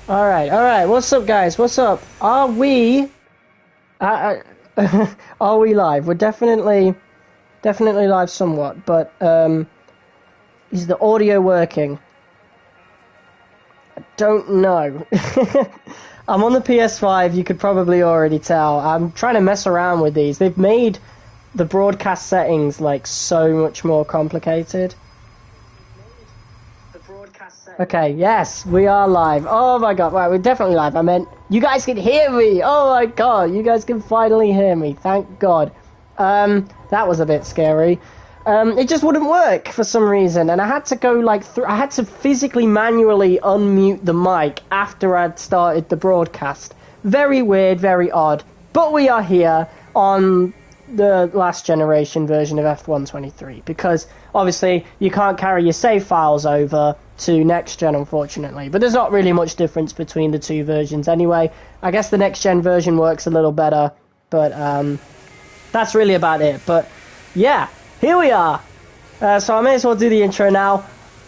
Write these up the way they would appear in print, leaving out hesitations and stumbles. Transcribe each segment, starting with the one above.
All right. What's up, guys? What's up? Are we? Uh, are we live? We're definitely live somewhat, but is the audio working? I don't know. I'm on the PS5. You could probably already tell. I'm trying to mess around with these. They've made the broadcast settings like so much more complicated. Okay, yes, we are live. Oh my god, right, we're definitely live. I meant, you guys can hear me! Oh my god, you guys can finally hear me, thank god. That was a bit scary. It just wouldn't work for some reason, and I had to go like I had to physically manually unmute the mic after I'd started the broadcast. Very weird, very odd. But we are here on the last generation version of F123, because obviously you can't carry your save files over to next gen, unfortunately, but there's not really much difference between the two versions anyway. I guess the next gen version works a little better, but that's really about it. But yeah, here we are. So I may as well do the intro now.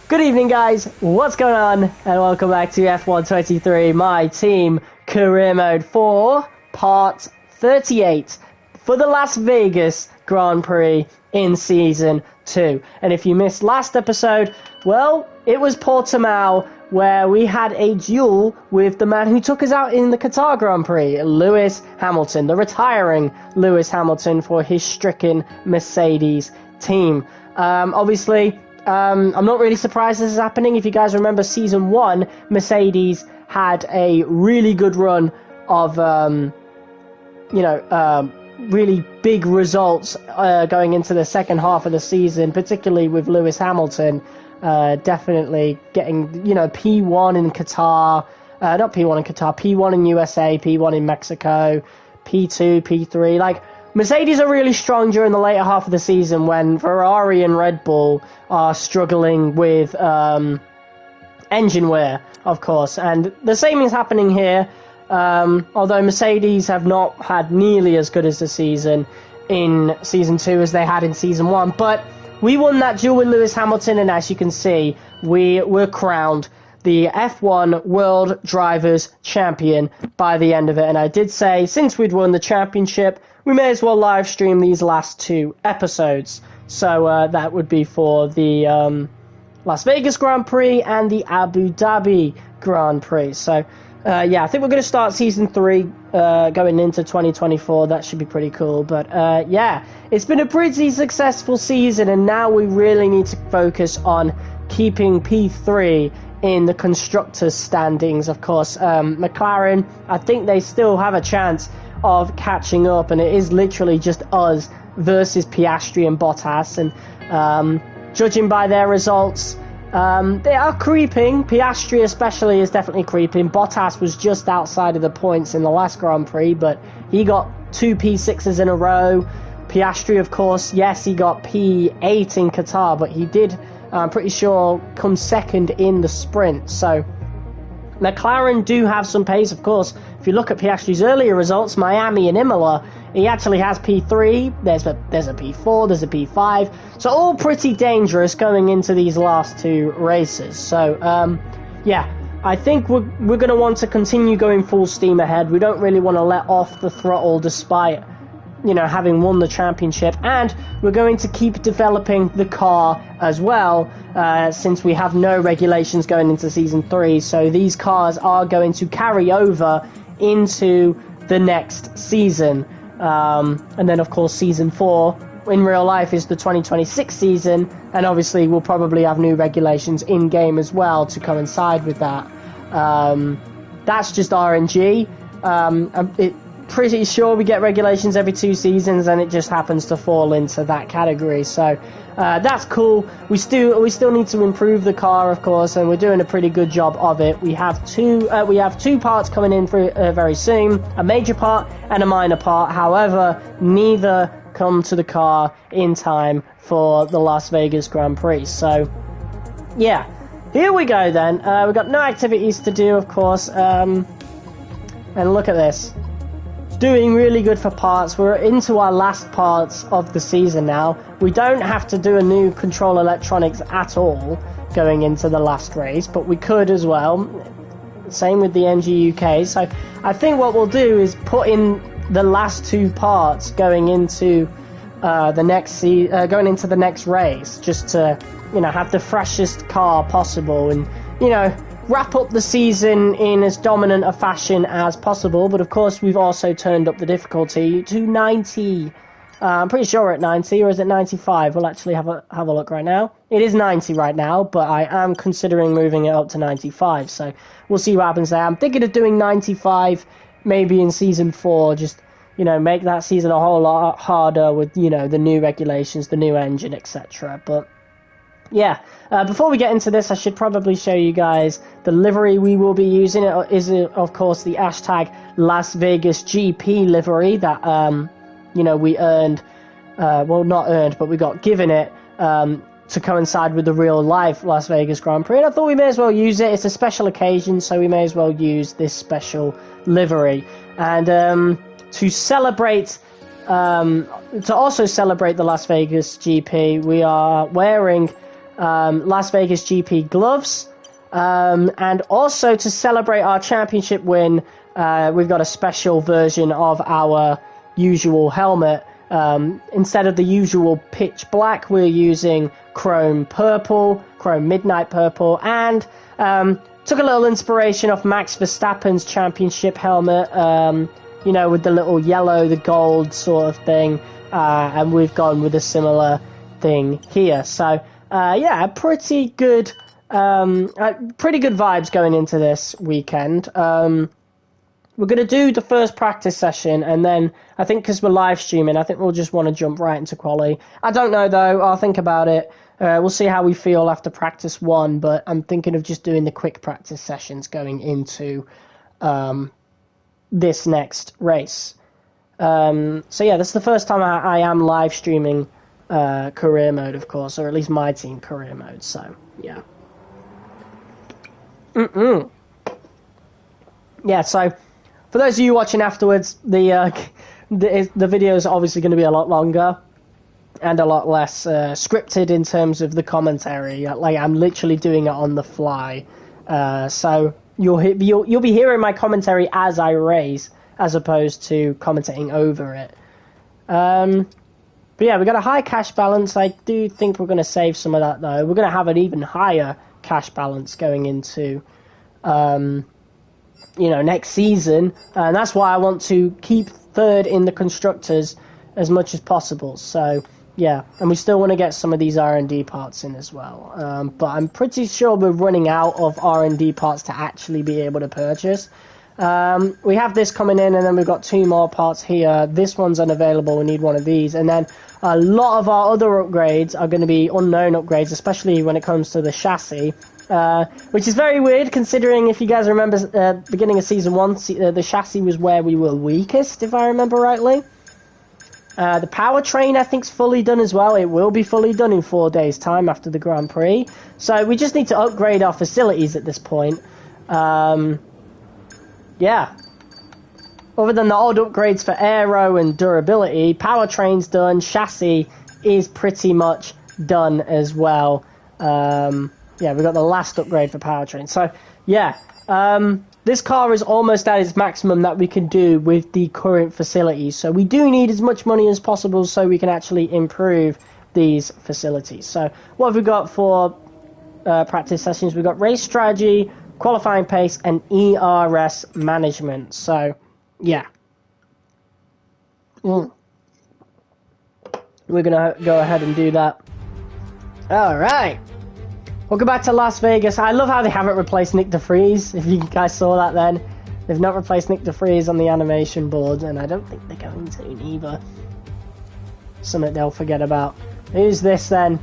Good evening, guys, what's going on, and welcome back to F123 My Team Career Mode 4 Part 38 for the Las Vegas Grand Prix in Season 2. And if you missed last episode, well, it was Portimao, where we had a duel with the man who took us out in the Qatar Grand Prix, Lewis Hamilton, the retiring Lewis Hamilton for his stricken Mercedes team. Obviously, I'm not really surprised this is happening. If you guys remember Season 1, Mercedes had a really good run of, really big results going into the second half of the season, particularly with Lewis Hamilton definitely getting, P1 in Qatar, not P1 in Qatar, P1 in USA, P1 in Mexico, P2, P3. Like, Mercedes are really strong during the later half of the season when Ferrari and Red Bull are struggling with engine wear, of course. And the same is happening here. Although Mercedes have not had nearly as good as the season in Season 2 as they had in Season 1, but we won that duel with Lewis Hamilton, and as you can see, we were crowned the F1 World Drivers' Champion by the end of it. And I did say, since we'd won the championship, we may as well live stream these last two episodes. So that would be for the Las Vegas Grand Prix and the Abu Dhabi Grand Prix. So yeah, I think we're going to start Season 3 going into 2024. That should be pretty cool. But yeah, it's been a pretty successful season, and now we really need to focus on keeping P3 in the constructors' standings. Of course, McLaren, I think they still have a chance of catching up, and it is literally just us versus Piastri and Bottas. And judging by their results, they are creeping. Piastri especially is definitely creeping. Bottas was just outside of the points in the last Grand Prix, but he got 2 P6s in a row. Piastri, of course, yes, he got P8 in Qatar, but he did, I'm pretty sure, come second in the sprint. So McLaren do have some pace, of course. If you look at Piastri's earlier results, Miami and Imola, he actually has P3, there's a P4, there's a P5, so all pretty dangerous going into these last two races. So, yeah, I think we're going to want to continue going full steam ahead. We don't really want to let off the throttle despite, having won the championship, and we're going to keep developing the car as well, since we have no regulations going into Season 3, so these cars are going to carry over into the next season. And then, of course, Season 4 in real life is the 2026 season, and obviously we'll probably have new regulations in-game as well to coincide with that. That's just RNG. Pretty sure we get regulations every 2 seasons, and it just happens to fall into that category. So that's cool. We still need to improve the car, of course, and we're doing a pretty good job of it. We have two parts coming in for very soon, a major part and a minor part. However, neither come to the car in time for the Las Vegas Grand Prix. So yeah, here we go then. We've got no activities to do, of course, and look at this. Doing really good for parts. We're into our last parts of the season now. We don't have to do a new control electronics at all going into the last race, but we could as well. Same with the MG UK. So I think what we'll do is put in the last 2 parts going into the next race, just to, you know, have the freshest car possible and, you know, wrap up the season in as dominant a fashion as possible. But of course, we've also turned up the difficulty to 90. I'm pretty sure we're at 90, or is it 95? We'll actually have a look right now. It is 90 right now, but I am considering moving it up to 95. So we'll see what happens there. I'm thinking of doing 95 maybe in Season 4, just, you know, make that season a whole lot harder with, you know, the new regulations, the new engine, etc. But yeah, before we get into this, I should probably show you guys the livery we will be using. It is, of course, the hashtag Las Vegas GP livery that, you know, we earned, well, not earned, but we got given it to coincide with the real life Las Vegas Grand Prix. And I thought we may as well use it. It's a special occasion, so we may as well use this special livery. And to celebrate, to also celebrate the Las Vegas GP, we are wearing Las Vegas GP gloves, and also to celebrate our championship win, we've got a special version of our usual helmet. Instead of the usual pitch black, we're using chrome purple, chrome midnight purple, and took a little inspiration off Max Verstappen's championship helmet, you know, with the little yellow, the gold sort of thing, and we've gone with a similar thing here. So yeah, pretty good vibes going into this weekend. We're going to do the first practice session, and then I think because we're live streaming, I think we'll just want to jump right into quali. I don't know, though. I'll think about it. We'll see how we feel after practice 1, but I'm thinking of just doing the quick practice sessions going into this next race. So yeah, this is the first time I am live streaming career mode, of course, or at least my team career mode, so yeah. Yeah, so for those of you watching afterwards, the video is obviously going to be a lot longer and a lot less scripted in terms of the commentary. Like, I'm literally doing it on the fly, so you'll be hearing my commentary as I race, as opposed to commentating over it. But yeah, we got a high cash balance. I do think we're going to save some of that, though. We're going to have an even higher cash balance going into you know, next season, and that's why I want to keep 3rd in the constructors as much as possible. So yeah, and we still want to get some of these R&D parts in as well, but I'm pretty sure we're running out of R&D parts to actually be able to purchase. We have this coming in, and then we've got 2 more parts here. This one's unavailable, we need one of these, and then a lot of our other upgrades are going to be unknown upgrades, especially when it comes to the chassis. Which is very weird, considering, if you guys remember, beginning of Season 1, the chassis was where we were weakest, if I remember rightly. The powertrain, I think, is fully done as well. It will be fully done in 4 days' time after the Grand Prix. So we just need to upgrade our facilities at this point. Yeah. Other than the odd upgrades for aero and durability, powertrain's done, chassis is pretty much done as well. Yeah, we got the last upgrade for powertrain. So, yeah, this car is almost at its maximum that we can do with the current facilities. So we do need as much money as possible so we can actually improve these facilities. So what have we got for practice sessions? We've got race strategy, qualifying pace, and ERS management. So, yeah. We're going to go ahead and do that. All right. Welcome back to Las Vegas. I love how they haven't replaced Nick DeFries, if you guys saw that then. They've not replaced Nick DeFries on the animation board, and I don't think they're going to either. Something they'll forget about. Who's this then?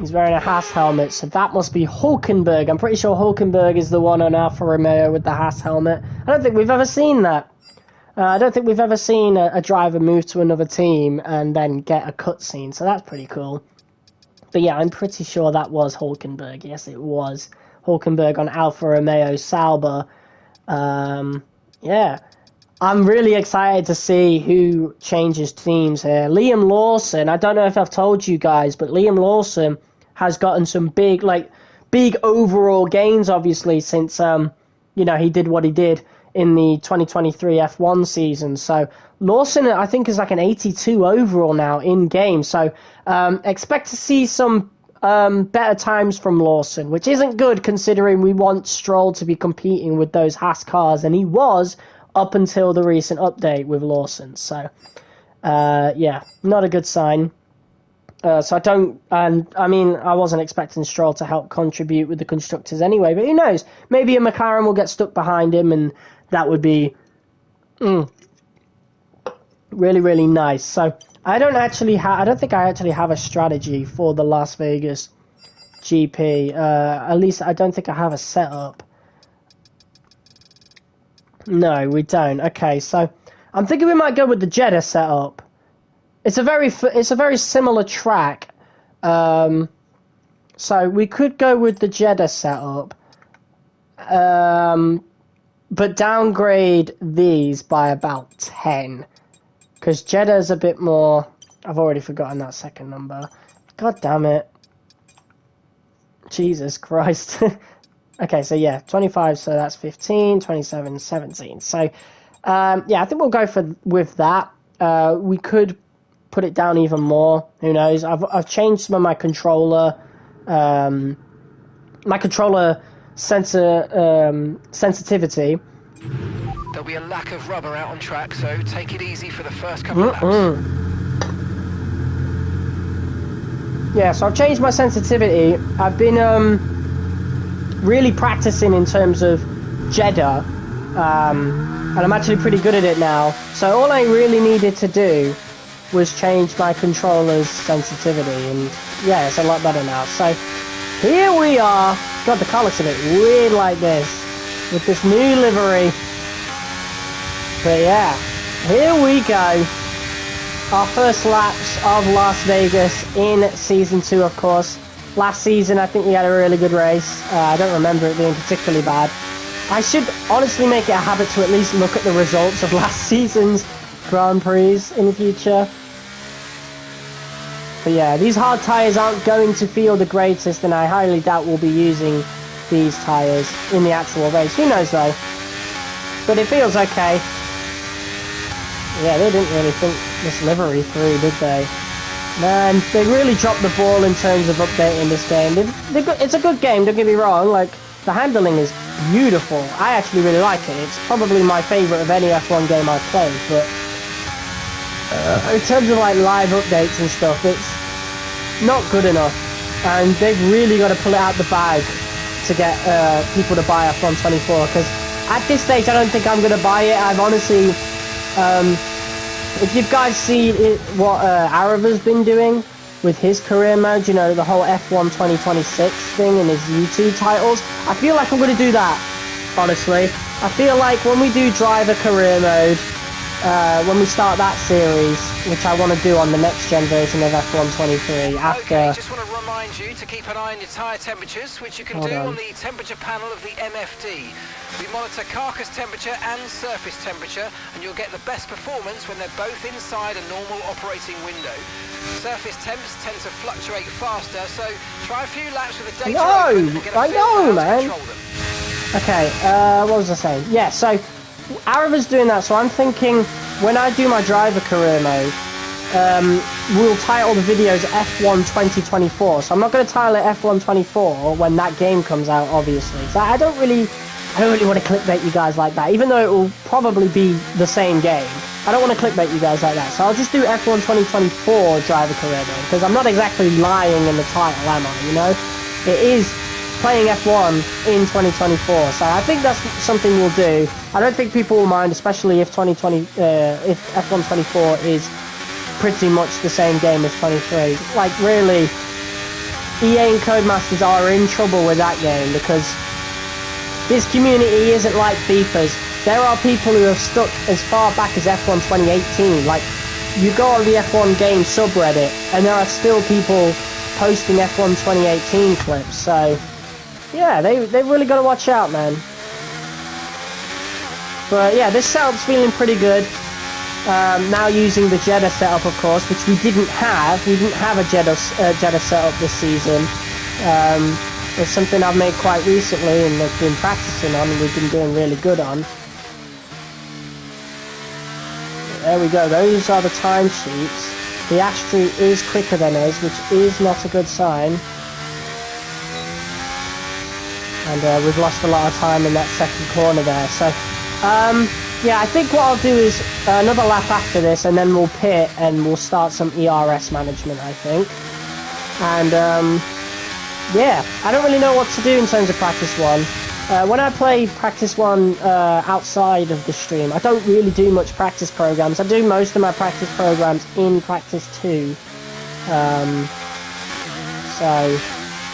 He's wearing a Haas helmet, so that must be Hulkenberg. I'm pretty sure Hulkenberg is the one on Alfa Romeo with the Haas helmet. I don't think we've ever seen that. I don't think we've ever seen a driver move to another team and then get a cutscene, so that's pretty cool. But yeah, I'm pretty sure that was Hulkenberg. Yes, it was Hulkenberg on Alfa Romeo Sauber. Yeah, I'm really excited to see who changes teams here. Liam Lawson, I don't know if I've told you guys, but Liam Lawson has gotten some big, like, big overall gains, obviously, since you know, he did what he did in the 2023 F1 season. So Lawson, I think, is like an 82 overall now in game. So expect to see some better times from Lawson, which isn't good considering we want Stroll to be competing with those Haas cars, and he was up until the recent update with Lawson. So yeah, not a good sign. So I don't, and I mean, I wasn't expecting Stroll to help contribute with the constructors anyway, but who knows? Maybe a McLaren will get stuck behind him, and that would be really, really nice. So I don't think I actually have a strategy for the Las Vegas GP. At least I don't think I have a setup. No, we don't. Okay, so I'm thinking we might go with the Jeddah setup. It's a very similar track, so we could go with the Jeddah setup, but downgrade these by about 10, because Jeddah's a bit more. I've already forgotten that second number. God damn it! Jesus Christ. Okay, so yeah, 25. So that's 15, 27, 17. So yeah, I think we'll go with that. We could put it down even more. Who knows? I've changed some of my controller sensitivity. There'll be a lack of rubber out on track, so take it easy for the first couple of laps. Yeah, so I've changed my sensitivity. I've been really practicing in terms of Jeddah, and I'm actually pretty good at it now. So all I really needed to do was change my controller's sensitivity, and yeah, it's a lot better now. So here we are. God, the car looks a bit weird like this with this new livery. But yeah, here we go. Our first laps of Las Vegas in Season 2, of course. Last season, I think we had a really good race. I don't remember it being particularly bad. I should honestly make it a habit to at least look at the results of last season's Grand Prix in the future. But yeah, these hard tyres aren't going to feel the greatest, and I highly doubt we'll be using these tyres in the actual race. Who knows though? But it feels okay. Yeah, they didn't really think this livery through, did they? Man, they really dropped the ball in terms of updating this game. It's a good game, don't get me wrong. Like, the handling is beautiful. I actually really like it. It's probably my favourite of any F1 game I've played, but in terms of like live updates and stuff, it's not good enough. And they've really got to pull it out the bag to get people to buy F1 24, because at this stage I don't think I'm going to buy it. I've honestly... if you guys see what Arava's been doing with his career mode, you know, the whole F1 2026 thing in his YouTube titles, I feel like I'm going to do that, honestly. I feel like when we do driver career mode, when we start that series, which I want to do on the next gen version of F1 23 after... Okay, just want to remind you to keep an eye on your tyre temperatures, which you can do on the temperature panel of the MFD. We monitor carcass temperature and surface temperature, and you'll get the best performance when they're both inside a normal operating window. Surface temps tend to fluctuate faster, so try a few laps with the data open and get a feel for how to control them. Okay, what was I saying? Yeah, so Arava's doing that, so I'm thinking when I do my driver career mode, we'll title the videos F1 2024. So I'm not going to title it F1 24 when that game comes out, obviously. So I don't really want to clickbait you guys like that, even though it will probably be the same game. I don't want to clickbait you guys like that. So I'll just do F1 2024 driver career mode, because I'm not exactly lying in the title, am I? You know, it is playing F1 in 2024, so I think that's something we'll do. I don't think people will mind, especially if if F1 24 is pretty much the same game as 23. Like, really, EA and Codemasters are in trouble with that game, because this community isn't like FIFA's. There are people who have stuck as far back as F1 2018. Like, you go on the F1 game subreddit, and there are still people posting F1 2018 clips, so yeah, they've really got to watch out, man. But yeah, this setup's feeling pretty good. Now using the Jeddah setup, of course, which we didn't have. We didn't have a Jeddah setup this season. It's something I've made quite recently and I've been practicing on and we've been doing really good on. There we go, those are the timesheets. The Astro is quicker than us, which is not a good sign. And we've lost a lot of time in that second corner there. So, yeah, I think what I'll do is another lap after this, and then we'll pit and we'll start some ERS management, I think. And, yeah, I don't really know what to do in terms of practice one. When I play practice one outside of the stream, I don't really do much practice programs. I do most of my practice programs in practice 2. So,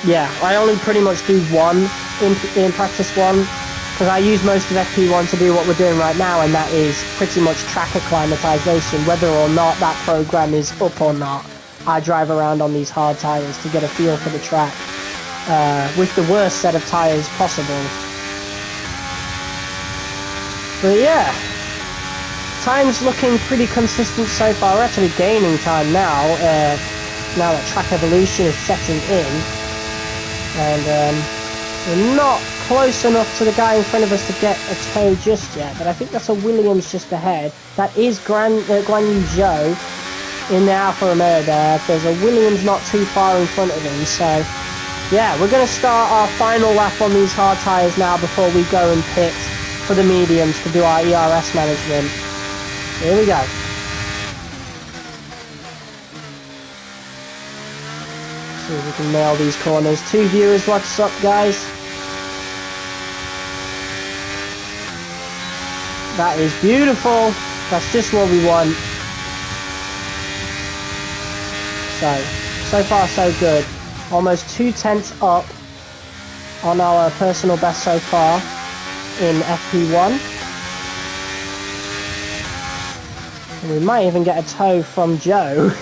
yeah, I only pretty much do one in practice 1, because I use most of FP1 to do what we're doing right now, and that is pretty much track acclimatization. Whether or not that program is up or not, I drive around on these hard tyres to get a feel for the track with the worst set of tyres possible. But yeah, time's looking pretty consistent so far. We're actually gaining time now, now that track evolution is setting in. And we're not close enough to the guy in front of us to get a tow just yet, but I think that's a Williams just ahead. That is Guan Yu Zhou in the Alfa Romeo there. There's a Williams not too far in front of him, so yeah, we're going to start our final lap on these hard tyres now before we go and pit for the mediums to do our ERS management. Here we go. See if we can nail these corners. 2 viewers, what's up guys? That is beautiful. That's just what we want. So far so good. Almost 2/10 up on our personal best so far in FP1. And we might even get a tow from Joe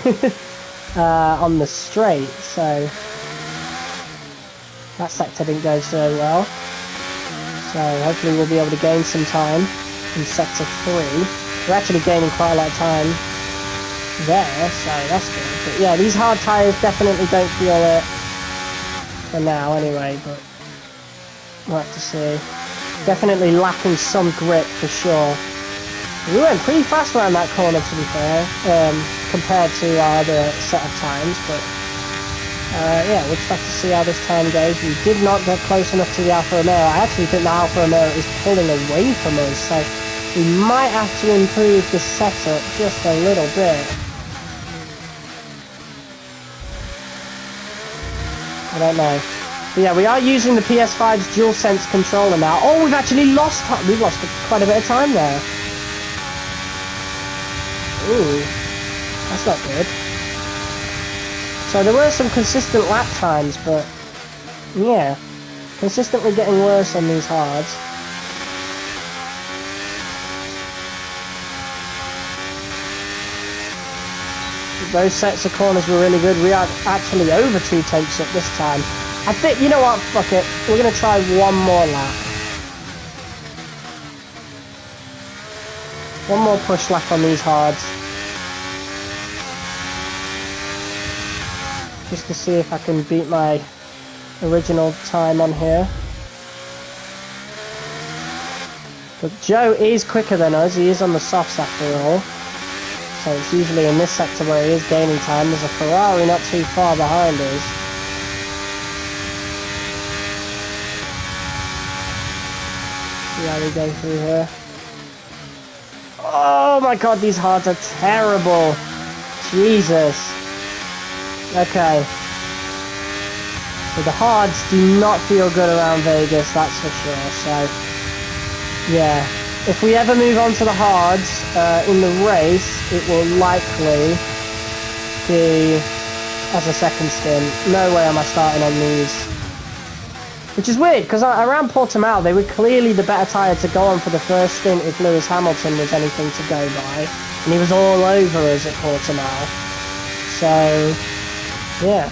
on the straight, so that sector didn't go so well. So hopefully we'll be able to gain some time in sector 3. We're actually gaining quite a lot of time there, so that's good. But yeah, these hard tyres definitely don't feel it for now anyway, but we'll have to see. Definitely lacking some grip for sure. We went pretty fast around that corner to be fair, compared to our other set of times, but yeah, we'll just have to see how this time goes. We did not get close enough to the Alfa Romeo. I actually think the Alfa Romeo is pulling away from us, so we might have to improve the setup just a little bit. I don't know. But yeah, we are using the PS5's DualSense controller now. Oh, we've actually lost time. We've lost quite a bit of time there. Ooh, that's not good. So there were some consistent lap times, but yeah, consistently getting worse on these hards. Those sets of corners were really good. We are actually over 2/10 up this time. I think, you know what, fuck it. We're going to try one more lap. One more push lap on these hards. Just to see if I can beat my original time on here. But Joe is quicker than us. He is on the softs after all. So it's usually in this sector where he is gaining time. There's a Ferrari not too far behind us. See how we go through here. Oh my god, these hards are terrible. Jesus. Okay. So the hards do not feel good around Vegas, that's for sure. So, yeah. If we ever move on to the hards in the race, it will likely be as a second stint. No way am I starting on these. Which is weird, because around Portimao, they were clearly the better tyre to go on for the first stint if Lewis Hamilton was anything to go by. And he was all over us at Portimao. So, yeah.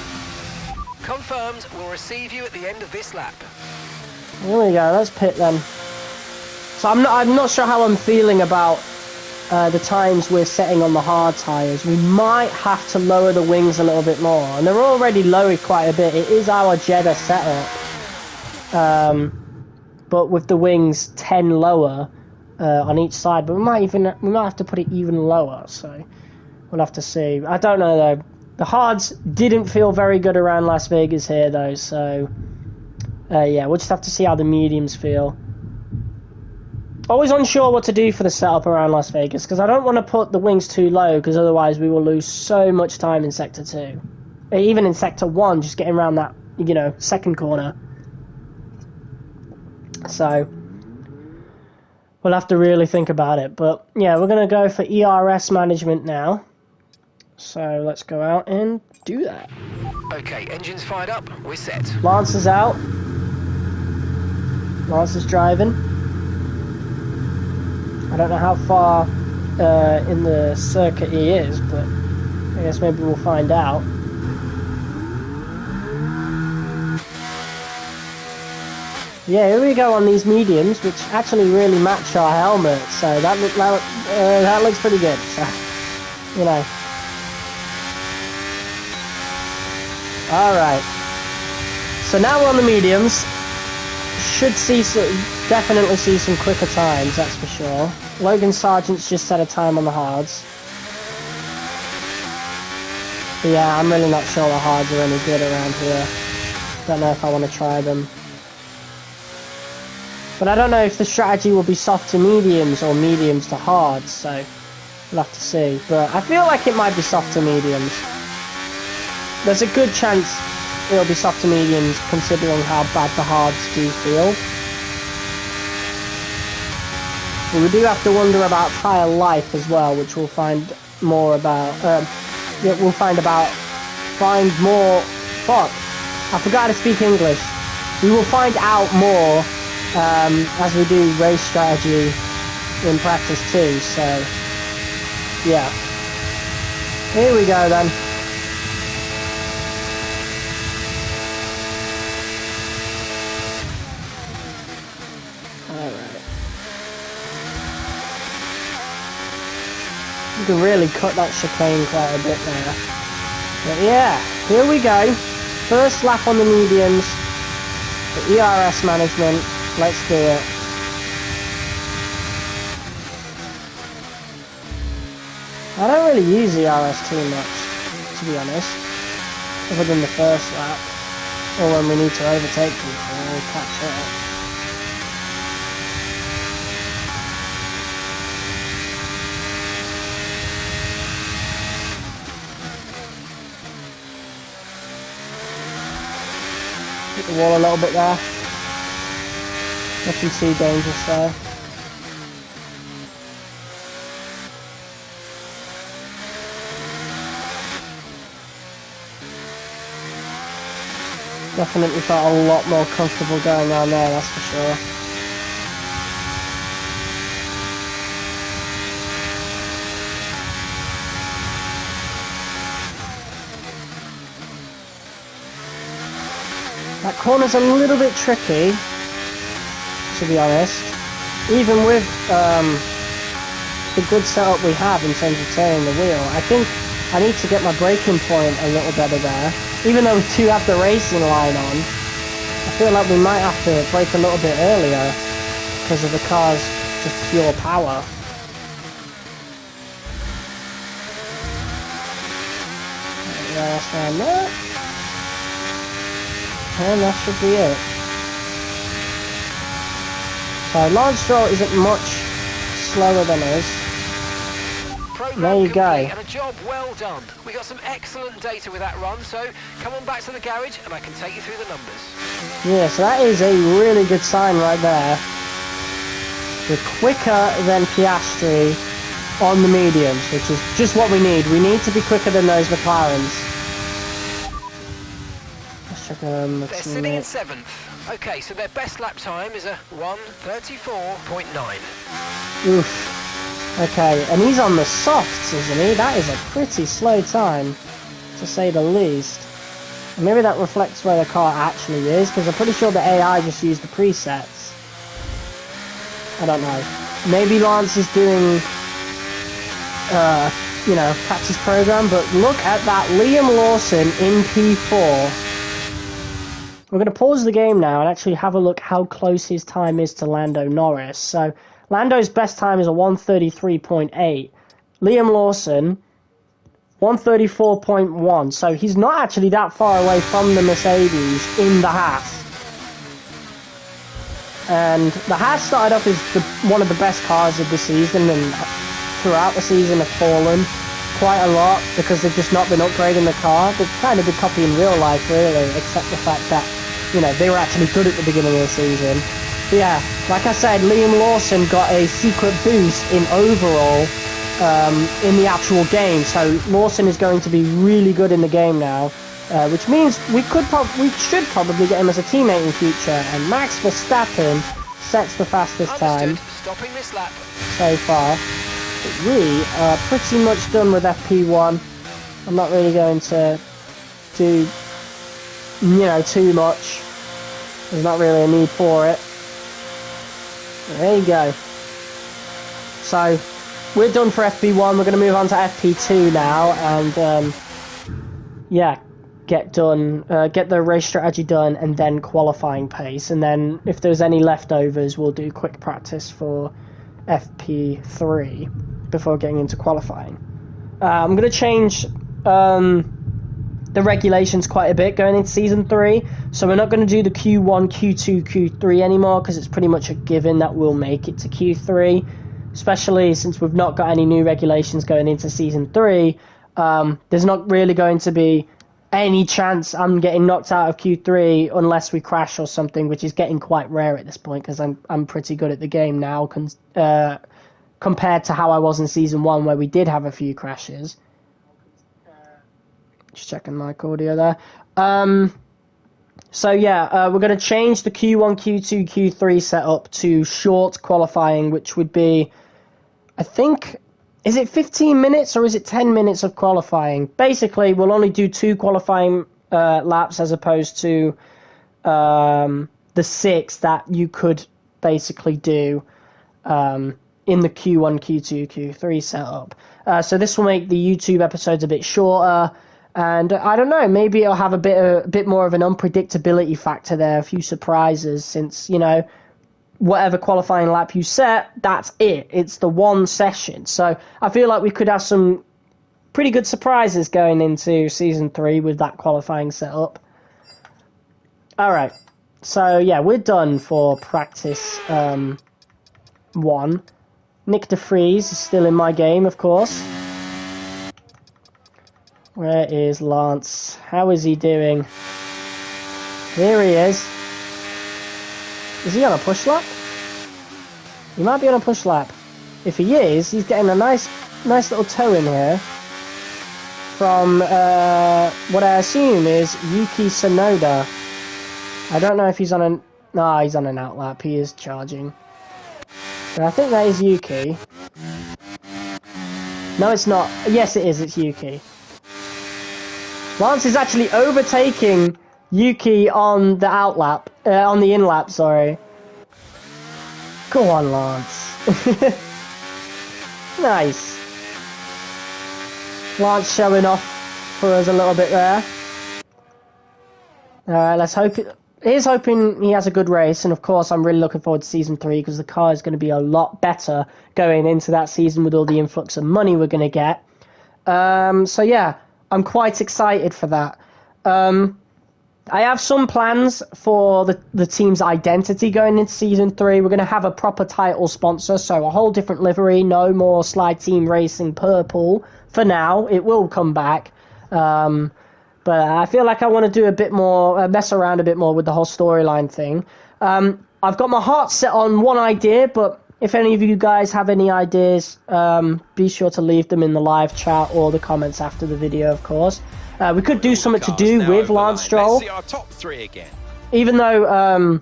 Confirmed, we'll receive you at the end of this lap. Here we go, let's pit then. So I'm not sure how I'm feeling about the times we're setting on the hard tyres. We might have to lower the wings a little bit more. And they're already lowered quite a bit. It is our Jeddah setup. but with the wings 10 lower on each side. But we might have to put it even lower. So we'll have to see. I don't know though. The hards didn't feel very good around Las Vegas here though. So yeah, we'll just have to see how the mediums feel. Always unsure what to do for the setup around Las Vegas because I don't want to put the wings too low because otherwise we will lose so much time in Sector 2. Even in Sector 1, just getting around that, you know, second corner. So we'll have to really think about it. But yeah, we're going to go for ERS management now. So let's go out and do that. Okay, engines fired up, we're set. Lance is out. Lance is driving. I don't know how far in the circuit he is, but I guess maybe we'll find out. Yeah, here we go on these mediums, which actually really match our helmet, so that looks pretty good, so, you know. Alright, so now we're on the mediums. Should definitely see some quicker times, that's for sure. Logan Sargent's just set a time on the hards. But yeah, I'm really not sure the hards are any good around here. Don't know if I want to try them. But I don't know if the strategy will be soft to mediums or mediums to hards, so we'll have to see. But I feel like it might be soft to mediums. There's a good chance it'll be soft to mediums considering how bad the hards do feel. But we do have to wonder about tyre life as well, which we'll find more about. Find more. Fuck! I forgot to speak English. We will find out more as we do race strategy in practice too. So yeah, here we go then. You can really cut that chicane quite a bit there. But yeah, here we go. First lap on the mediums. The ERS management. Let's do it. I don't really use ERS too much, to be honest. Other than the first lap. Or when we need to overtake people or catch up. Hit the wall a little bit there. Nothing too dangerous there. Definitely felt a lot more comfortable going around there, that's for sure. That corner's a little bit tricky, to be honest. Even with the good setup we have in terms of turning the wheel, I think I need to get my braking point a little better there. Even though we do have the racing line on, I feel like we might have to brake a little bit earlier because of the car's just pure power. That's around there. And that should be it. So Lance Stroll isn't much slower than us. There you go. And a job well done. We got some excellent data with that run, so come on back to the garage and I can take you through the numbers. Yeah, so that is a really good sign right there. We're quicker than Piastri on the mediums, which is just what we need. We need to be quicker than those McLarens. They're sitting in 7th. Okay, so their best lap time is a 1:34.9. Oof. Okay, and he's on the softs, isn't he? That is a pretty slow time, to say the least. And maybe that reflects where the car actually is, because I'm pretty sure the AI just used the presets. I don't know. Maybe Lance is doing, you know, practice program, but look at that Liam Lawson in P4. we're going to pause the game now and actually have a look how close his time is to Lando Norris. So Lando's best time is a 1:33.8. Liam Lawson, 1:34.1. So he's not actually that far away from the Mercedes in the Haas. And the Haas started off as one of the best cars of the season, and throughout the season have fallen quite a lot because they've just not been upgrading the car. They've kind of been copying real life, really, except the fact that, you know, they were actually good at the beginning of the season. But yeah, like I said, Liam Lawson got a secret boost in overall in the actual game. So Lawson is going to be really good in the game now, which means we should probably get him as a teammate in future. And Max Verstappen sets the fastest time Stopping this lap so far. But we are pretty much done with FP1. I'm not really going to do, you know, too much. There's not really a need for it. There you go. So we're done for FP1. We're going to move on to FP2 now, and yeah, get the race strategy done, and then qualifying pace. And then if there's any leftovers, we'll do quick practice for FP3 before getting into qualifying. I'm going to change the regulations quite a bit going into Season 3. So we're not going to do the Q1, Q2, Q3 anymore, because it's pretty much a given that we'll make it to Q3, especially since we've not got any new regulations going into Season 3. There's not really going to be any chance I'm getting knocked out of Q3 unless we crash or something, which is getting quite rare at this point, because I'm pretty good at the game now compared to how I was in Season 1, where we did have a few crashes. Just checking mic audio there. So yeah, we're going to change the Q1, Q2, Q3 setup to short qualifying, which would be, I think, is it 15 minutes or is it 10 minutes of qualifying? Basically, we'll only do 2 qualifying laps as opposed to the 6 that you could basically do in the Q1, Q2, Q3 setup. So this will make the YouTube episodes a bit shorter. And I don't know, maybe it'll have a bit more of an unpredictability factor there, a few surprises, since, you know, whatever qualifying lap you set, that's it. It's the one session. So I feel like we could have some pretty good surprises going into Season 3 with that qualifying setup. Alright, so yeah, we're done for practice 1. Nick DeFries is still in my game, of course. Where is Lance? How is he doing? Here he is. Is he on a push lap? He might be on a push lap. If he is, he's getting a nice little tow in here from what I assume is Yuki Tsunoda. I don't know if he's on an... No, he's on an out lap. He is charging. But I think that is Yuki. No, it's not. Yes, it is. It's Yuki. Lance is actually overtaking Yuki on the out lap, on the in lap, sorry. Go on, Lance. Nice. Lance showing off for us a little bit there. Let's hope here's hoping he has a good race, and of course I'm really looking forward to Season 3 because the car is going to be a lot better going into that season with all the influx of money we're going to get. So yeah, I'm quite excited for that. I have some plans for the team's identity going into Season 3. We're going to have a proper title sponsor, so a whole different livery, no more Slide Team Racing purple for now. It will come back. But I feel like I want to do a bit more, mess around a bit more with the whole storyline thing. I've got my heart set on one idea, but if any of you guys have any ideas, be sure to leave them in the live chat or the comments after the video, of course. We could do something to do with Lance Stroll. Let's see our top 3 again. Even though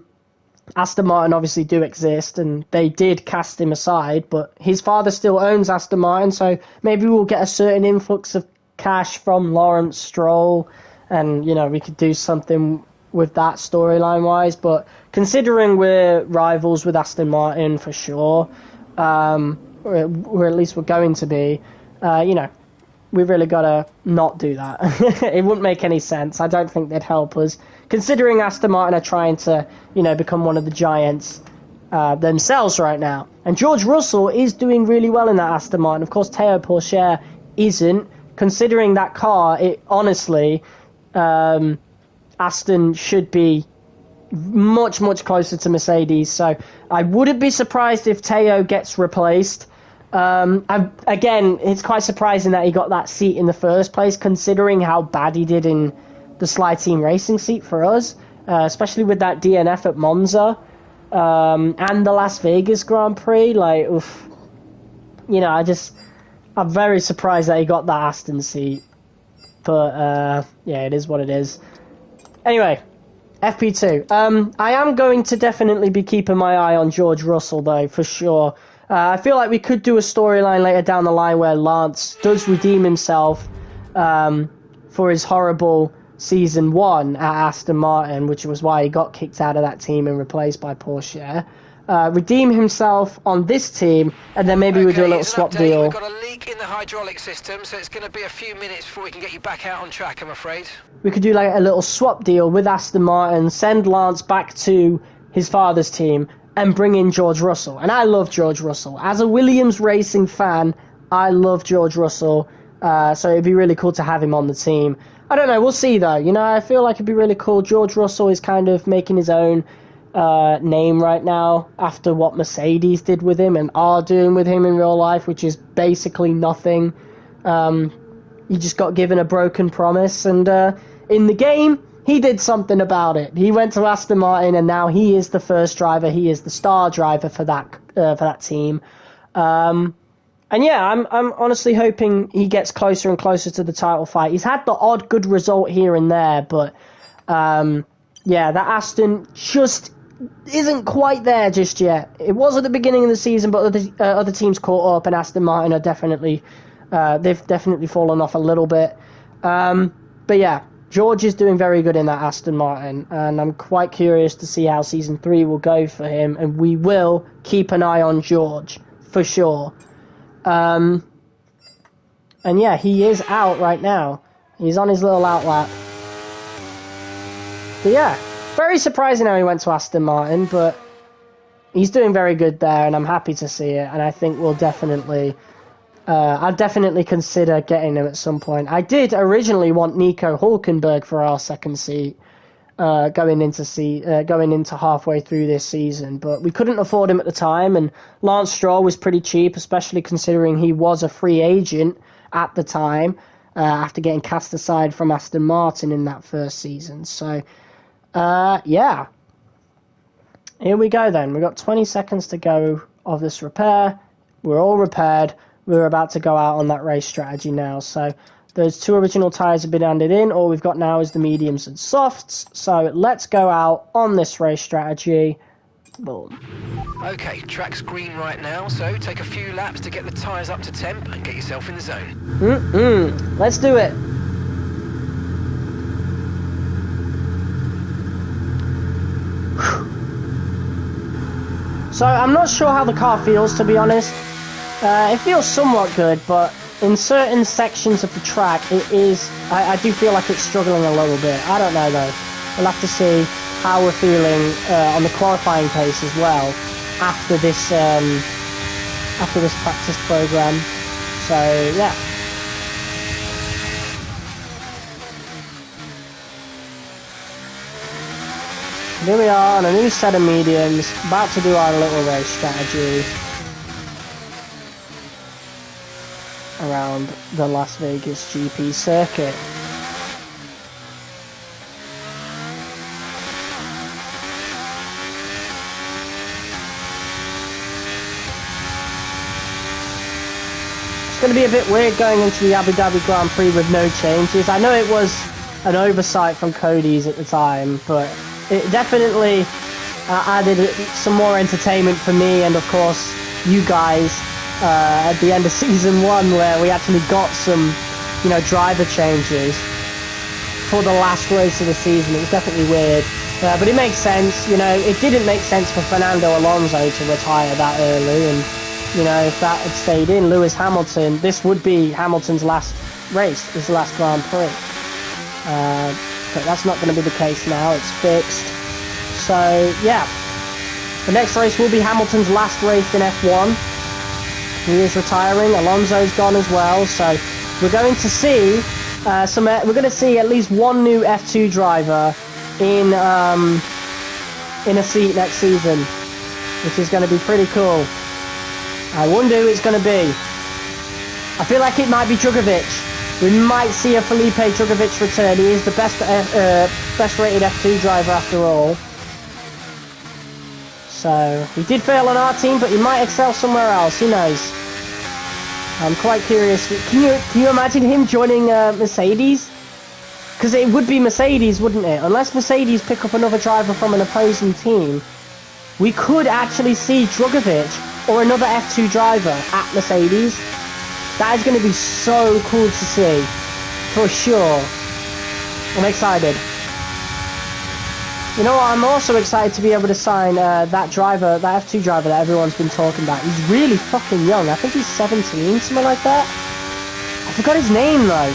Aston Martin obviously do exist, and they did cast him aside, but his father still owns Aston Martin, so maybe we'll get a certain influx of cash from Lawrence Stroll, and, you know, we could do something with that storyline-wise. But considering we're rivals with Aston Martin for sure, or at least we're going to be, you know, we've really got to not do that. It wouldn't make any sense. I don't think they'd help us considering Aston Martin are trying to, you know, become one of the giants themselves right now. And George Russell is doing really well in that Aston Martin. Of course, Théo Pourchaire isn't. Considering that car, it honestly, Aston should be much, much closer to Mercedes. So I wouldn't be surprised if Théo gets replaced. Again, it's quite surprising that he got that seat in the first place, considering how bad he did in the Sly Team Racing seat for us, especially with that DNF at Monza and the Las Vegas Grand Prix. Like, oof, you know, I'm very surprised that he got that Aston seat. But yeah, it is what it is. Anyway, FP2. I am going to definitely be keeping my eye on George Russell, though, for sure. I feel like we could do a storyline later down the line where Lance does redeem himself for his horrible Season 1 at Aston Martin, which was why he got kicked out of that team and replaced by Pourchaire. Redeem himself on this team, and then maybe we do a little swap deal. We've got a leak in the hydraulic system, so it's going to be a few minutes before we can get you back out on track, I'm afraid. We could do like a little swap deal with Aston Martin, send Lance back to his father's team, and bring in George Russell. And I love George Russell. As a Williams Racing fan, I love George Russell. So it'd be really cool to have him on the team. I don't know, we'll see though. You know, I feel like it'd be really cool. George Russell is kind of making his own name right now after what Mercedes did with him and are doing with him in real life, which is basically nothing. He just got given a broken promise, and in the game, he did something about it. He went to Aston Martin, and now he is the first driver. He is the star driver for that team. And yeah, I'm honestly hoping he gets closer and closer to the title fight. He's had the odd good result here and there, but yeah, that Aston just isn't quite there just yet. It was at the beginning of the season, but other teams caught up, and Aston Martin are definitely they've definitely fallen off a little bit. But yeah, George is doing very good in that Aston Martin, and I'm quite curious to see how Season 3 will go for him, and we will keep an eye on George, for sure. And yeah, he is out right now. He's on his little outlap. But yeah, very surprising how he went to Aston Martin, but he's doing very good there, and I'm happy to see it, and I think we'll definitely... I'll definitely consider getting him at some point. I did originally want Nico Hülkenberg for our second seat, going into halfway through this season, but we couldn't afford him at the time, and Lance Stroll was pretty cheap, especially considering he was a free agent at the time, after getting cast aside from Aston Martin in that first season. So, yeah. Here we go then. We've got 20 seconds to go of this repair. We're all repaired. We're about to go out on that race strategy now. So those two original tyres have been handed in. All we've got now is the mediums and softs. So let's go out on this race strategy. Boom. Okay, track's green right now, so take a few laps to get the tyres up to temp and get yourself in the zone. Let's do it. So I'm not sure how the car feels, to be honest. It feels somewhat good, but in certain sections of the track, it is... I do feel like it's struggling a little bit. I don't know, though. We'll have to see how we're feeling on the qualifying pace as well after this practice program. So, yeah. Here we are on a new set of mediums, about to do our little race strategy around the Las Vegas GP circuit. It's going to be a bit weird going into the Abu Dhabi Grand Prix with no changes. I know it was an oversight from Cody's at the time, but it definitely added some more entertainment for me and, of course, you guys. At the end of Season 1, where we actually got some, you know, driver changes for the last race of the season. It was definitely weird, but it makes sense. You know, it didn't make sense for Fernando Alonso to retire that early, and, you know, if that had stayed in, Lewis Hamilton, this would be Hamilton's last race, his last Grand Prix. but that's not going to be the case now. It's fixed. So, yeah. The next race will be Hamilton's last race in F1. He is retiring. Alonso's gone as well. So, we're going to see we're going to see at least one new F2 driver in a seat next season, which is going to be pretty cool. I wonder who it's going to be. I feel like it might be Drugovic. We might see a Felipe Drugovic return. He is the best rated F2 driver after all. So, he did fail on our team, but he might excel somewhere else. Who knows? I'm quite curious. Can you imagine him joining Mercedes? Because it would be Mercedes, wouldn't it? Unless Mercedes pick up another driver from an opposing team, we could actually see Drugovic or another F2 driver at Mercedes. That is going to be so cool to see, for sure. I'm excited. You know what, I'm also excited to be able to sign that driver, that F2 driver that everyone's been talking about. He's really fucking young. I think he's 17, something like that. I forgot his name though.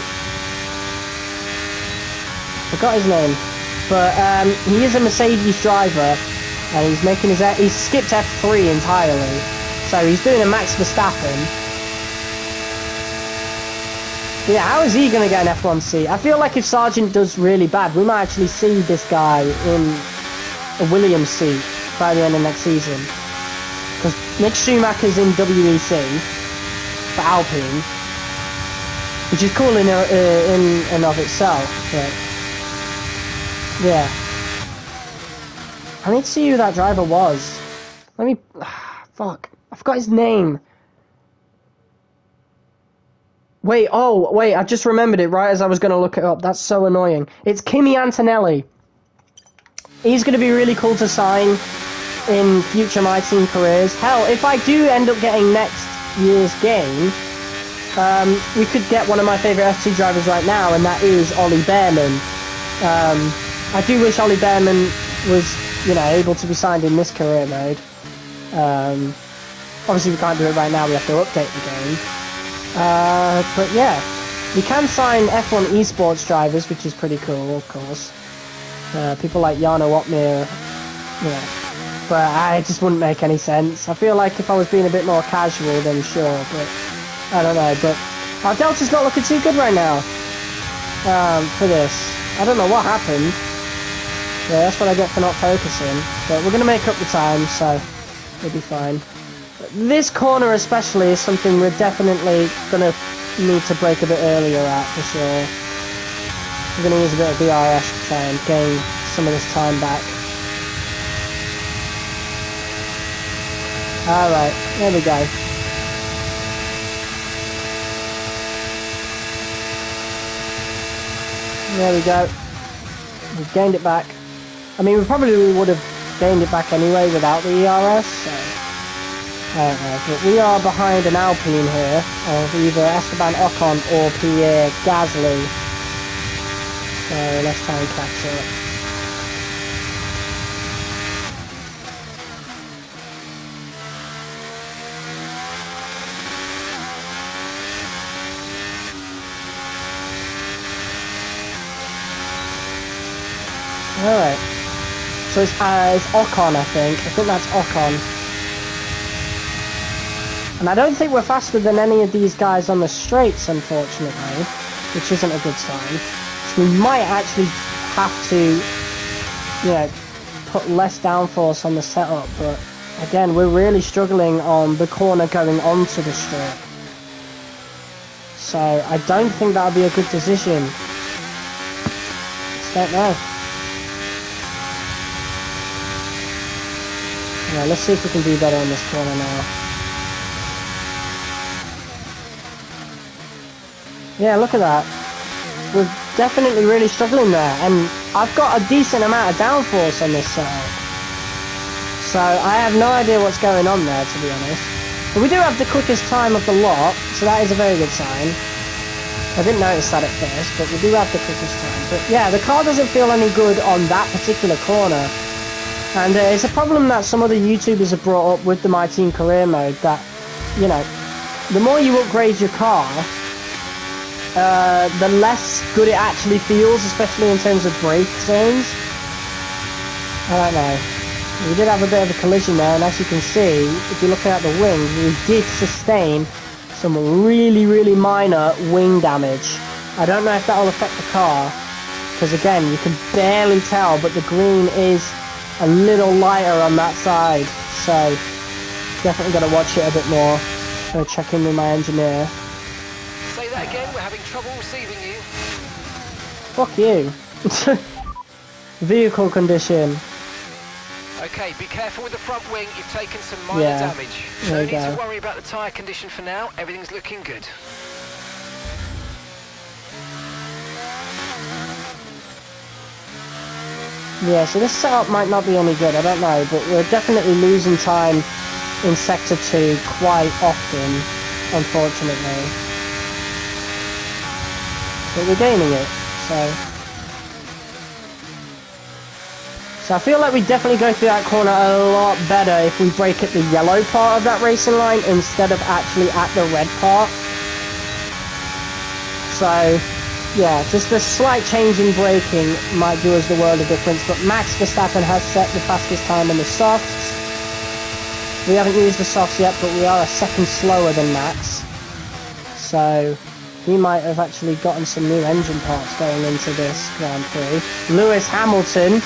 But he is a Mercedes driver, and he's making he's skipped F3 entirely. So he's doing a Max Verstappen. Yeah, how is he going to get an F1 seat? I feel like if Sargent does really bad, we might actually see this guy in a Williams seat by the end of next season. Because Mick Schumacher's in WEC for Alpine, which is cool in and of itself, but yeah. I need to see who that driver was. Let me... fuck. I forgot his name. Wait, I just remembered it right as I was going to look it up. That's so annoying. It's Kimi Antonelli. He's going to be really cool to sign in future MyTeam careers. Hell, if I do end up getting next year's game, we could get one of my favourite F2 drivers right now, and that is Ollie Behrman. I do wish Ollie Behrman was, able to be signed in this career mode. Obviously, we can't do it right now. We have to update the game. But yeah, you can sign F1 esports drivers, which is pretty cool, of course. People like Jarno Opmeer, but it just wouldn't make any sense. I feel like if I was being a bit more casual, then sure, but I don't know. But our Delta's not looking too good right now for this. I don't know what happened. Yeah, that's what I get for not focusing. But we're going to make up the time, so we'll be fine. This corner especially is something we're definitely going to need to brake a bit earlier at, for sure. We're going to use a bit of DRS to try and gain some of this time back. Alright, there we go. There we go. We've gained it back. I mean, we probably would have gained it back anyway without the ERS, so... but we are behind an Alpine here, of either Esteban Ocon or Pierre Gasly. So let's try and catch up. Alright. So it's Ocon, I think. I think that's Ocon. And I don't think we're faster than any of these guys on the straights, unfortunately, which isn't a good sign. So we might actually have to, put less downforce on the setup, but again, we're really struggling on the corner going onto the straight. So I don't think that would be a good decision. Just don't know. Yeah, let's see if we can do better on this corner now. Yeah, look at that. We're definitely really struggling there, and I've got a decent amount of downforce on this setup. So I have no idea what's going on there, to be honest. But we do have the quickest time of the lot, so that is a very good sign. I didn't notice that at first, but we do have the quickest time. But yeah, the car doesn't feel any good on that particular corner. And it's a problem that some other YouTubers have brought up with the MyTeam career mode, that, the more you upgrade your car, the less good it actually feels, especially in terms of brake zones. I don't know. We did have a bit of a collision there, and as you can see, if you're looking at the wings, we did sustain some really, really minor wing damage. I don't know if that will affect the car, because again, you can barely tell, but the green is a little lighter on that side, so definitely got to watch it a bit more. Going to check in with my engineer. Say that again, we're having trouble receiving you. Fuck you. Vehicle condition. Okay, be careful with the front wing, you've taken some minor damage. No need to worry about the tyre condition for now, everything's looking good. Yeah, so this setup might not be any good, I don't know, but we're definitely losing time in Sector 2 quite often, unfortunately. But we're gaining it, so... So I feel like we definitely go through that corner a lot better if we brake at the yellow part of that racing line instead of actually at the red part. So, yeah, just a slight change in braking might do us the world of difference, but Max Verstappen has set the fastest time on the softs. We haven't used the softs yet, but we are a second slower than Max. So, he might have actually gotten some new engine parts going into this Grand Prix. Lewis Hamilton,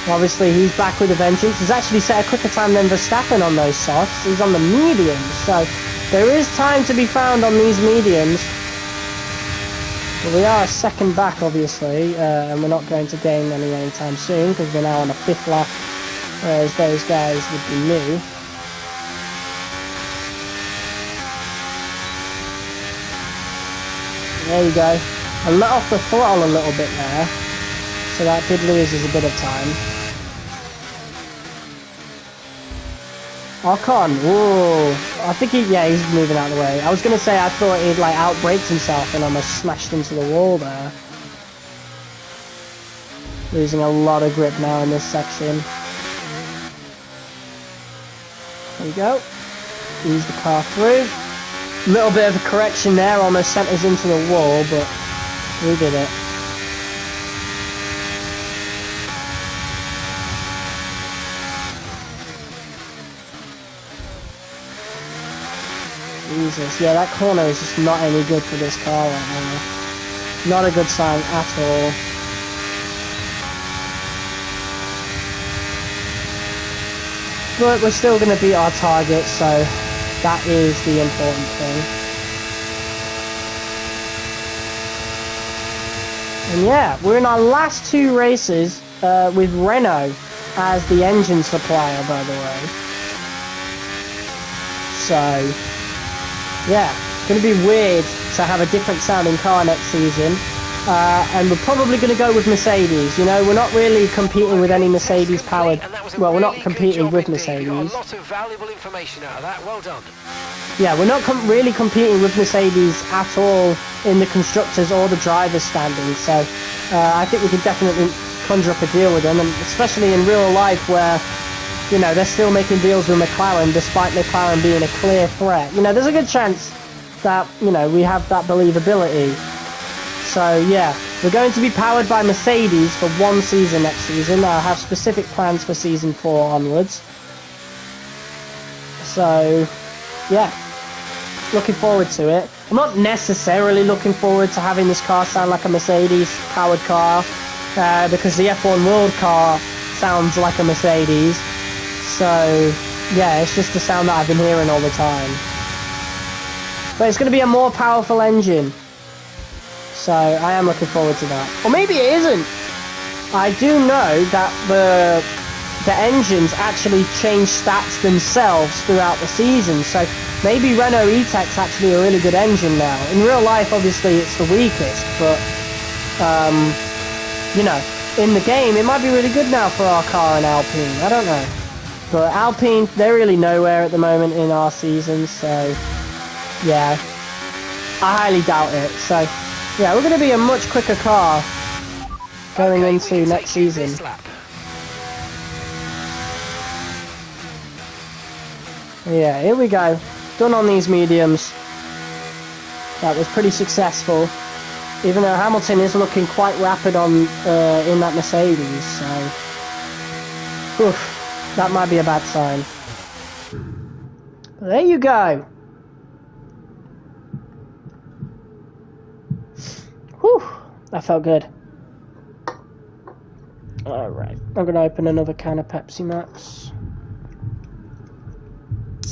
obviously he's back with a vengeance. He's actually set a quicker time than Verstappen on those softs. He's on the mediums, so there is time to be found on these mediums. But we are a second back, obviously, and we're not going to gain anytime soon because we're now on a 5th lap, whereas those guys would be new. There you go. I let off the throttle a little bit there, so that did lose us a bit of time. Ocon, whoa, I think he's moving out of the way. I was going to say I thought he'd like outbraked himself and almost smashed into the wall there. Losing a lot of grip now in this section. There we go. Ease the car through. Little bit of a correction there, almost sent us into the wall, but we did it. Jesus, yeah, that corner is just not any good for this car right now. Not a good sign at all. But we're still going to beat our target, so that is the important thing. And yeah, we're in our last 2 races with Renault as the engine supplier, by the way. So... yeah, it's going to be weird to have a different sounding car next season, and we're probably going to go with Mercedes. You know, we're not really competing with any Mercedes powered, well, we're not competing with Mercedes. A lot of valuable information out of that, well done. Yeah, we're not really competing with Mercedes at all in the constructors or the drivers standings, so I think we can definitely conjure up a deal with them, and especially in real life where, you know, they're still making deals with McLaren despite McLaren being a clear threat. You know, there's a good chance that, you know, we have that believability. So, yeah, we're going to be powered by Mercedes for 1 season next season. I have specific plans for season 4 onwards. So, yeah, looking forward to it. I'm not necessarily looking forward to having this car sound like a Mercedes-powered car, because the F1 World car sounds like a Mercedes. So, yeah, it's just the sound that I've been hearing all the time. But it's going to be a more powerful engine. So, I am looking forward to that. Or maybe it isn't. I do know that the engines actually change stats themselves throughout the season. So, maybe Renault E-Tech's actually a really good engine now. In real life, obviously, it's the weakest. But, you know, in the game, it might be really good now for our car and Alpine. I don't know. But Alpine, they're really nowhere at the moment in our season, so yeah, I highly doubt it. So yeah, we're going to be a much quicker car going into next season. Yeah, here we go. Done on these mediums. That was pretty successful. Even though Hamilton is looking quite rapid on in that Mercedes, so oof, that might be a bad sign. There you go. Whew, that felt good. Alright, I'm going to open another can of Pepsi Max.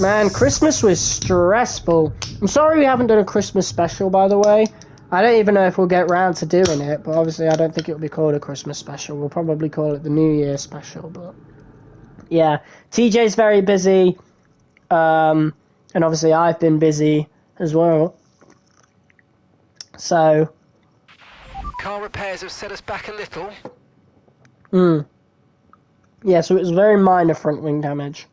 Man, Christmas was stressful. I'm sorry we haven't done a Christmas special, by the way. I don't even know if we'll get round to doing it, but obviously I don't think it'll be called a Christmas special. We'll probably call it the New Year special, but yeah. TJ's very busy, and obviously I've been busy as well. So... Car repairs have set us back a little. Yeah, so it was very minor front wing damage.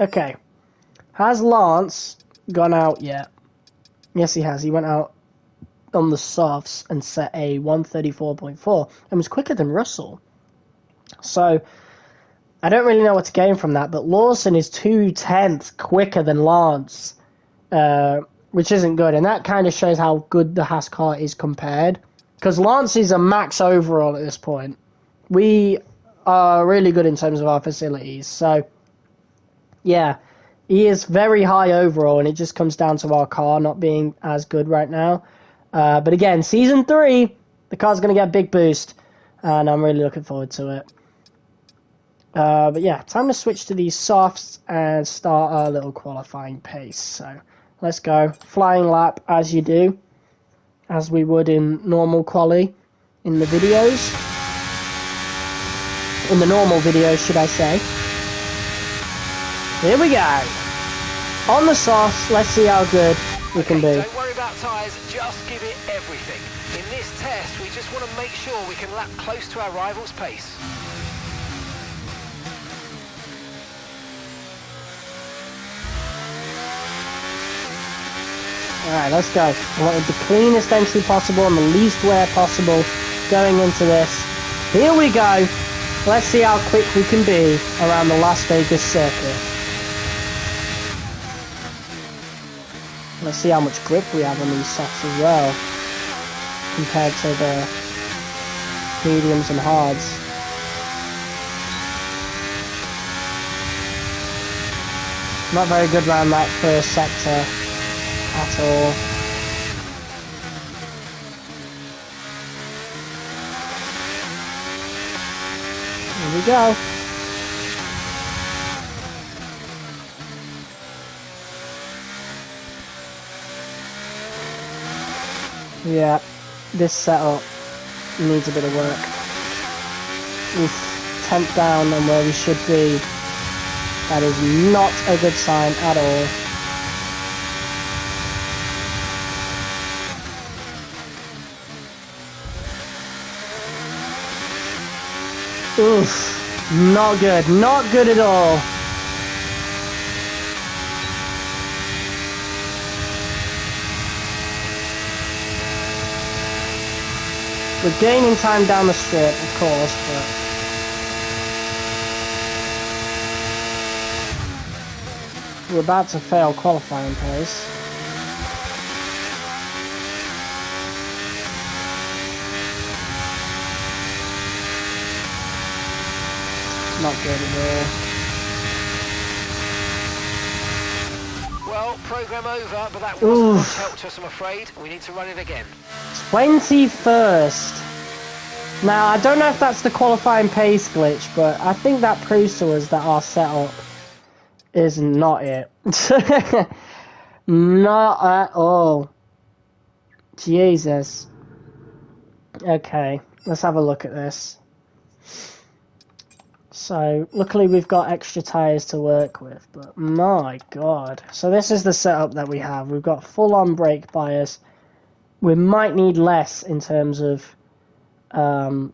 Okay. Has Lance gone out yet? Yes, he has. He went out on the softs and set a 134.4 and was quicker than Russell. So, I don't really know what to gain from that, but Lawson is 2/10 quicker than Lance, which isn't good, and that kind of shows how good the Haas car is compared, because Lance is a max overall at this point. We are really good in terms of our facilities, so yeah, he is very high overall, and it just comes down to our car not being as good right now. But again, Season 3, the car's going to get a big boost, and I'm really looking forward to it. But yeah, time to switch to these softs and start our little qualifying pace. So let's go. Flying lap as you do, as we would in normal quali in the videos. In the normal videos, should I say. Here we go. On the softs, let's see how good we can be. Don't worry about tyres, just give it everything. In this test, we just want to make sure we can lap close to our rival's pace. Alright, let's go. I wanted the cleanest entry possible and the least wear possible going into this. Here we go. Let's see how quick we can be around the Las Vegas circuit. Let's see how much grip we have on these softs as well, compared to the mediums and hards. Not very good around that first sector at all. Here we go. Yeah, this setup needs a bit of work. Oof, 10th down on where we should be. That is not a good sign at all. Oof, not good at all. We're gaining time down the strip, of course, but we're about to fail qualifying pace. Not good at all. Well, program over, but that wasn't much help to us, I'm afraid. We need to run it again. 21st. Now, I don't know if that's the qualifying pace glitch, but I think that proves to us that our setup is not it. Not at all. Jesus. Okay, let's have a look at this. So, luckily we've got extra tyres to work with, but my god. So this is the setup that we have. We've got full-on brake bias. We might need less in terms of the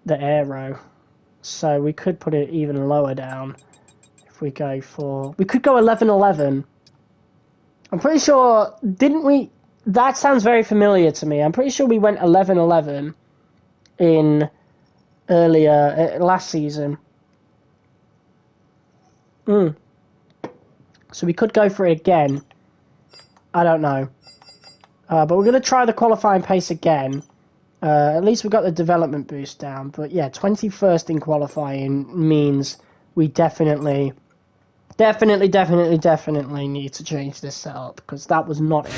aero. So we could put it even lower down if we go for... We could go 11-11. I'm pretty sure... Didn't we... That sounds very familiar to me. I'm pretty sure we went 11-11 in earlier... last season. So we could go for it again. I don't know. But we're going to try the qualifying pace again. At least we got the development boost down. But yeah, 21st in qualifying means we definitely need to change this setup, because that was not it.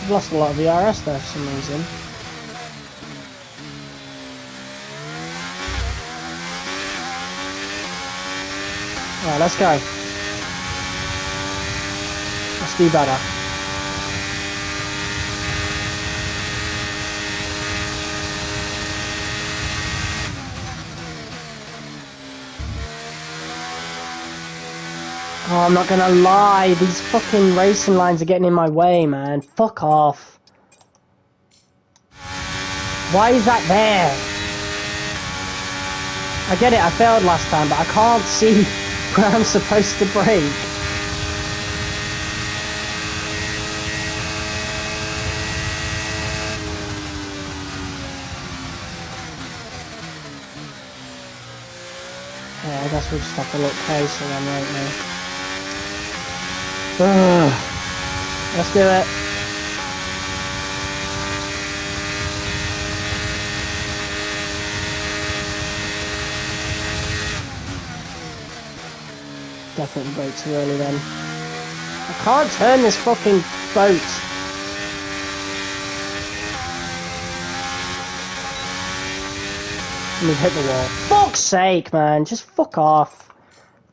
I've lost a lot of ERS there for some reason. Alright, let's go. Let's do better. Oh, I'm not gonna lie, these fucking racing lines are getting in my way, man. Fuck off. Why is that there? I get it, I failed last time, but I can't see where I'm supposed to brake. Yeah, I guess we'll just have to look closer then, won't we? Let's do it. Definitely brake too early then. I can't turn this fucking boat. Let me hit the wall. Fuck's sake, man. Just fuck off.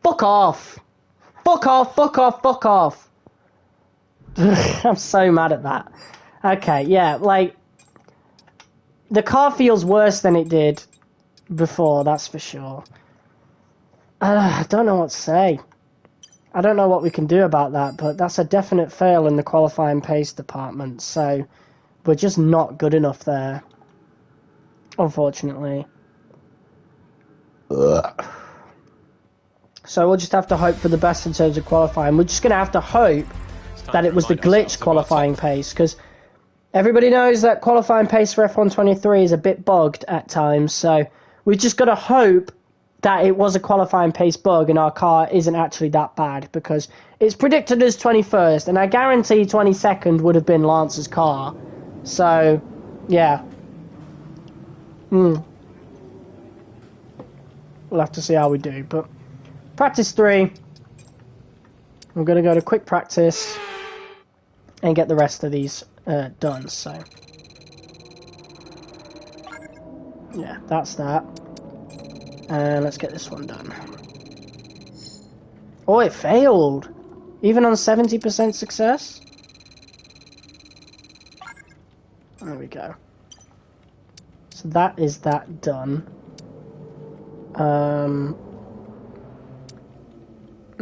Fuck off. Fuck off, fuck off, fuck off. I'm so mad at that. Okay, yeah, like, the car feels worse than it did before, that's for sure. I don't know what to say. I don't know what we can do about that, but that's a definite fail in the qualifying pace department, so we're just not good enough there, unfortunately. Ugh. So we'll just have to hope for the best in terms of qualifying. We're just going to have to hope that it was the glitch qualifying pace, because everybody knows that qualifying pace for F123 is a bit bugged at times, so we've just got to hope that it was a qualifying pace bug and our car isn't actually that bad, because it's predicted as 21st, and I guarantee 22nd would have been Lance's car. So, yeah. We'll have to see how we do, but practice 3. I'm going to go to quick practice and get the rest of these done, so. Yeah, that's that. And let's get this one done. Oh, it failed! Even on 70% success? There we go. So that is that done.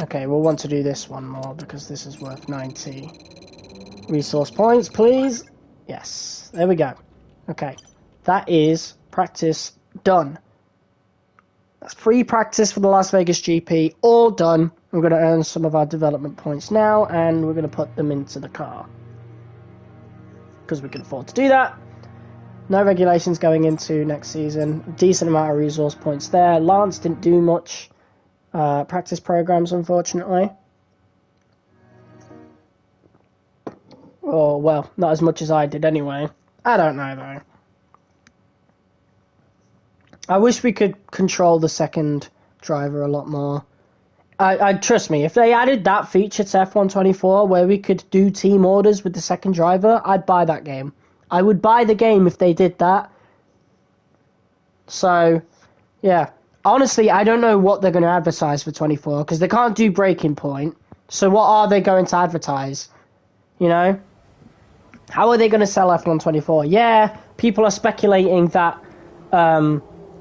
Okay, we'll want to do this one more because this is worth 90 resource points, please. Yes, there we go. Okay, that is practice done. That's free practice for the Las Vegas GP, all done. We're going to earn some of our development points now, and we're going to put them into the car, because we can afford to do that. No regulations going into next season. Decent amount of resource points there. Lance didn't do much practice programs, unfortunately. Oh, well, not as much as I did anyway. I don't know, though. I wish we could control the second driver a lot more. I trust me, if they added that feature to F124 where we could do team orders with the second driver, I'd buy that game. I would buy the game if they did that. So, yeah. Honestly, I don't know what they're going to advertise for 24, because they can't do Breaking Point. So what are they going to advertise? You know? How are they going to sell F124? Yeah, people are speculating that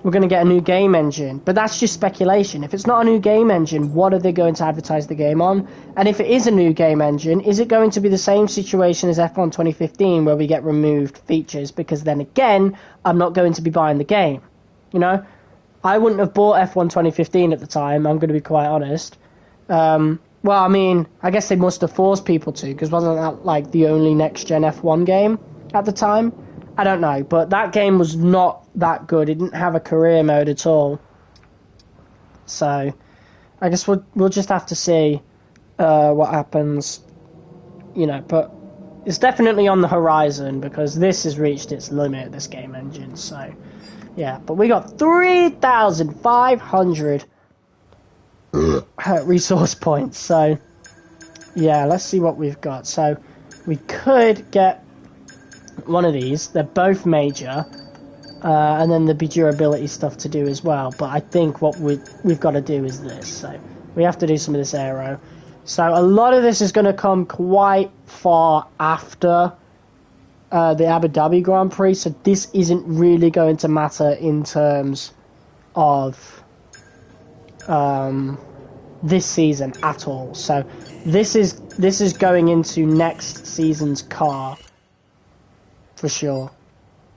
we're going to get a new game engine, but that's just speculation. If it's not a new game engine, what are they going to advertise the game on? And if it is a new game engine, is it going to be the same situation as F1 2015 where we get removed features? Because then again, I'm not going to be buying the game, you know? I wouldn't have bought F1 2015 at the time, I'm going to be quite honest. Well, I mean, I guess they must have forced people to, because wasn't that like the only next-gen F1 game at the time? I don't know, but that game was not that good. It didn't have a career mode at all. So, I guess we'll just have to see what happens, you know, but it's definitely on the horizon because this has reached its limit, this game engine, so yeah. But we got 3,500 resource points, so yeah, let's see what we've got. So we could get one of these. They're both major, and then there'd be durability stuff to do as well, but I think what we've got to do is this, so we have to do some of this aero. So a lot of this is going to come quite far after the Abu Dhabi Grand Prix, so this isn't really going to matter in terms of this season at all. So this is going into next season's car for sure.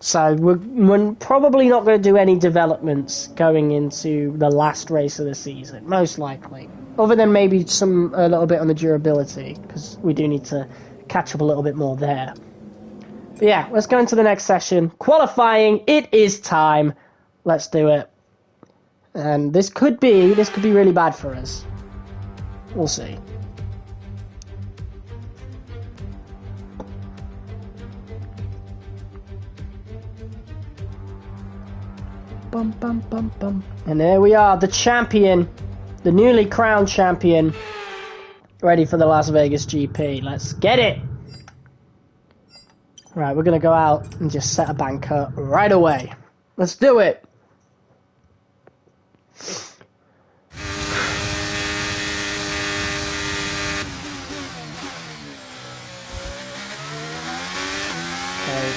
So we're probably not going to do any developments going into the last race of the season, most likely. Other than maybe a little bit on the durability, because we do need to catch up a little bit more there. But yeah, let's go into the next session. Qualifying, it is time. Let's do it. And this could be really bad for us. We'll see. Bum, bum, bum, bum. And there we are, the champion, the newly crowned champion, ready for the Las Vegas GP. Let's get it! Right, we're going to go out and just set a banker right away. Let's do it!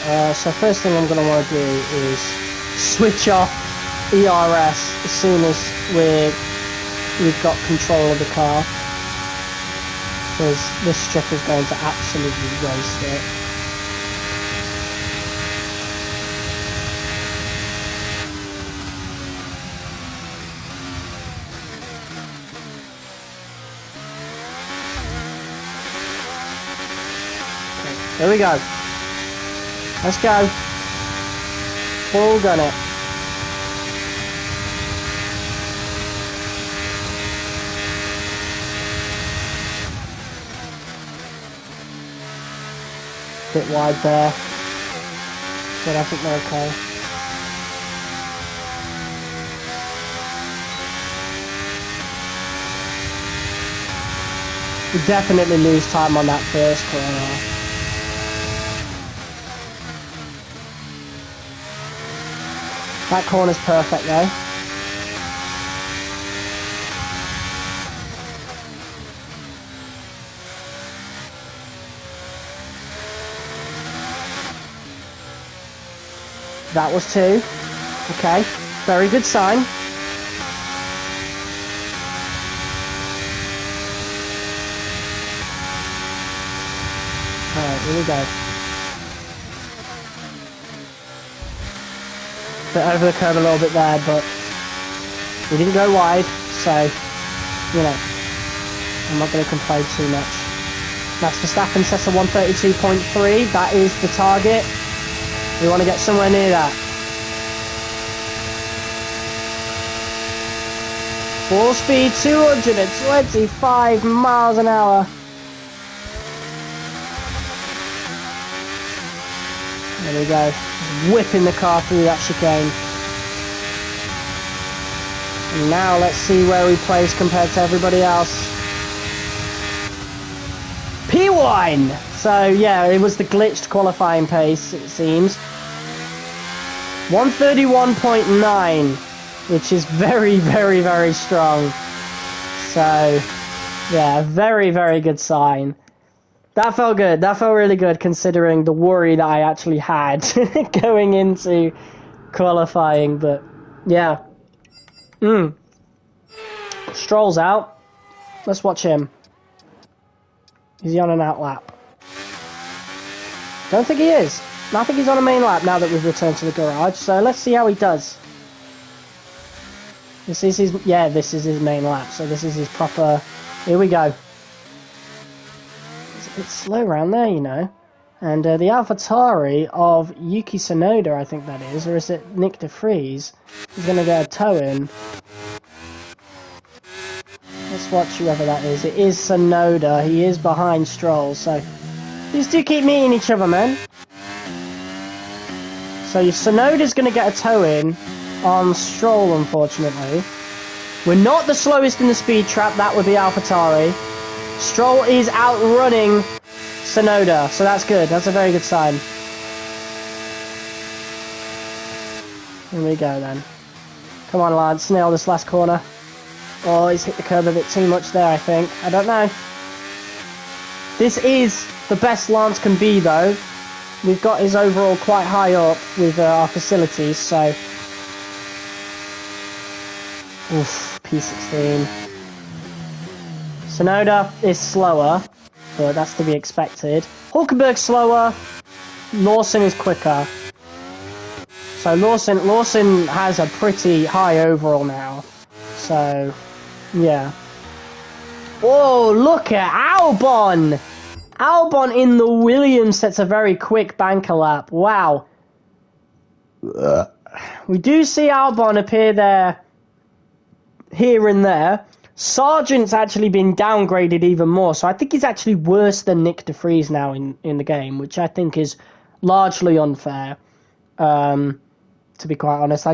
Okay, so first thing I'm going to want to do is switch off ERS as soon as we've got control of the car, because this strip is going to absolutely waste it. Okay, here we go. Let's go. Full gun it. Bit wide there, but I think they're okay. We definitely lose time on that first corner. That corner's perfect though. That was two. Okay, very good sign. Alright, here we go. Bit over the curve a little bit there, but we didn't go wide, so, you know, I'm not going to complain too much. Max Verstappen sets a 132.3, that is the target. We want to get somewhere near that. Full speed, 225 miles an hour. There we go. Whipping the car through that chicane. And now let's see where we place compared to everybody else. P1! So yeah, it was the glitched qualifying pace, it seems. 131.9, which is very, very, very strong. So yeah, very, very good sign. That felt good. That felt really good considering the worry that I actually had going into qualifying. But yeah. Stroll's out. Let's watch him. Is he on an out lap? Don't think he is. I think he's on a main lap now that we've returned to the garage. So let's see how he does. This is his, yeah, this is his main lap, so this is his proper, here we go. It's a bit slow around there, you know. And the AlphaTauri of Yuki Tsunoda, I think that is, or is it Nick de Vries, is going to get a toe in. Let's watch whoever that is. It is Tsunoda. He is behind Stroll, so these two keep meeting each other, man. So Tsunoda's going to get a toe in on Stroll, unfortunately. We're not the slowest in the speed trap. That would be AlphaTauri. Stroll is outrunning Tsunoda, so that's good. That's a very good sign. Here we go, then. Come on, lads. Nail this last corner. Oh, he's hit the curb a bit too much there, I think. I don't know. This is the best Lance can be, though. We've got his overall quite high up with our facilities, so... Oof, P16. Tsunoda is slower, but that's to be expected. Hulkenberg's slower. Lawson is quicker. So Lawson has a pretty high overall now. So... yeah. Oh, look at Albon! Albon in the Williams sets a very quick banker lap. Wow. We do see Albon appear there, here and there. Sargent's actually been downgraded even more, so I think he's actually worse than Nick de Vries now in the game, which I think is largely unfair. To be quite honest,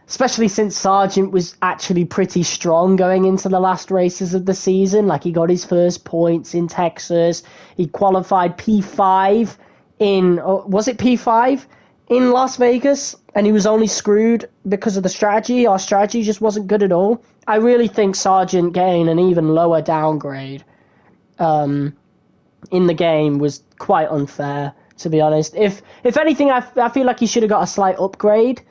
especially since Sargent was actually pretty strong going into the last races of the season. Like, he got his first points in Texas. He qualified P5 in... was it P5? In Las Vegas. And he was only screwed because of the strategy. Our strategy just wasn't good at all. I really think Sargent getting an even lower downgrade in the game was quite unfair, to be honest. If anything, I feel like he should have got a slight upgrade.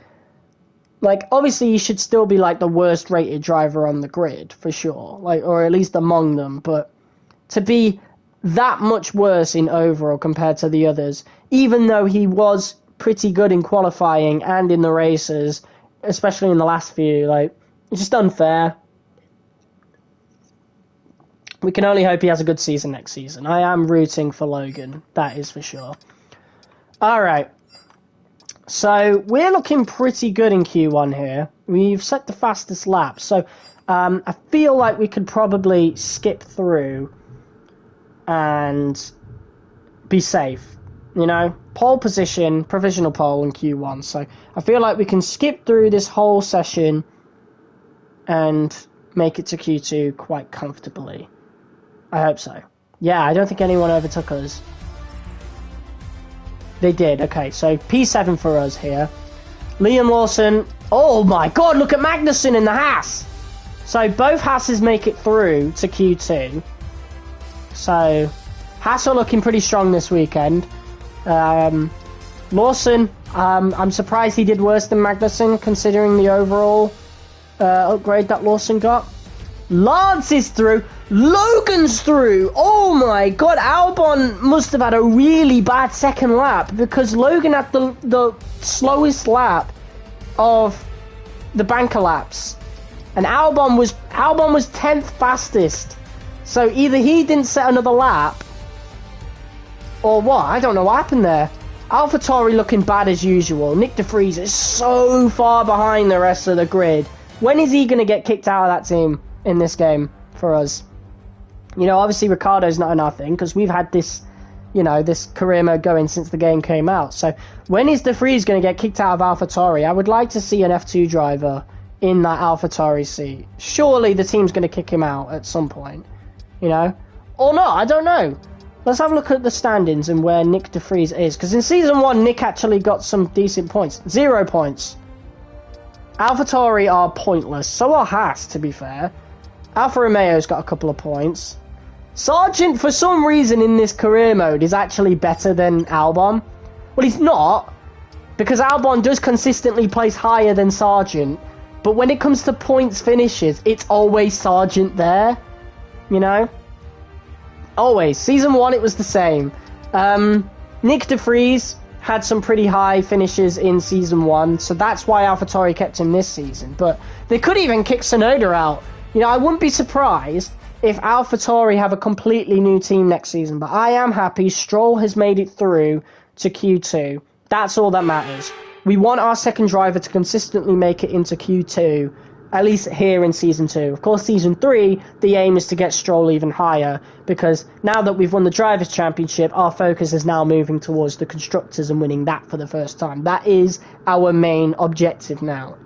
Like, obviously, he should still be, like, the worst-rated driver on the grid, for sure. Like, or at least among them. But to be that much worse in overall compared to the others, even though he was pretty good in qualifying and in the races, especially in the last few, like, it's just unfair. We can only hope he has a good season next season. I am rooting for Logan, that is for sure. All right. So, we're looking pretty good in Q1 here. We've set the fastest lap. So, I feel like we could probably skip through and be safe. You know? Pole position, provisional pole in Q1. So, I feel like we can skip through this whole session and make it to Q2 quite comfortably. I hope so. Yeah, I don't think anyone overtook us. They did, okay, so P7 for us here. Liam Lawson, oh my god, look at Magnussen in the Haas! So both Haas's make it through to Q2. So, Haas are looking pretty strong this weekend. Lawson, I'm surprised he did worse than Magnussen, considering the overall upgrade that Lawson got. Lance is through. Logan's through. Oh my god, Albon must have had a really bad second lap, because Logan had the slowest lap of the banker laps, and Albon was 10th fastest. So either he didn't set another lap, or what? I don't know what happened there. AlphaTauri looking bad as usual. Nick de Vries is so far behind the rest of the grid. When is he going to get kicked out of that team in this game for us? You know, obviously Ricciardo's not in our thing, because we've had this, you know, this career mode going since the game came out. So when is de Vries going to get kicked out of AlphaTauri? I would like to see an F2 driver in that AlphaTauri seat. Surely the team's going to kick him out at some point, you know? Or not, I don't know. Let's have a look at the standings and where Nick de Vries is, because in Season 1, Nick actually got some decent points. 0 points. AlphaTauri are pointless. So are Haas, to be fair. Alfa Romeo's got a couple of points. Sargent, for some reason in this career mode, is actually better than Albon. Well, he's not, because Albon does consistently place higher than Sargent. But when it comes to points finishes, it's always Sargent there. You know? Always. Season 1, it was the same. Nick de Vries had some pretty high finishes in Season 1, so that's why AlphaTauri kept him this season. But they could even kick Tsunoda out. You know, I wouldn't be surprised if AlphaTauri have a completely new team next season, but I am happy Stroll has made it through to Q2. That's all that matters. We want our second driver to consistently make it into Q2, at least here in Season 2. Of course, Season 3, the aim is to get Stroll even higher, because now that we've won the Drivers' Championship, our focus is now moving towards the Constructors and winning that for the first time. That is our main objective now.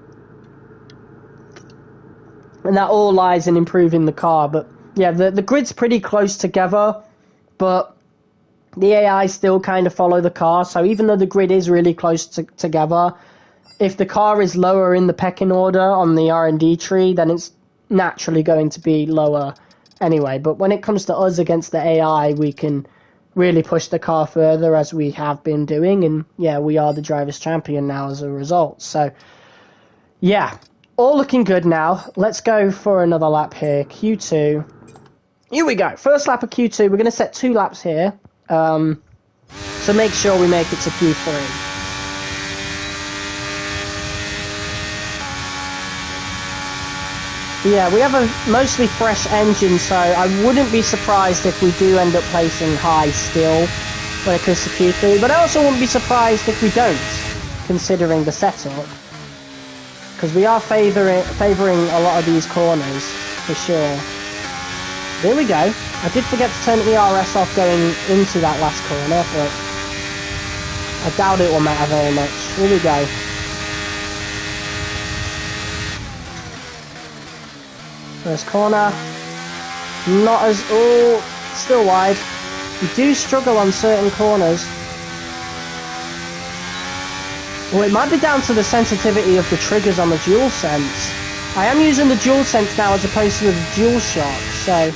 And that all lies in improving the car, but yeah, the grid's pretty close together, but the AI still kind of follow the car, so even though the grid is really close together, if the car is lower in the pecking order on the R&D tree, then it's naturally going to be lower anyway. But when it comes to us against the AI, we can really push the car further as we have been doing, and yeah, we are the Drivers' Champion now as a result. So yeah, all looking good now. Let's go for another lap here. Q2. Here we go. First lap of Q2. We're going to set 2 laps here. So make sure we make it to Q3. Yeah, we have a mostly fresh engine, so I wouldn't be surprised if we do end up placing high still when it comes to Q3, but I also wouldn't be surprised if we don't, considering the setup. Because we are favouring a lot of these corners, for sure. There we go. I did forget to turn the RS off going into that last corner, but I doubt it will matter very much. Here we go. First corner. Not as... Oh, still wide. We do struggle on certain corners. Well, it might be down to the sensitivity of the triggers on the DualSense. I am using the DualSense now as opposed to the DualShock, so...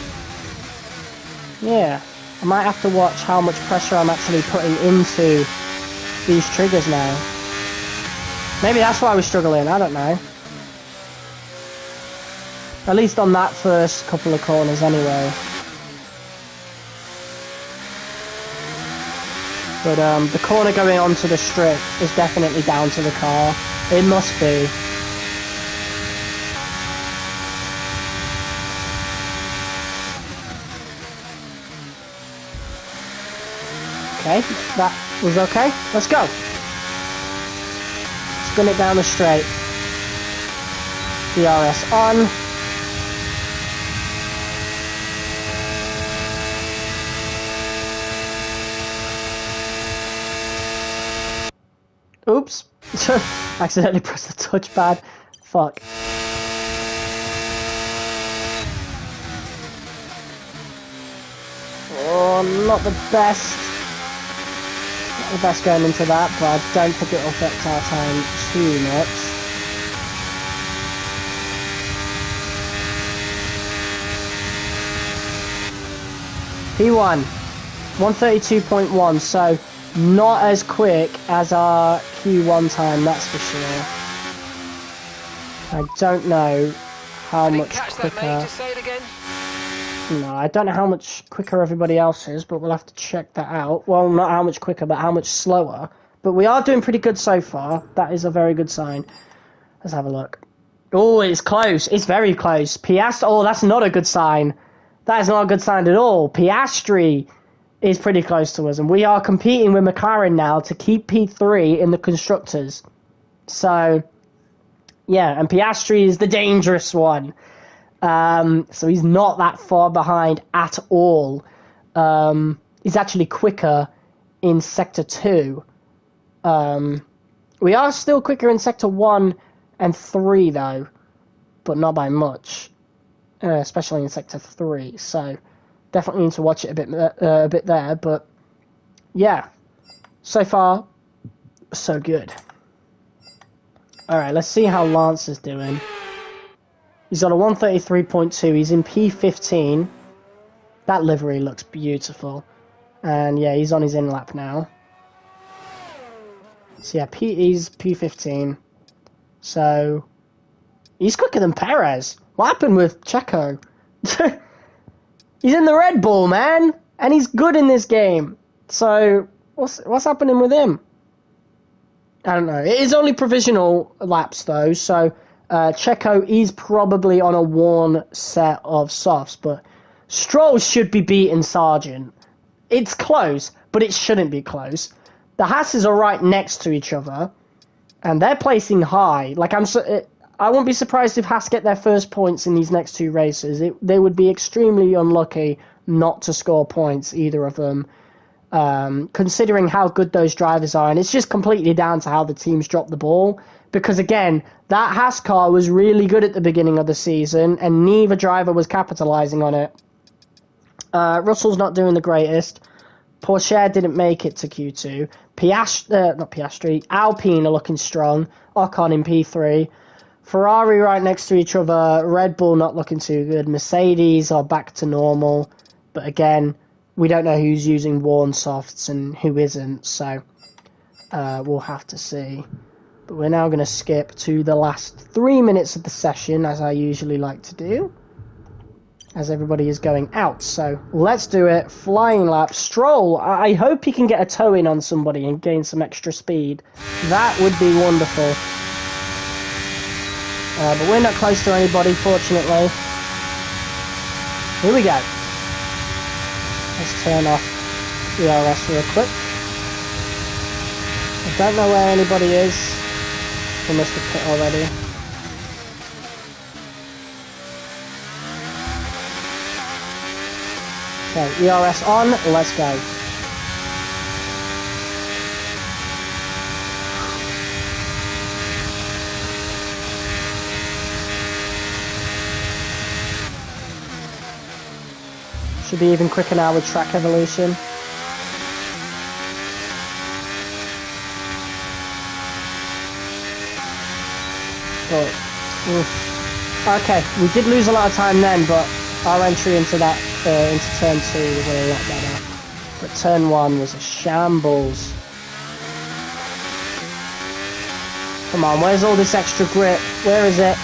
yeah, I might have to watch how much pressure I'm actually putting into these triggers now. Maybe that's why we're struggling, I don't know. At least on that first couple of corners anyway. But the corner going onto the strip is definitely down to the car. It must be. Okay, that was okay. Let's go. Spin it down the straight. DRS on. Oops. Accidentally pressed the touchpad. Fuck. Oh, not the best. Not the best going into that, but I don't think it'll affect our time too much. P1. 132.1, so not as quick as our Q1 time, that's for sure. I don't know how much quicker. No, I don't know how much quicker everybody else is, but we'll have to check that out. Well, not how much quicker, but how much slower. But we are doing pretty good so far. That is a very good sign. Let's have a look. Oh, it's close. It's very close. Piastri. Oh, that's not a good sign. That is not a good sign at all. Piastri is pretty close to us, and we are competing with McLaren now to keep P3 in the Constructors. So, yeah, and Piastri is the dangerous one. So he's not that far behind at all. He's actually quicker in Sector 2. We are still quicker in Sector 1 and 3, though, but not by much, especially in Sector 3, so definitely need to watch it a bit there, but yeah, so far, so good. Alright, let's see how Lance is doing. He's on a 133.2, he's in P15. That livery looks beautiful. And yeah, he's on his in-lap now. So yeah, he's P15. So, he's quicker than Perez. What happened with Checo? He's in the Red Bull, man! And he's good in this game. So, what's happening with him? I don't know. It is only provisional laps, though, so Checo is probably on a worn set of softs, but Stroll should be beating Sargent. It's close, but it shouldn't be close. The Hasses are right next to each other, and they're placing high. Like, I wouldn't be surprised if Haas get their first points in these next two races. They would be extremely unlucky not to score points, either of them, considering how good those drivers are. And it's just completely down to how the teams drop the ball. Because, again, that Haas car was really good at the beginning of the season, and neither driver was capitalising on it. Russell's not doing the greatest. Porsche didn't make it to Q2. Alpine are looking strong. Ocon in P3. Ferrari right next to each other. Red Bull not looking too good. Mercedes are back to normal. But again, we don't know who's using worn softs and who isn't. So we'll have to see. But we're now going to skip to the last 3 minutes of the session, as I usually like to do, as everybody is going out. So let's do it. Flying lap. Stroll, I hope he can get a toe in on somebody and gain some extra speed. That would be wonderful. But we're not close to anybody, fortunately. Here we go. Let's turn off the RS real quick. I don't know where anybody is. They must have pit already. Okay, ERS on, let's go. Should be even quicker now with track evolution. But, okay, we did lose a lot of time then, but our entry into that into turn 2 was a lot better. But turn 1 was a shambles. Come on, where's all this extra grip? Where is it?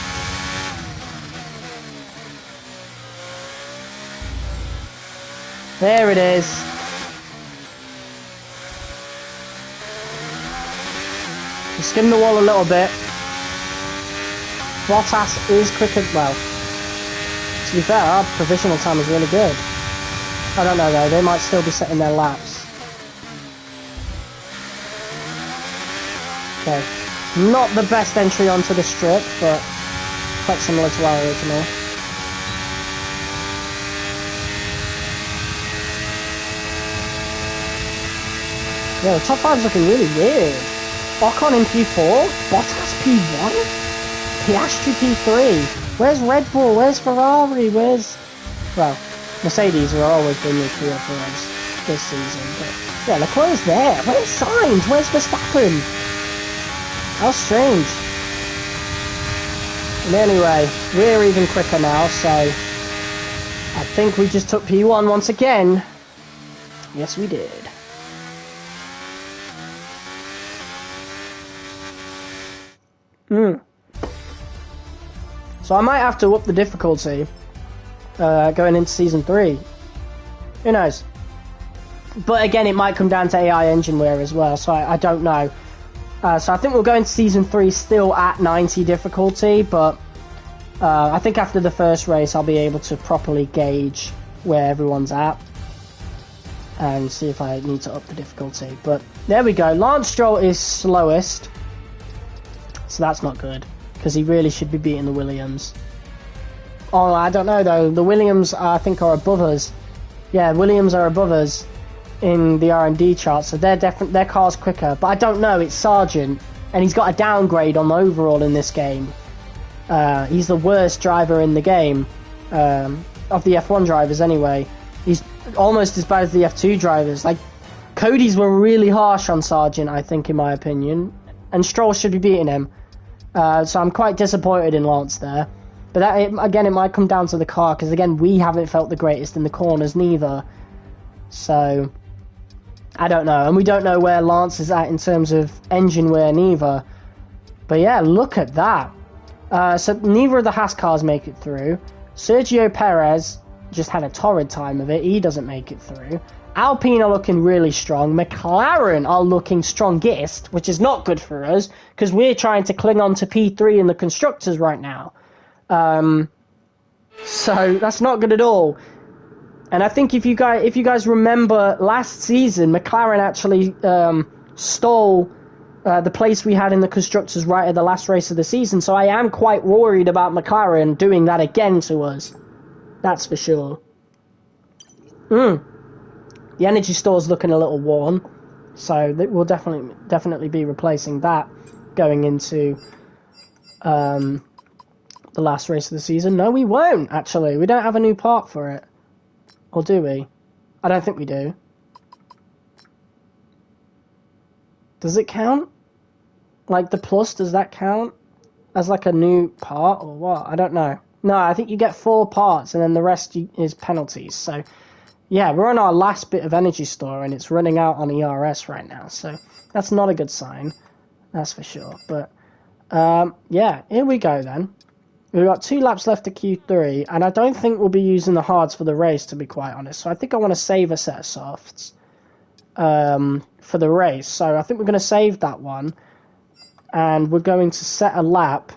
There it is. We skimmed the wall a little bit. Bottas is quicker. Well, to be fair, our provisional time is really good. I don't know though, they might still be setting their laps. Okay. Not the best entry onto the strip, but quite similar to our original. Yeah, the top 5's looking really weird. Ocon in P4, Bottas P1, Piastri P3. Where's Red Bull? Where's Ferrari? Where's... Well, Mercedes are always been nuclear for us this season. But yeah, Leclerc's there. Where's Sainz? Where's Verstappen? How strange. And anyway, we're even quicker now, so I think we just took P1 once again. Yes, we did. So I might have to up the difficulty going into Season 3. Who knows? But again, it might come down to AI engine wear as well, so I don't know. So I think we'll go into Season 3 still at 90 difficulty, but I think after the first race I'll be able to properly gauge where everyone's at and see if I need to up the difficulty. But there we go. Lance Stroll is slowest. So that's not good, because he really should be beating the Williams. Oh, I don't know though. The Williams, I think, are above us. Yeah, Williams are above us in the R&D chart, so their car's quicker. But I don't know. It's Sargent, and he's got a downgrade on the overall in this game. He's the worst driver in the game of the F1 drivers. Anyway, he's almost as bad as the F2 drivers. Like Cody's were really harsh on Sargent, I think, in my opinion, and Stroll should be beating him. So I'm quite disappointed in Lance there. But again, it might come down to the car, because again, we haven't felt the greatest in the corners neither. So, I don't know. And we don't know where Lance is at in terms of engine wear neither. But yeah, look at that. So neither of the Haas cars make it through. Sergio Perez just had a torrid time of it. He doesn't make it through. Alpine are looking really strong. McLaren are looking strongest, which is not good for us because we're trying to cling on to P3 in the constructors right now. So that's not good at all. And I think if you guys remember last season, McLaren actually stole the place we had in the constructors right at the last race of the season. So I am quite worried about McLaren doing that again to us. That's for sure. The energy store's looking a little worn, so we'll definitely be replacing that going into the last race of the season. No, we won't, actually. We don't have a new part for it. Or do we? I don't think we do. Does it count? Like the plus, does that count as like a new part or what? I don't know. No, I think you get 4 parts and then the rest is penalties. So, yeah, we're on our last bit of energy store and it's running out on ERS right now. So, that's not a good sign. That's for sure. But, yeah, here we go then. We've got 2 laps left to Q3 and I don't think we'll be using the hards for the race, to be quite honest. So, I think I want to save a set of softs for the race. So, I think we're going to save that one. And we're going to set a lap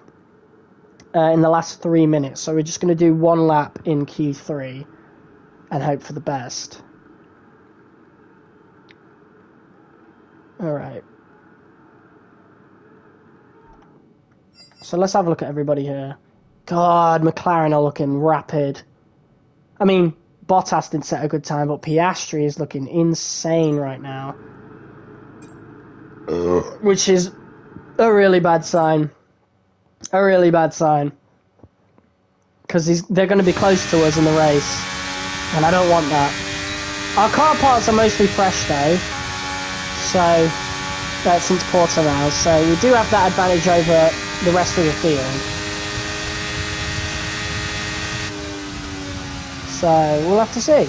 in the last 3 minutes. So we're just going to do 1 lap in Q3 and hope for the best. Alright. So let's have a look at everybody here. God, McLaren are looking rapid. I mean, Bottas didn't set a good time, but Piastri is looking insane right now. Which is a really bad sign. A really bad sign. Because they're going to be close to us in the race. And I don't want that. Our car parts are mostly fresh though. So, since Portimao. So we do have that advantage over the rest of the field. So, we'll have to see.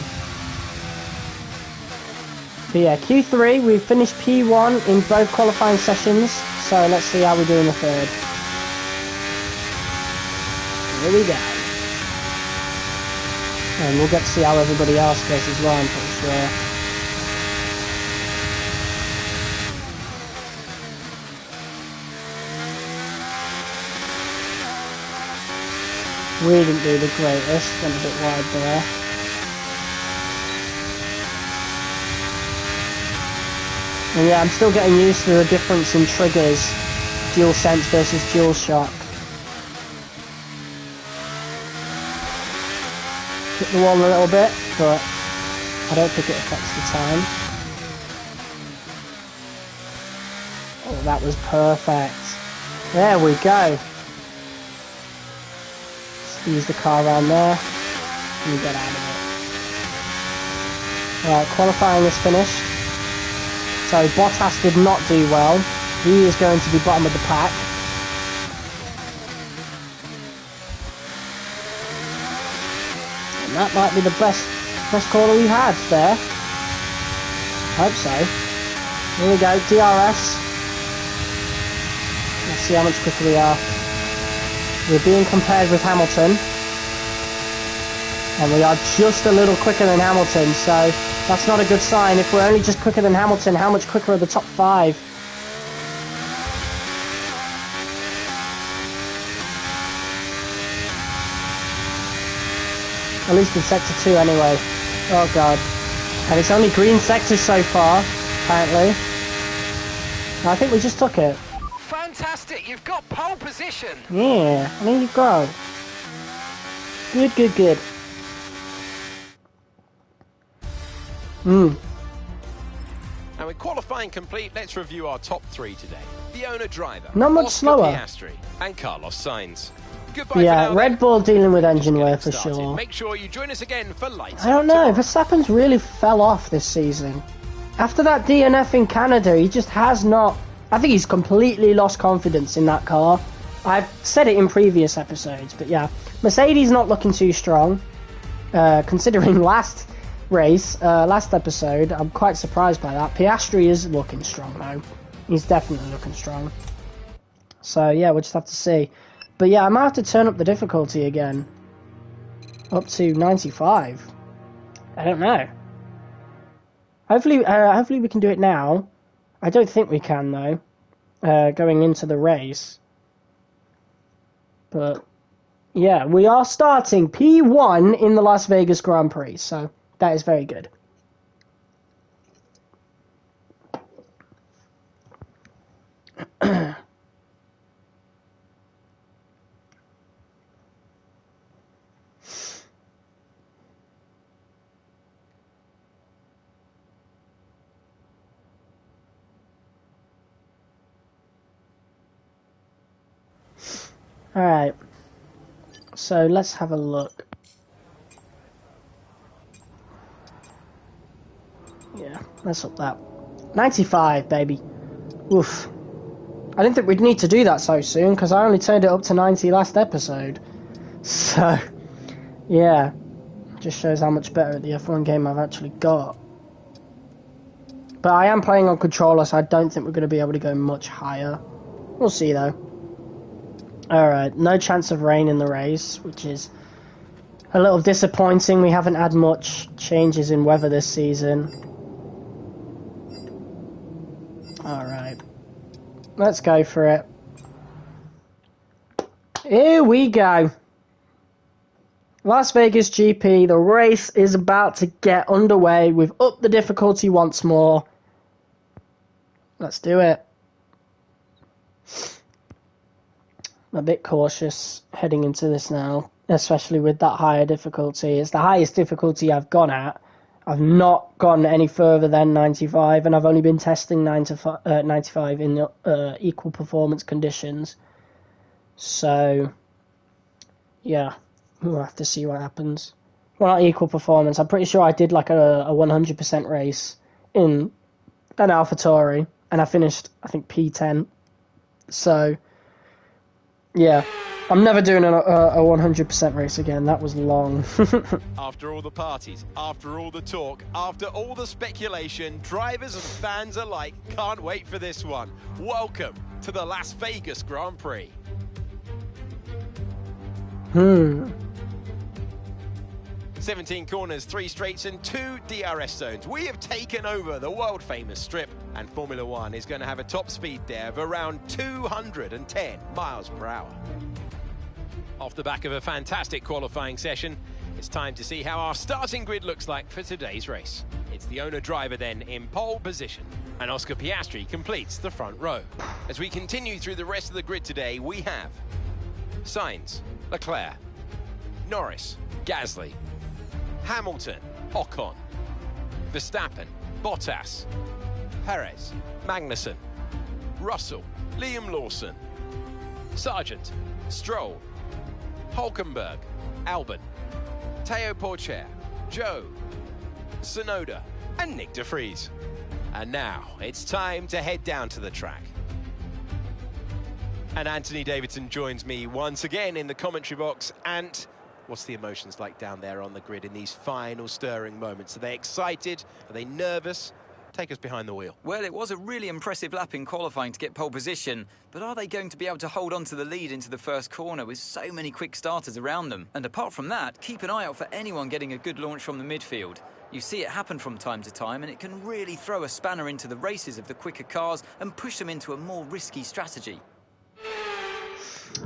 But yeah, Q3, we've finished P1 in both qualifying sessions. So let's see how we do in the third. Here we go. And we'll get to see how everybody else goes as well, I'm pretty sure. We didn't do the greatest, went a bit wide there. And yeah, I'm still getting used to the difference in triggers, dual sense versus dual shock. Hit the wall a little bit, but I don't think it affects the time. Oh, that was perfect. There we go. Just use the car around there and get out of it. Right, qualifying is finished. So Bottas did not do well. He is going to be bottom of the pack. And that might be the best corner we've had there. I hope so. Here we go, DRS. Let's see how much quicker we are. We're being compared with Hamilton. And we are just a little quicker than Hamilton, so that's not a good sign. If we're only just quicker than Hamilton, how much quicker are the top 5? At least in Sector 2 anyway. Oh god. And it's only green sectors so far, apparently. I think we just took it. Fantastic, you've got pole position. Yeah, there you go. Good, good, good. And with qualifying complete, let's review our top 3 today. The owner driver, not much slower. Piastri, and Carlos Sainz. Goodbye yeah, for now, Red Bull dealing with engine wear for sure. Make sure you join us again for lights. I don't know, Verstappen's really fell off this season. After that DNF in Canada, he just has not... I think he's completely lost confidence in that car. I've said it in previous episodes, but yeah. Mercedes not looking too strong, considering last episode. I'm quite surprised by that. Piastri is looking strong though. He's definitely looking strong. So yeah, we'll just have to see. But yeah, I might have to turn up the difficulty again. Up to 95. I don't know. Hopefully we can do it now. I don't think we can though. Going into the race. But yeah, we are starting P1 in the Las Vegas Grand Prix, so that is very good. Alright, so let's have a look. Yeah, let's up that. 95, baby. Oof. I didn't think we'd need to do that so soon, because I only turned it up to 90 last episode. So, yeah. Just shows how much better at the F1 game I've actually got. But I am playing on controller, so I don't think we're going to be able to go much higher. We'll see, though. Alright, no chance of rain in the race, which is a little disappointing. We haven't had much changes in weather this season. Alright, let's go for it. Here we go. Las Vegas GP, the race is about to get underway. We've upped the difficulty once more. Let's do it. I'm a bit cautious heading into this now, especially with that higher difficulty. It's the highest difficulty I've gone at. I've not gone any further than 95, and I've only been testing 95 in equal performance conditions. So, yeah, we'll have to see what happens. Well, not equal performance. I'm pretty sure I did like a 100% race in an AlphaTauri, and I finished, I think, P10. So, yeah, I'm never doing a 100% race again. That was long. After all the parties, after all the talk, after all the speculation, drivers and fans alike can't wait for this one. Welcome to the Las Vegas Grand Prix. 17 corners, 3 straights and 2 DRS zones. We have taken over the world-famous strip, and Formula One is going to have a top speed there of around 210 miles per hour. Off the back of a fantastic qualifying session, it's time to see how our starting grid looks like for today's race. It's the owner-driver then in pole position, and Oscar Piastri completes the front row. As we continue through the rest of the grid today, we have Sainz, Leclerc, Norris, Gasly, Hamilton, Ocon, Verstappen, Bottas, Perez, Magnussen, Russell, Liam Lawson, Sargent, Stroll, Hulkenberg, Albon, Teo Porcher, Joe, Tsunoda, and Nick de Vries. And now it's time to head down to the track. And Anthony Davidson joins me once again in the commentary box. And what's the emotions like down there on the grid in these final stirring moments? Are they excited? Are they nervous? Take us behind the wheel. Well, it was a really impressive lap in qualifying to get pole position, but are they going to be able to hold on to the lead into the first corner with so many quick starters around them? And apart from that, keep an eye out for anyone getting a good launch from the midfield. You see it happen from time to time, and it can really throw a spanner into the races of the quicker cars and push them into a more risky strategy.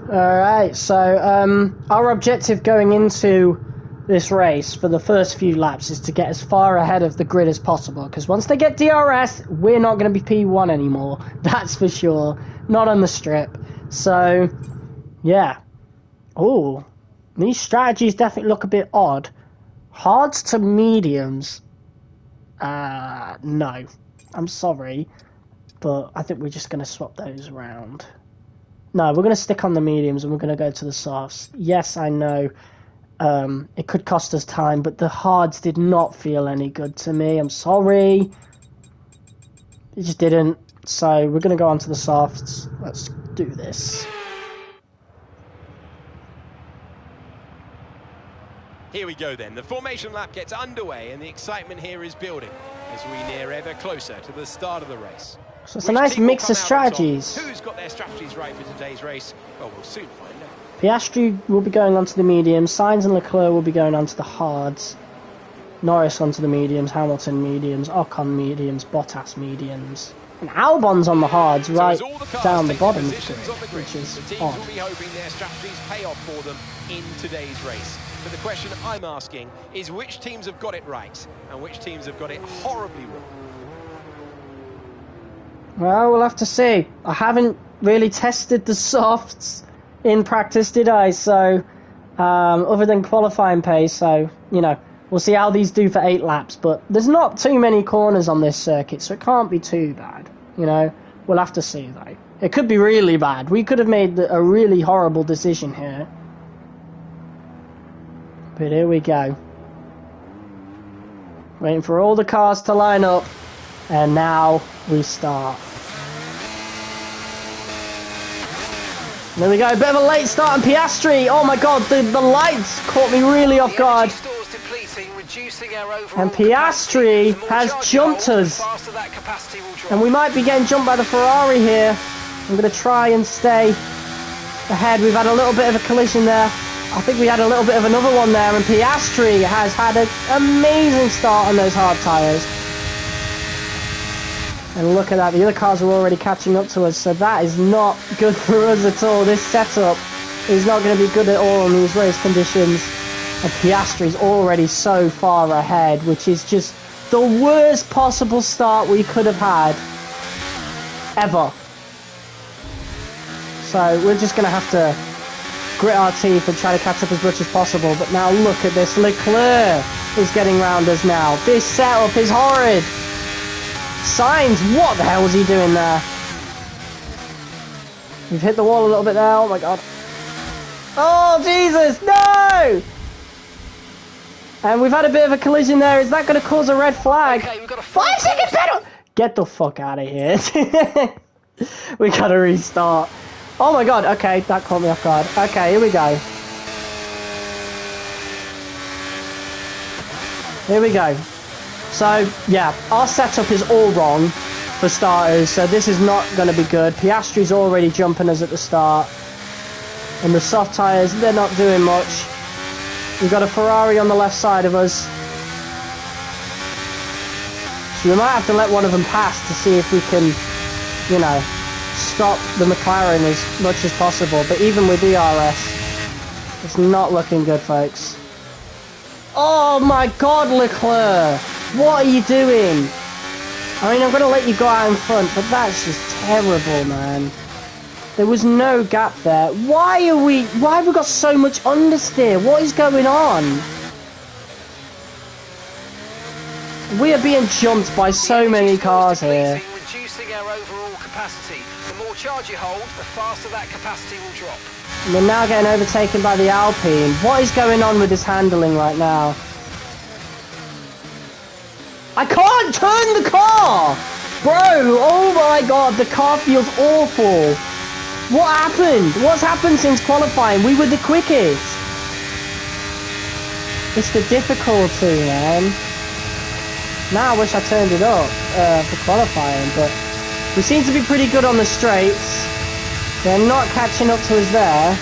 Alright, so our objective going into this race for the first few laps is to get as far ahead of the grid as possible, because once they get DRS, we're not going to be P1 anymore, that's for sure, not on the strip. So, yeah. Oh, these strategies definitely look a bit odd. Hards to mediums. No. I'm sorry, but I think we're just going to swap those around. No, we're going to stick on the mediums and we're going to go to the softs. Yes, I know it could cost us time, but the hards did not feel any good to me. I'm sorry. It just didn't. So we're going to go on to the softs. Let's do this. Here we go then. The formation lap gets underway and the excitement here is building as we near ever closer to the start of the race. So it's a nice mix of strategies. Who's got their strategies right for today's race? Well, we'll soon find out. Piastri will be going on to the mediums. Sainz and Leclerc will be going on to the hards. Norris onto the mediums, Hamilton mediums, Ocon mediums, Bottas mediums. And Albon's on the hards right down the bottom of the grid, which is the teams odd. will be hoping their strategies pay off for them in today's race. But the question I'm asking is which teams have got it right and which teams have got it horribly wrong? Well, we'll have to see. I haven't really tested the softs in practice, did I? So, other than qualifying pace, so, you know, we'll see how these do for 8 laps. But there's not too many corners on this circuit, so it can't be too bad. You know, we'll have to see, though. It could be really bad. We could have made a really horrible decision here. But here we go. Waiting for all the cars to line up. And now we start. There we go, a bit of a late start on Piastri. Oh my god, the lights caught me really off guard. And Piastri has jumped us. And we might be getting jumped by the Ferrari here. I'm going to try and stay ahead. We've had a little bit of a collision there. I think we had a little bit of another one there. And Piastri has had an amazing start on those hard tyres. And look at that, the other cars are already catching up to us, so that is not good for us at all. This setup is not going to be good at all in these race conditions. And Piastri's already so far ahead, which is just the worst possible start we could have had ever. So we're just going to have to grit our teeth and try to catch up as much as possible. But now look at this, Leclerc is getting round us now. This setup is horrid. Sainz, what the hell was he doing there? We've hit the wall a little bit there, oh my god. Oh Jesus, no! And we've had a bit of a collision there, is that going to cause a red flag? Okay, we've got a 5-second penalty! Get the fuck out of here. We gotta restart. Oh my god, okay, that caught me off guard. Okay, here we go. Here we go. So, yeah, our setup is all wrong for starters, so this is not going to be good. Piastri's already jumping us at the start. And the soft tyres, they're not doing much. We've got a Ferrari on the left side of us. So we might have to let one of them pass to see if we can, you know, stop the McLaren as much as possible. But even with DRS, it's not looking good, folks. Oh my god, Leclerc! What are you doing? I mean, I'm going to let you go out in front, but that's just terrible, man. There was no gap there. Why have we got so much understeer? What is going on? We are being jumped by so many cars here. Reducing our overall capacity. The more charge you hold, the faster that capacity will drop. And we're now getting overtaken by the Alpine. What is going on with this handling right now? I can't turn the car! Bro, oh my god, the car feels awful. What happened? What's happened since qualifying? We were the quickest. It's the difficulty, man. Now I wish I turned it up for qualifying, but we seem to be pretty good on the straights. They're not catching up to us there.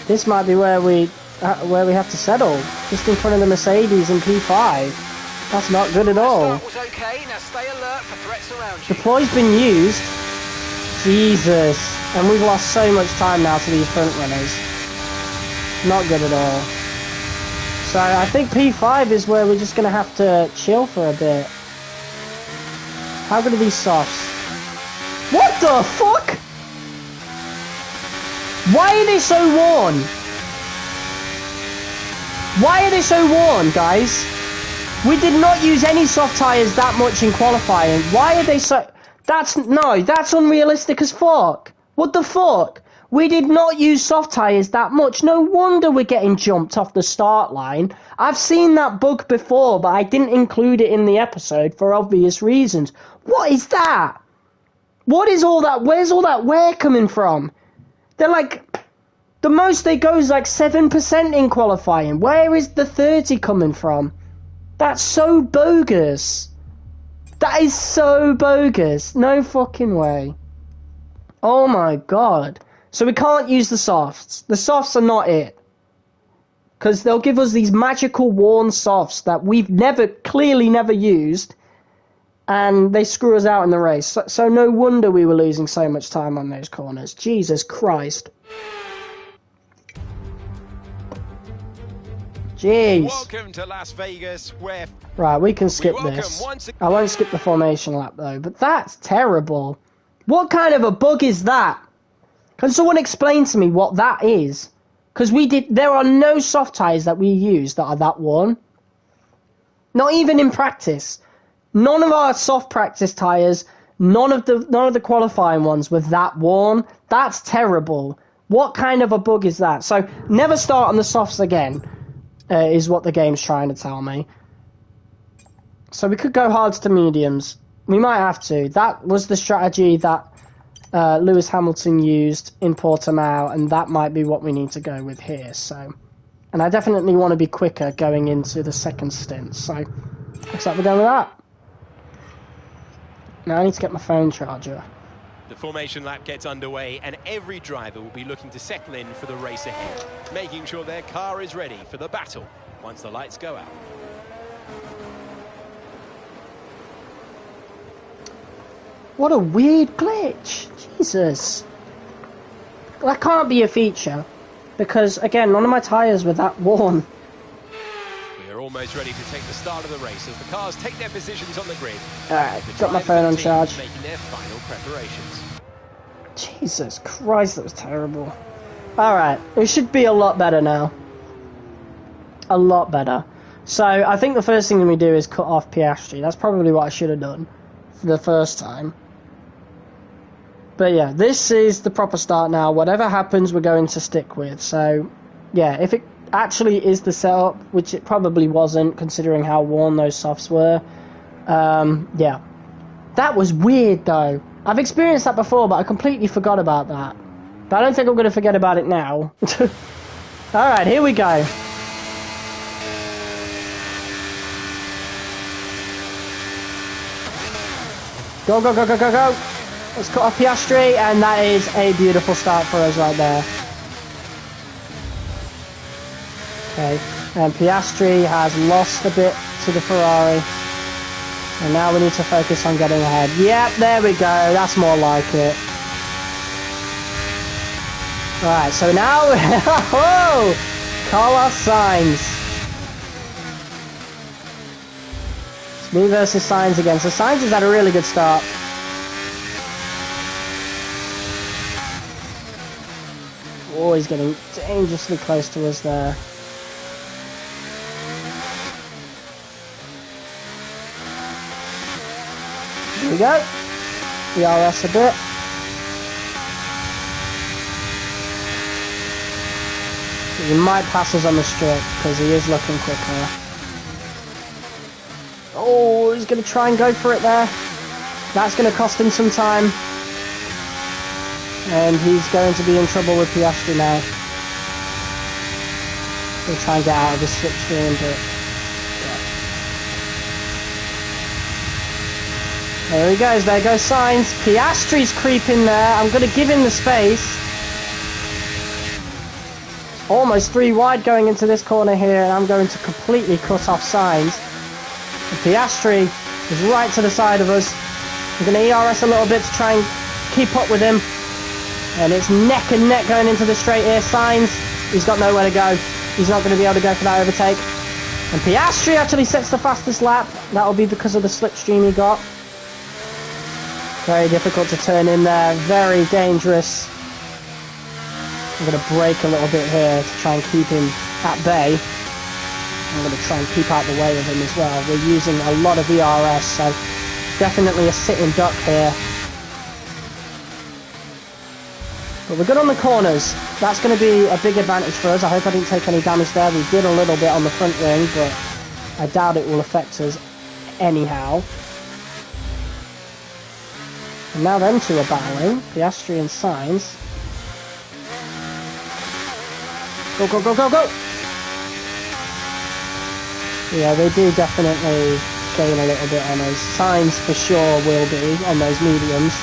This might be where we have to settle, just in front of the Mercedes in P5. That's not good at all. Was okay. Now stay alert for threats around you. The ploy's been used. Jesus. And we've lost so much time now to these front runners. Not good at all. So I think P5 is where we're just going to have to chill for a bit. How good are these softs? What the fuck? Why are they so worn? Why are they so worn, guys? We did not use any soft tyres that much in qualifying. Why are they so... That's unrealistic as fuck. What the fuck? We did not use soft tyres that much. No wonder we're getting jumped off the start line. I've seen that bug before, but I didn't include it in the episode for obvious reasons. What is that? What is all that? Where's all that wear coming from? They're like... The most they go is like 7% in qualifying. Where is the 30 coming from? That's so bogus. That is so bogus. No fucking way. Oh my god. So we can't use the softs. The softs are not it. because they'll give us these magical worn softs that we've clearly never used, and they screw us out in the race. So no wonder we were losing so much time on those corners. Jesus Christ. Jeez. Welcome to Las Vegas, where... Right, we can skip this. I won't skip the formation lap, though, but that's terrible. What kind of a bug is that? Can someone explain to me what that is? Because there are no soft tyres that we use that are that worn. Not even in practice. None of our soft practice tyres, none of the qualifying ones were that worn. That's terrible. What kind of a bug is that? So, never start on the softs again, is what the game's trying to tell me. So we could go hards to mediums. We might have to. That was the strategy that Lewis Hamilton used in Portimao, and that might be what we need to go with here. So, and I definitely want to be quicker going into the second stint. So, looks like we're going with that. Now I need to get my phone charger. The formation lap gets underway, and every driver will be looking to settle in for the race ahead, making sure their car is ready for the battle once the lights go out. What a weird glitch. Jesus. That can't be a feature, because, again, none of my tyres were that worn. We are almost ready to take the start of the race as the cars take their positions on the grid. Alright, got my phone on charge. Making their final preparations. Jesus Christ, that was terrible. Alright, it should be a lot better now. A lot better. So, I think the first thing we do is cut off Piastri. That's probably what I should have done for the first time. But yeah, this is the proper start now. Whatever happens, we're going to stick with. So, yeah, if it actually is the setup, which it probably wasn't, considering how worn those softs were, yeah. That was weird, though. I've experienced that before, but I completely forgot about that. But I don't think I'm going to forget about it now. Alright, here we go. Go, go, go, go, go, go. Let's cut off Piastri, and that is a beautiful start for us right there. Okay, and Piastri has lost a bit to the Ferrari. And now we need to focus on getting ahead. Yep, there we go. That's more like it. Alright, so now... oh! Carlos Sainz. It's me versus Sainz again. So Sainz has had a really good start. Oh, he's getting dangerously close to us there. Here we go. ERS a bit. He might pass us on the strip because he is looking quicker. Oh, he's going to try and go for it there. That's going to cost him some time. And he's going to be in trouble with Piastri now. He'll try and get out of his slipstream, but... there he goes, there goes Sainz. Piastri's creeping there. I'm going to give him the space. Almost 3 wide going into this corner here, and I'm going to completely cut off Sainz. And Piastri is right to the side of us. I'm going to ERS a little bit to try and keep up with him. And it's neck and neck going into the straight here. Sainz, he's got nowhere to go. He's not going to be able to go for that overtake. And Piastri actually sets the fastest lap. That'll be because of the slipstream he got. Very difficult to turn in there. Very dangerous. I'm going to brake a little bit here to try and keep him at bay. I'm going to try and keep out the way of him as well. We're using a lot of ERS, so definitely a sitting duck here. But we're good on the corners. That's going to be a big advantage for us. I hope I didn't take any damage there. We did a little bit on the front wing, but I doubt it will affect us anyhow. And now them two are battling. Piastri and Sainz. Go, go, go, go, go! Yeah, they do definitely gain a little bit on us. Sainz for sure will be on those mediums.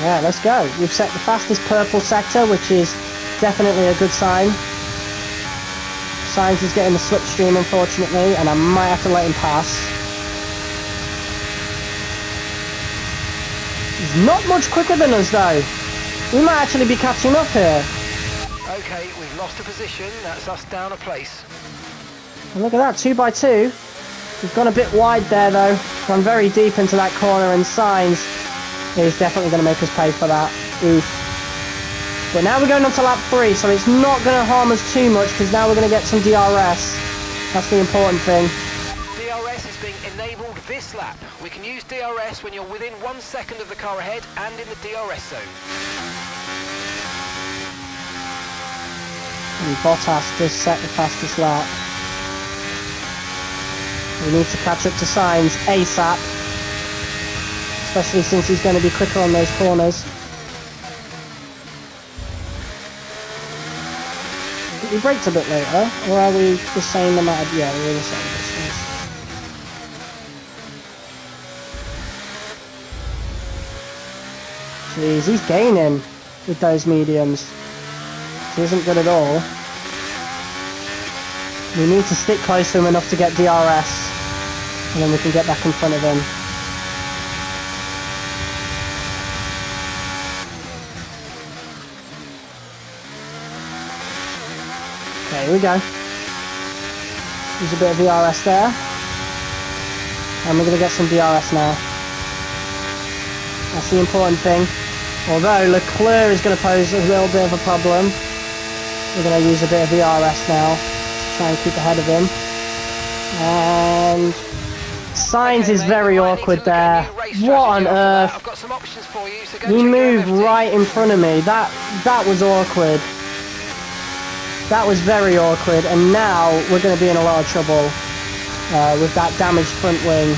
Yeah, let's go. We've set the fastest purple sector, which is definitely a good sign. Sainz is getting the slipstream, unfortunately, and I might have to let him pass. He's not much quicker than us, though. We might actually be catching up here. Okay, we've lost a position. That's us down a place. And look at that, 2 by 2. We've gone a bit wide there, though. Gone very deep into that corner, and Sainz is definitely going to make us pay for that. Oof. But now we're going on to lap 3, so it's not going to harm us too much, because now we're going to get some DRS. That's the important thing. DRS is being enabled this lap. We can use DRS when you're within 1 second of the car ahead and in the DRS zone. And Bottas does set the fastest lap. We need to catch up to Sainz ASAP, especially since he's going to be quicker on those corners. We braked a bit later, or are we the same amount? Yeah, we're the same distance. Jeez, he's gaining with those mediums. He isn't good at all. We need to stick close to him enough to get DRS, and then we can get back in front of him. Okay, here we go. Use a bit of DRS there. And we're going to get some DRS now. That's the important thing. Although Leclerc is going to pose a little bit of a problem, we're going to use a bit of DRS now to try and keep ahead of him. And Sainz is very awkward there. What on earth? I've got some options for you, so go He check your moved MFD. right in front of me. That was awkward. That was very awkward, and now we're going to be in a lot of trouble with that damaged front wing.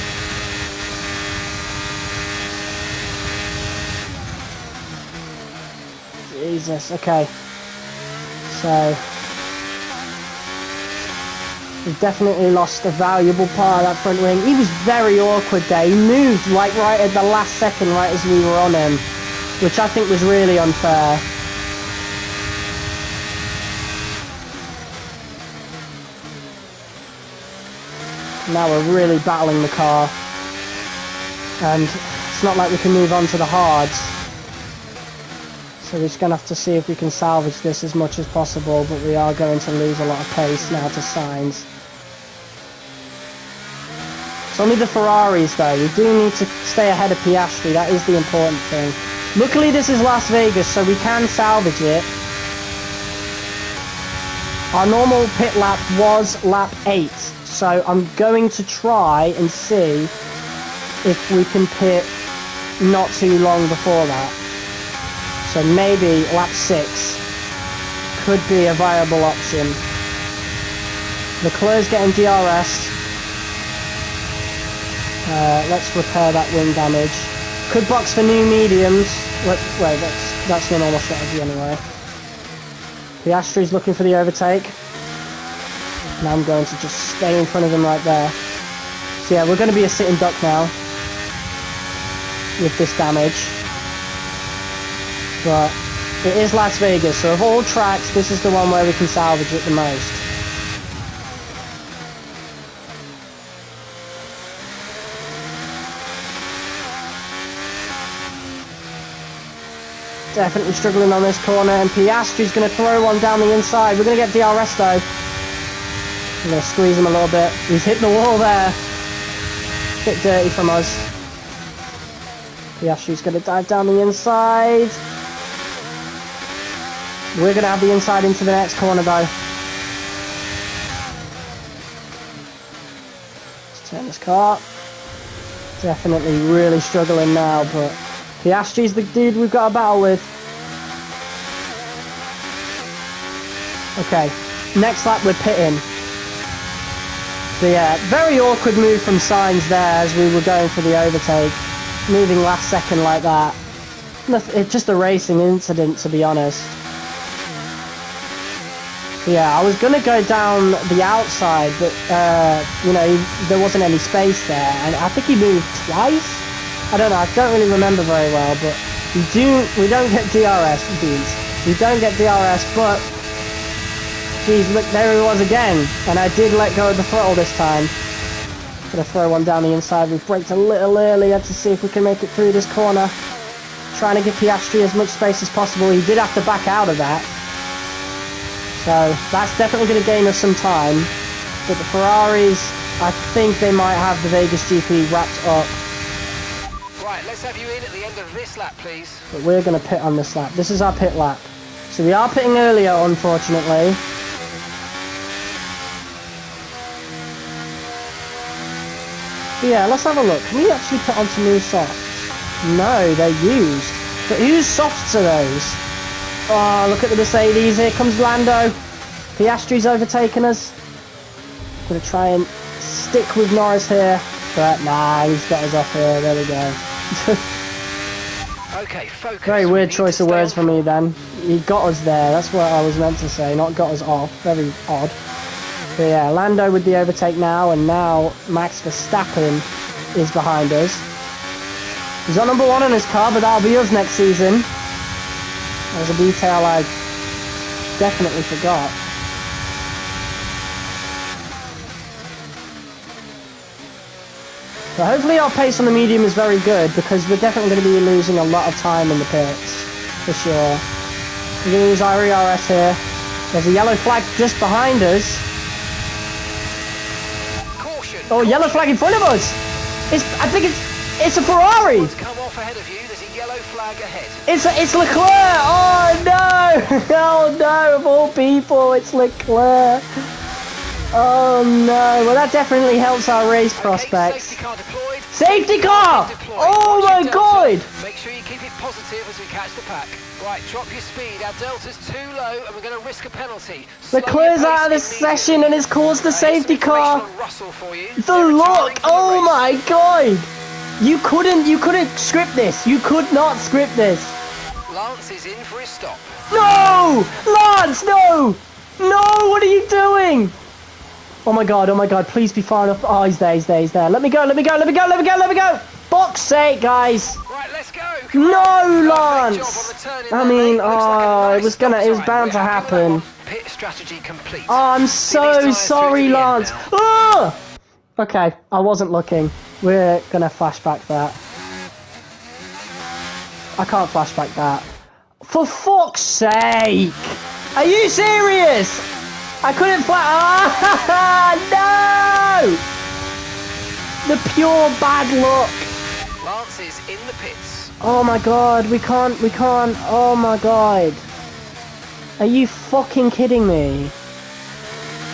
Jesus, okay. So, we've definitely lost a valuable part of that front wing. He was very awkward there. He moved like right at the last second, right as we were on him, which I think was really unfair. Now we're really battling the car, and it's not like we can move on to the hards, so we're just going to have to see if we can salvage this as much as possible, but we are going to lose a lot of pace now to Sainz. It's only the Ferraris though. We do need to stay ahead of Piastri, that is the important thing. Luckily this is Las Vegas, so we can salvage it. Our normal pit lap was lap 8. So I'm going to try and see if we can pit not too long before that. So maybe lap 6 could be a viable option. Leclerc's getting DRS. Let's repair that wing damage. Could box for new mediums. Wait, that's the normal strategy anyway. Piastri's looking for the overtake. And I'm going to just stay in front of him right there. So yeah, we're going to be a sitting duck now with this damage. But it is Las Vegas, so of all tracks, this is the one where we can salvage it the most. Definitely struggling on this corner, and Piastri's going to throw one down the inside. We're going to get DRS though. I'm going to squeeze him a little bit. He's hit the wall there. Bit dirty from us. Piastri's going to dive down the inside. We're going to have the inside into the next corner though. Let's turn this car. Definitely really struggling now, but Piastri's the dude we've got a battle with. Okay, next lap we're pitting. So yeah, very awkward move from Sainz there as we were going for the overtake. Moving last second like that. It's just a racing incident, to be honest. Yeah, I was going to go down the outside, but, you know, there wasn't any space there. And I think he moved twice? I don't know, I don't really remember very well, but We don't get DRS, dudes. We don't get DRS, but geez, look, there he was again. And I did let go of the throttle this time. Gonna throw one down the inside. We've braked a little earlier to see if we can make it through this corner. Trying to give Piastri as much space as possible. He did have to back out of that. So that's definitely going to gain us some time. But the Ferraris, I think they might have the Vegas GP wrapped up. Right, let's have you in at the end of this lap, please. But we're going to pit on this lap. This is our pit lap. So we are pitting earlier, unfortunately. But yeah, let's have a look. Can we actually put onto new softs? No, they're used. But whose softs are those? Oh, look at the Mercedes. Here comes Lando. Piastri's overtaken us. I'm going to try and stick with Norris here. But nah, he's got us off here. There we go. Okay, focus. Very weird choice of words for me then. He got us there. That's what I was meant to say. Not got us off. Very odd. But yeah, Lando with the overtake now. And now Max Verstappen is behind us. He's on number 1 in his car, but that'll be us next season. There's a detail I definitely forgot. So hopefully our pace on the medium is very good, because we're definitely going to be losing a lot of time in the pits, for sure. We're going to use our ERS here. There's a yellow flag just behind us. Caution, oh, caution. Yellow flag in front of us! I think it's a Ferrari! Come off ahead of you. There's a yellow flag ahead. It's Leclerc! Oh no! Oh no, of all people, it's Leclerc. Oh no, well that definitely helps our race prospects. Safety car deployed. Safety car! Oh my god! Make sure you keep it positive as we catch the pack. Right, drop your speed. Our delta's too low and we're going to risk a penalty. Leclerc's out of the session and has caused the safety car. The look! Oh my god! You couldn't script this. You could not script this. Lance is in for his stop. No! Lance, no! No, what are you doing? Oh my god, please be far enough. Oh, he's there. Let me go. Box sake, guys. Right, let's go. No, Lance. I mean, oh, it was bound to happen. Pit strategy complete. Oh, I'm so sorry, Lance. Oh! Okay, I wasn't looking. We're gonna flashback that. I can't flashback that. For fuck's sake! Are you serious? I couldn't Ah, no! The pure bad luck. Lance is in the pits. Oh my god, we can't. Oh my god. Are you fucking kidding me?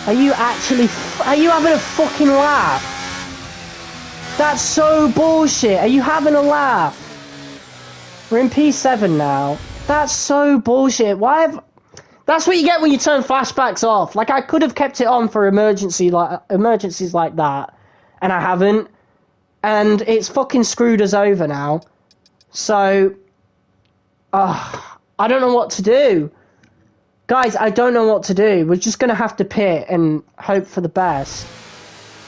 Are you having a fucking laugh? That's so bullshit. Are you having a laugh? We're in P7 now. That's so bullshit. That's what you get when you turn flashbacks off. Like, I could have kept it on for emergencies like that, and I haven't. And it's fucking screwed us over now. So, I don't know what to do. Guys, I don't know what to do. We're just going to have to pit and hope for the best.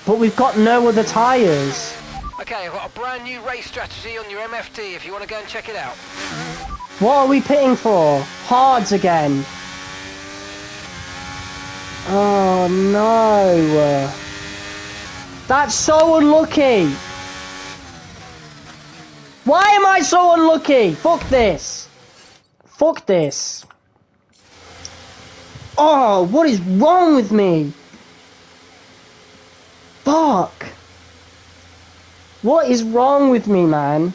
But we've got no other tyres. Okay, I've got a brand new race strategy on your MFD if you want to go and check it out. What are we pitting for? Hards again. Oh no. That's so unlucky. Why am I so unlucky? Fuck this. Fuck this. Oh, what is wrong with me? Fuck. What is wrong with me, man?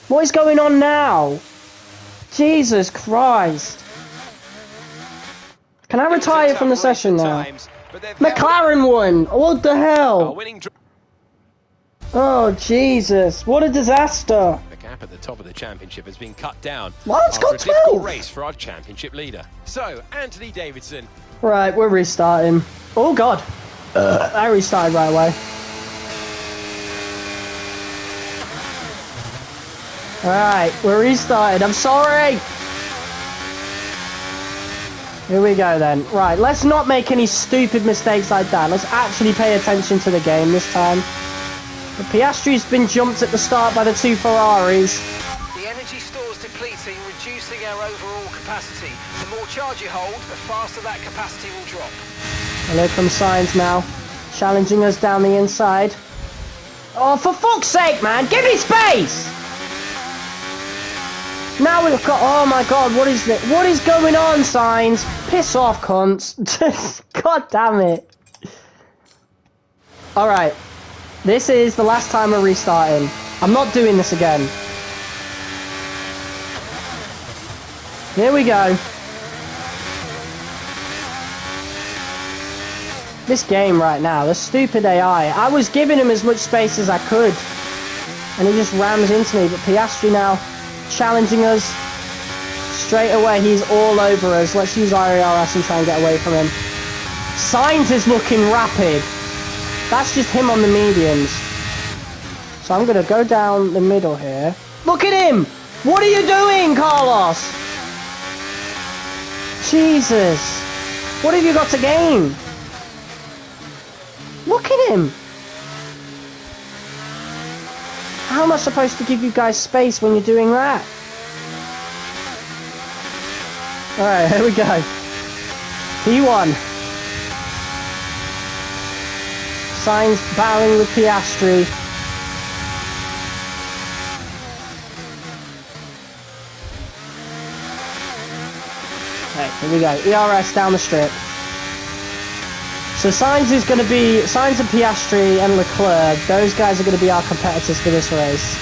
What is going on now? Jesus Christ. Can I retire from the session now? McLaren won! What the hell? Oh, Jesus. What a disaster. The gap at the top of the championship has been cut down. Lance got 12. Difficult race for our championship leader. So, Anthony Davidson. Right, we're restarting. Oh, God. I restarted right away. Alright, we're restarted. I'm sorry. Here we go then. Right, let's not make any stupid mistakes like that. Let's actually pay attention to the game this time. The Piastri's been jumped at the start by the two Ferraris. energy stores depleting, reducing our overall capacity. The more charge you hold, the faster that capacity will drop. And here comes Sainz now, challenging us down the inside. Oh, for fuck's sake, man! Give me space! Now we've got... Oh my god, what is this? What is going on, Sainz? Piss off, cunts. God damn it. Alright. This is the last time we're restarting. I'm not doing this again. Here we go. This game right now, the stupid AI. I was giving him as much space as I could. And he just rams into me. But Piastri now challenging us. Straight away, he's all over us. Let's use IRS and try and get away from him. Sainz is looking rapid. That's just him on the mediums. So I'm going to go down the middle here. Look at him! What are you doing, Carlos? Jesus. What have you got to gain? Look at him! How am I supposed to give you guys space when you're doing that? Alright, here we go. P1. Sainz battling with Piastri. Right, here we go. ERS down the strip. So Sainz is going to be... Sainz and Piastri and Leclerc, those guys are going to be our competitors for this race.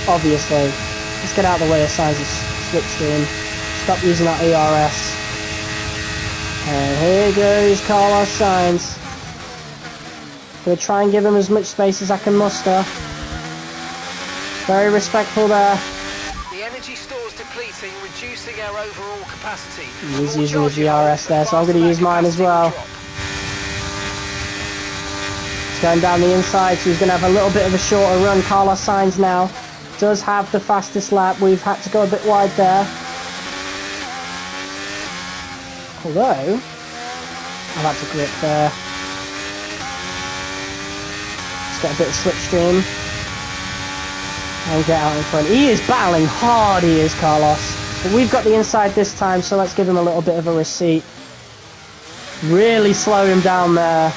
Obviously. Let's get out of the way of Sainz's slipstream. Stop using that ERS. And here goes Carlos Sainz. Going to try and give him as much space as I can muster. Very respectful there. The energy stores depleting, reducing our overall capacity. He's using his ERS there, so I'm going to use mine as well. It's going down the inside, so he's going to have a little bit of a shorter run. Carlos Sainz now does have the fastest lap. We've had to go a bit wide there. Although, I've had to grip there. Let's get a bit of slipstream. And get out in front. He is battling hard, he is, Carlos. But we've got the inside this time, so let's give him a little bit of a receipt. Really slow him down there.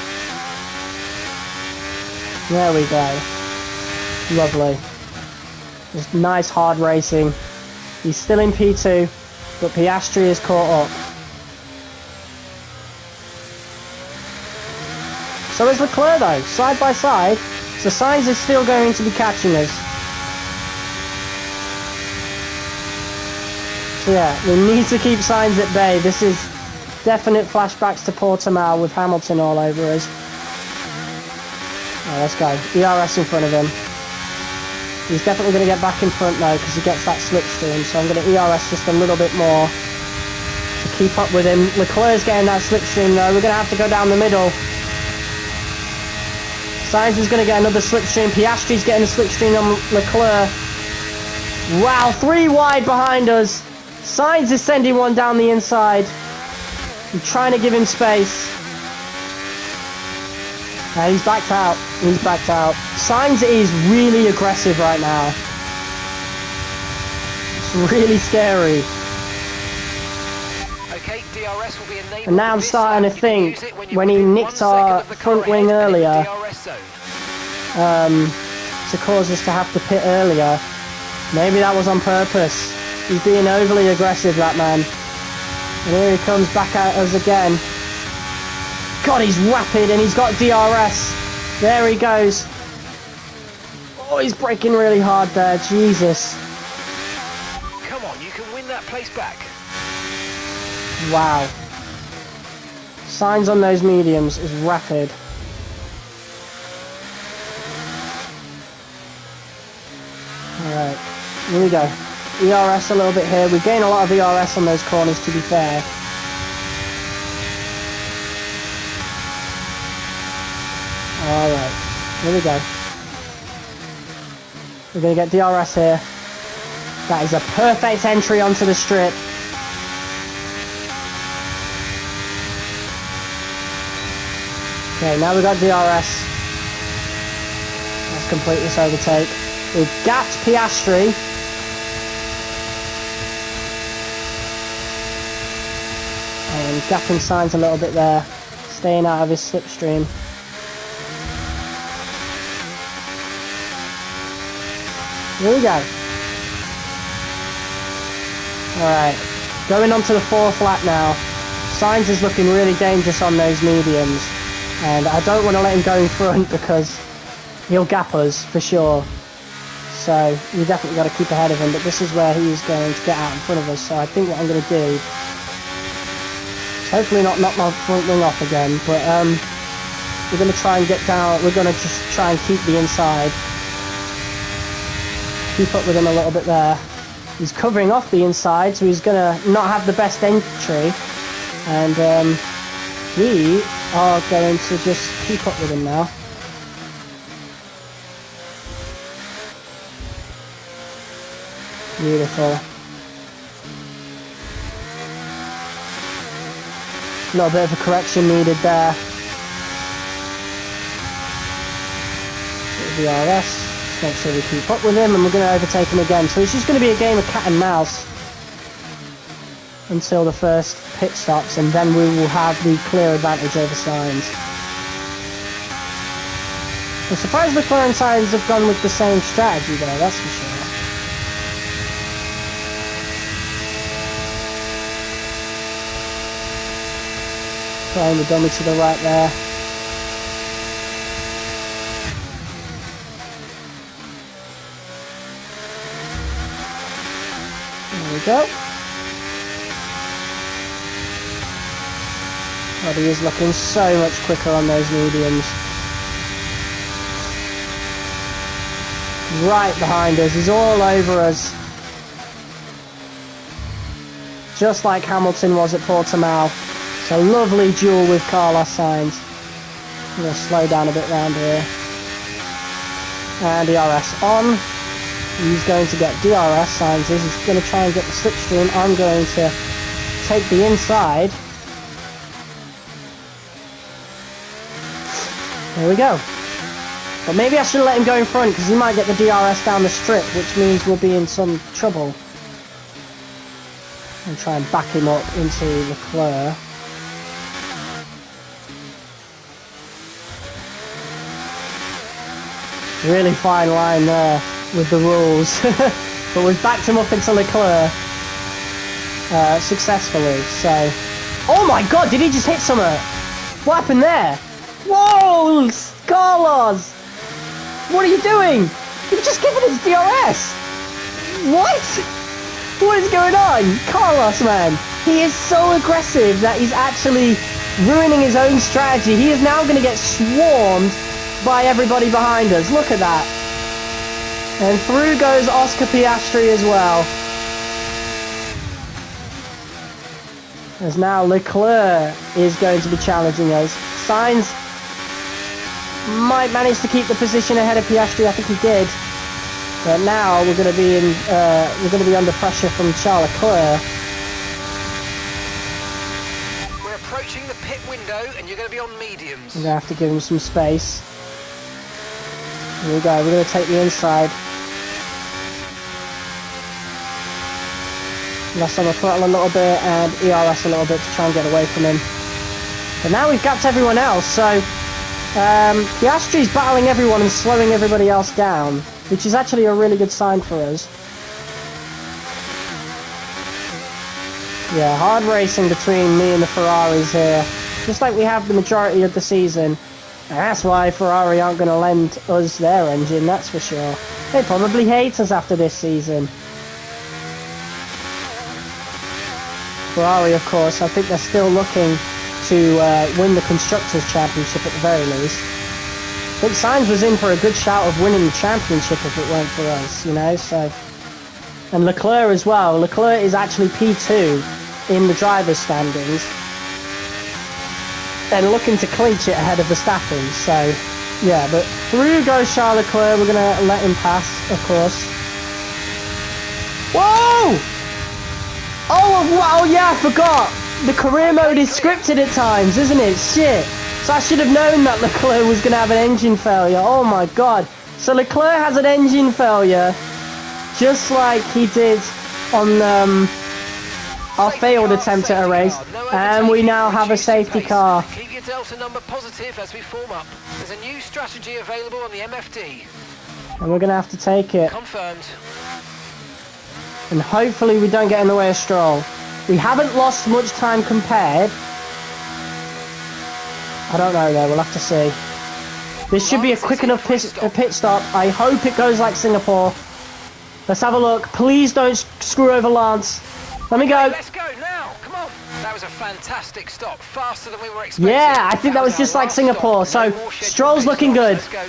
There we go. Lovely. Just nice hard racing. He's still in P2, but Piastri is caught up. So is Leclerc though, side by side. So Sainz is still going to be catching us. So yeah, we need to keep Sainz at bay. This is definite flashbacks to Portimao with Hamilton all over us. Right, let's go. ERS in front of him. He's definitely going to get back in front now because he gets that slipstream. So I'm going to ERS just a little bit more to keep up with him. Leclerc's getting that slipstream though. We're going to have to go down the middle. Sainz is going to get another slipstream. Piastri's getting a slipstream on Leclerc. Wow, 3 wide behind us. Sainz is sending one down the inside. I'm trying to give him space. He's backed out. He's backed out. Sainz is really aggressive right now. It's really scary. Okay, DRS will be enabled. And now I'm starting to think, when he nicked our front wing earlier, to cause us to have to pit earlier, maybe that was on purpose. He's being overly aggressive, that man. And here he comes back at us again. God, he's rapid and he's got DRS. There he goes. Oh, he's braking really hard there. Jesus. Come on, you can win that place back. Wow. Sainz on those mediums is rapid. Alright, here we go. ERS a little bit here. We gain a lot of ERS on those corners, to be fair. Alright, here we go. We're going to get DRS here. That is a perfect entry onto the strip. Okay, now we've got DRS. Let's complete this overtake. We've gapped Piastri. And gapping Sainz a little bit there. Staying out of his slipstream. Here we go. Alright. Going on to the 4th lap now. Sainz is looking really dangerous on those mediums. And I don't want to let him go in front because he'll gap us for sure. So we definitely got to keep ahead of him, but this is where he's going to get out in front of us. So I think what I'm going to do is hopefully not knock my front wing off again, but we're going to try and get down. We're going to just try and keep the inside. Keep up with him a little bit there. He's covering off the inside, so he's going to not have the best entry. And we are going to just keep up with him now. Beautiful. A little bit of a correction needed there. DRS. Just make sure we keep up with him, and we're going to overtake him again. So it's just going to be a game of cat and mouse until the first pit stops, and then we will have the clear advantage over Sainz. I'm surprised Leclerc and Sainz have gone with the same strategy though, that's for sure. Throwing the dummy to the right there. There we go. God, he is looking so much quicker on those mediums. Right behind us, he's all over us. Just like Hamilton was at Portimao. It's a lovely duel with Carlos Sainz. I'm going to slow down a bit round here. And DRS on. He's going to get DRS, Sainz is. He's going to try and get the slipstream. I'm going to take the inside. There we go. But maybe I should let him go in front because he might get the DRS down the strip, which means we'll be in some trouble. And try and back him up into Leclerc. Really fine line there with the rules. But we've backed him up into Leclerc successfully, so... Oh my god, did he just hit something? What happened there? Whoa, Carlos! What are you doing? You've just given us DRS! What? What is going on? Carlos, man, he is so aggressive that he's actually ruining his own strategy. He is now going to get swarmed by everybody behind us. Look at that. And through goes Oscar Piastri as well. As now Leclerc is going to be challenging us. Sainz might manage to keep the position ahead of Piastri. I think he did. But now we're going to be under pressure from Charles Leclerc. We're approaching the pit window, and you're going to be on mediums. We're going to have to give him some space. Here we go. We're going to take the inside. Less on the throttle a little bit and ERS a little bit to try and get away from him. But now we've gapped everyone else, so Piastri's battling everyone and slowing everybody else down, which is actually a really good sign for us. Yeah, hard racing between me and the Ferraris here, just like we have the majority of the season. And that's why Ferrari aren't going to lend us their engine, that's for sure. They probably hate us after this season. Ferrari, of course, I think they're still looking to win the Constructors' Championship at the very least. I think Sainz was in for a good shout of winning the championship if it weren't for us, you know, so... And Leclerc as well. Leclerc is actually P2 in the driver's standings. And looking to clinch it ahead of Verstappen, so... Yeah, but through goes Charles Leclerc. We're going to let him pass, of course. Whoa! Oh, wow, yeah, I forgot. The career mode is scripted at times, isn't it? Shit. So I should have known that Leclerc was going to have an engine failure. Oh my god. So Leclerc has an engine failure, just like he did on our failed attempt at a race, and we now have a safety car. Keep your delta number positive as we form up. There's a new strategy available on the MFD. And we're going to have to take it. Confirmed. And hopefully we don't get in the way of Stroll. We haven't lost much time compared. I don't know though, we'll have to see. This should be a quick enough pit stop. I hope it goes like Singapore. Let's have a look. Please don't screw over Lance. Let me go. Let's go now. Come on. That was a fantastic stop. Faster than we were expecting. Yeah, I think that was just like Singapore. So Stroll's looking good. Let's go.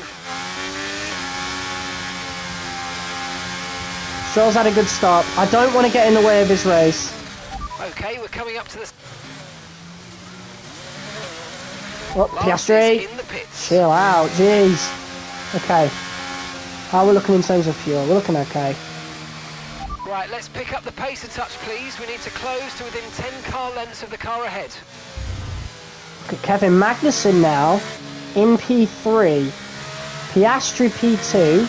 Stroll's had a good stop. I don't want to get in the way of his race. Okay, we're coming up to the... Oh, Piastri. in the pits. Chill out, jeez. Okay. How are we looking in terms of fuel? We're looking okay. Right, let's pick up the pace a touch, please. We need to close to within 10 car lengths of the car ahead. Look at Kevin Magnussen now in P3. Piastri P2.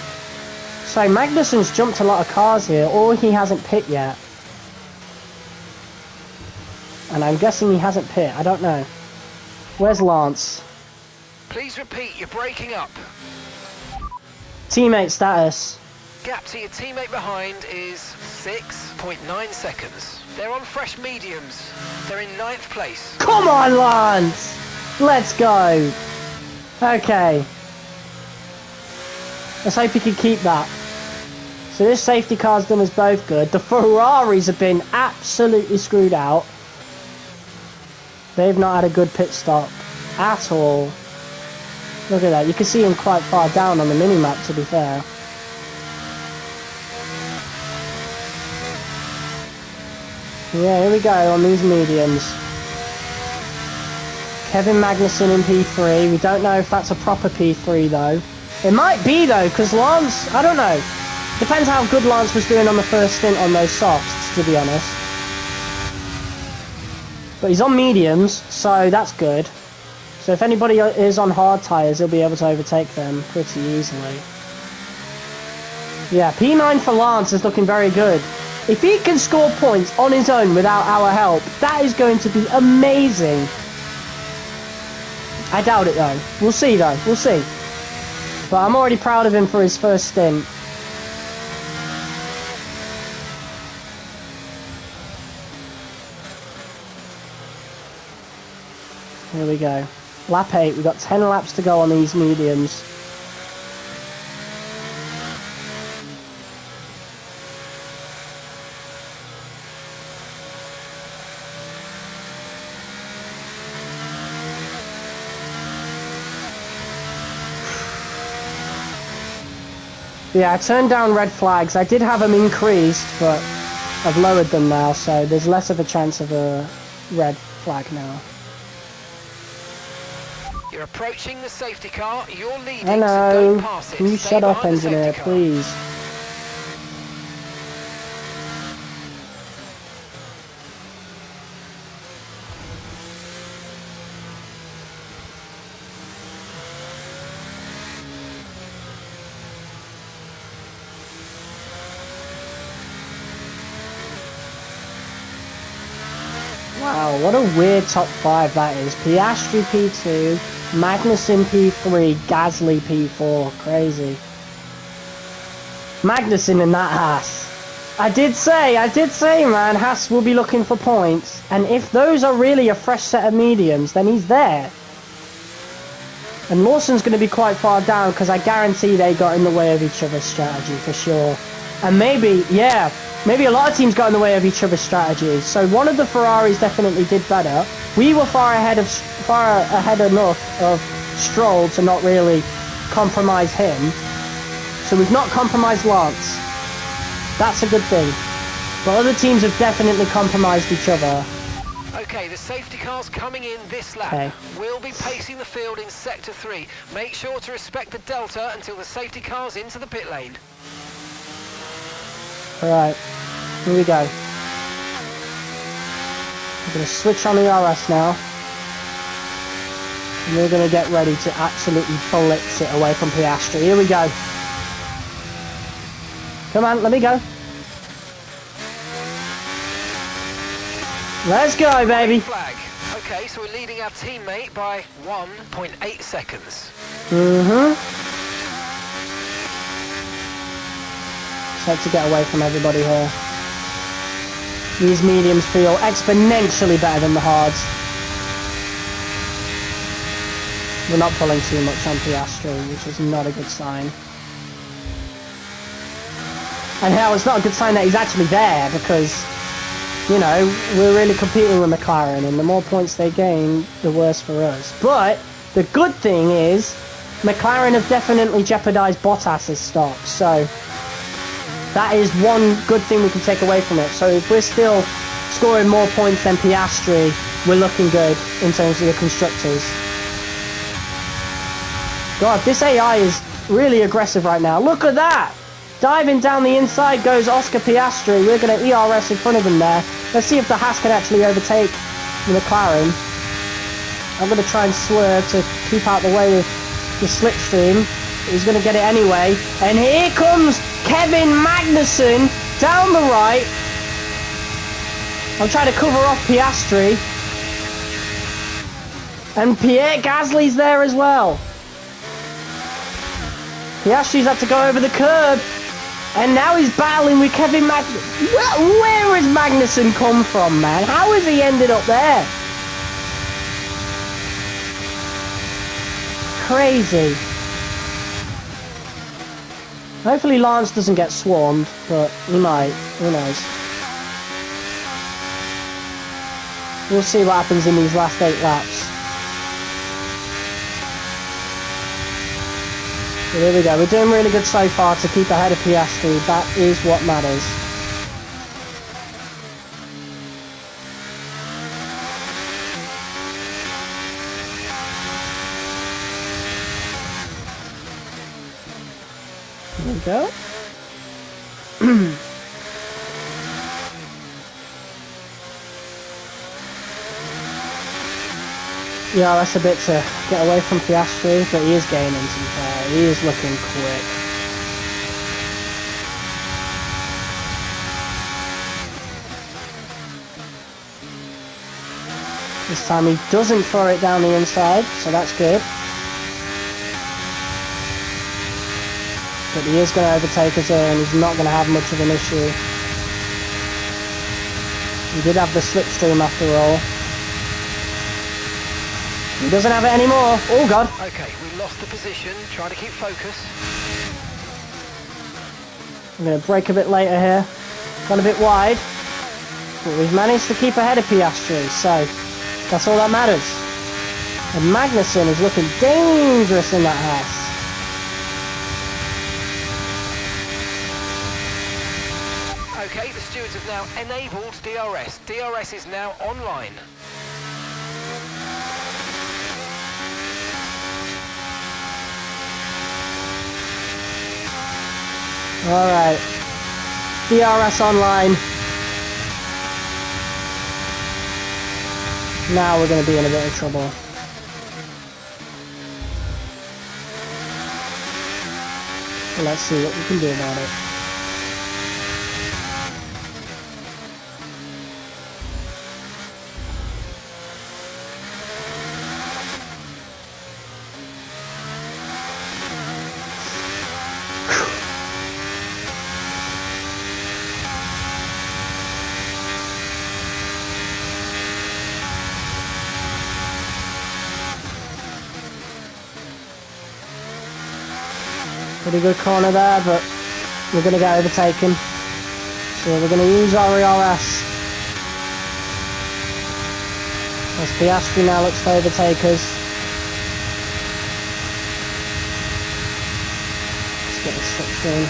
So Magnussen's jumped a lot of cars here, or he hasn't pit yet. And I'm guessing he hasn't pit. I don't know. Where's Lance? Please repeat, you're breaking up. Teammate status. Gap to your teammate behind is 6.9 seconds. They're on fresh mediums. They're in 9th place. Come on, Lance! Let's go. Okay. Let's hope he can keep that. So this safety car's done us both good. The Ferraris have been absolutely screwed out. They've not had a good pit stop at all. Look at that. You can see him quite far down on the mini-map, to be fair. Yeah, here we go on these mediums. Kevin Magnussen in P3. We don't know if that's a proper P3 though. It might be though, because Lance, I don't know. Depends how good Lance was doing on the first stint on those softs, to be honest. But he's on mediums, so that's good. So if anybody is on hard tyres, he'll be able to overtake them pretty easily. Yeah, P9 for Lance is looking very good. If he can score points on his own without our help, that is going to be amazing. I doubt it though. We'll see though, we'll see. But I'm already proud of him for his first stint. Here we go. Lap 8, we've got 10 laps to go on these mediums. Yeah, I turned down red flags. I did have them increased, but I've lowered them now, so there's less of a chance of a red flag now. You're approaching the safety car. You're leading, Hello. so don't pass it. Can you Stay shut up, behind the engineer, safety car. please? Wow, what a weird top 5 that is. Piastri P2, Magnussen P3, Gasly P4. Crazy. Magnussen in that Haas. I did say, man, Haas will be looking for points. And if those are really a fresh set of mediums, then he's there. And Lawson's going to be quite far down because I guarantee they got in the way of each other's strategy for sure. And maybe, yeah, maybe a lot of teams got in the way of each other's strategies. So one of the Ferraris definitely did better. We were far ahead enough of Stroll to not really compromise him. So we've not compromised Lance. That's a good thing. But other teams have definitely compromised each other. Okay, the safety car's coming in this lap. Okay. We'll be pacing the field in sector 3. Make sure to respect the delta until the safety car's into the pit lane. Alright, here we go. We're going to switch on the RS now. And we're going to get ready to absolutely blitz it away from Piastri. Here we go. Come on, let me go. Let's go, baby. Flag. Okay, so we're leading our teammate by 1.8 seconds. Just to get away from everybody here. These mediums feel exponentially better than the hards. We're not pulling too much on Piastri, which is not a good sign. And hell, it's not a good sign that he's actually there, because, you know, we're really competing with McLaren, and the more points they gain, the worse for us. But the good thing is, McLaren have definitely jeopardised Bottas's stop, so that is one good thing we can take away from it. So if we're still scoring more points than Piastri, we're looking good in terms of the constructors. God, this AI is really aggressive right now. Look at that! Diving down the inside goes Oscar Piastri. We're going to ERS in front of him there. Let's see if the Haas can actually overtake the McLaren. I'm going to try and swerve to keep out the way of the slipstream. He's going to get it anyway. And here comes Kevin Magnussen down the right. I'm trying to cover off Piastri. And Pierre Gasly's there as well. Piastri's had to go over the curb. And now he's battling with Kevin Magnussen. Where has Magnussen come from, man? How has he ended up there? Crazy. Hopefully Lance doesn't get swarmed, but he might. Who knows? We'll see what happens in these last 8 laps. So there we go. We're doing really good so far to keep ahead of Piastri. That is what matters. There we go. Yeah, that's a bit to get away from Piastri, but he is gaining, to be fair. He is looking quick. This time he doesn't throw it down the inside, so that's good. But he is going to overtake us here, and he's not going to have much of an issue. He did have the slipstream after all. He doesn't have it anymore. Oh, God. Okay, we lost the position. Try to keep focus. I'm going to brake a bit later here. Gone a bit wide. But we've managed to keep ahead of Piastri, so that's all that matters. And Magnussen is looking dangerous in that Haas. Okay, the stewards have now enabled DRS. DRS is now online. Alright, DRS online. Now we're going to be in a bit of trouble. Well, let's see what we can do about it. Pretty good corner there, but we're going to get overtaken. So we're going to use our ERS. As Piastri now looks to overtake us. Let's get this switched in.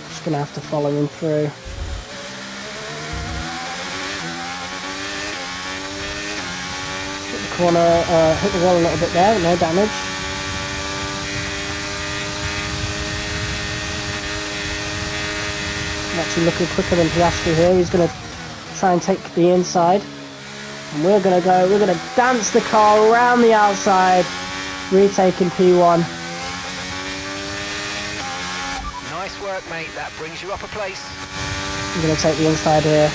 Just going to have to follow him through. Corner, hit the wall a little bit there, no damage. I'm actually looking quicker than Piastri here. He's going to try and take the inside. And we're going to dance the car around the outside Retaking P1. Nice work, mate. That brings you up a place. I'm going to take the inside here.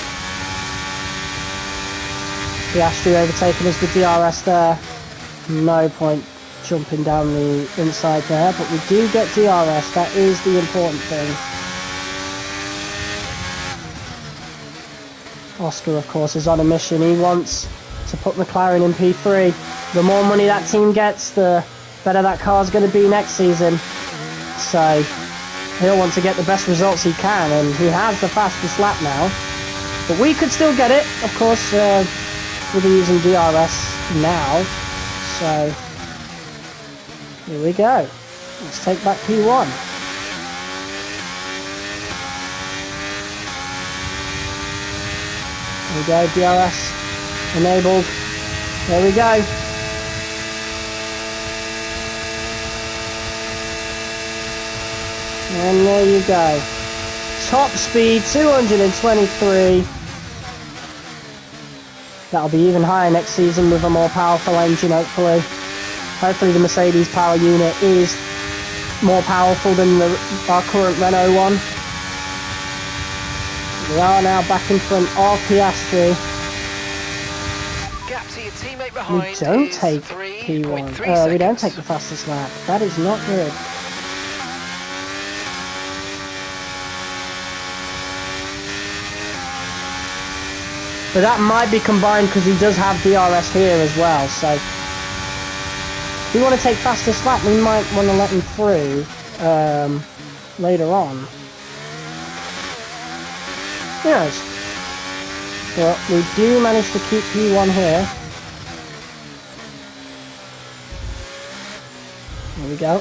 Piastri overtaking us with DRS there. No point jumping down the inside there, but we do get DRS. That is the important thing. Oscar, of course, is on a mission. He wants to put McLaren in P3. The more money that team gets, the better that car's going to be next season. So he'll want to get the best results he can, and he has the fastest lap now. But we could still get it, of course. We'll be using DRS now. So here we go. Let's take back P1. There we go, DRS enabled. There we go. And there you go. Top speed 223. That'll be even higher next season with a more powerful engine, hopefully. Hopefully the Mercedes power unit is more powerful than our current Renault one. We are now back in front of Piastri. Gap to your teammate behind. We don't take P1. We don't take the fastest lap. That is not good. But that might be combined because he does have DRS here as well, so if we want to take fastest lap, we might want to let him through later on. Who knows? But we do manage to keep P1 here. There we go.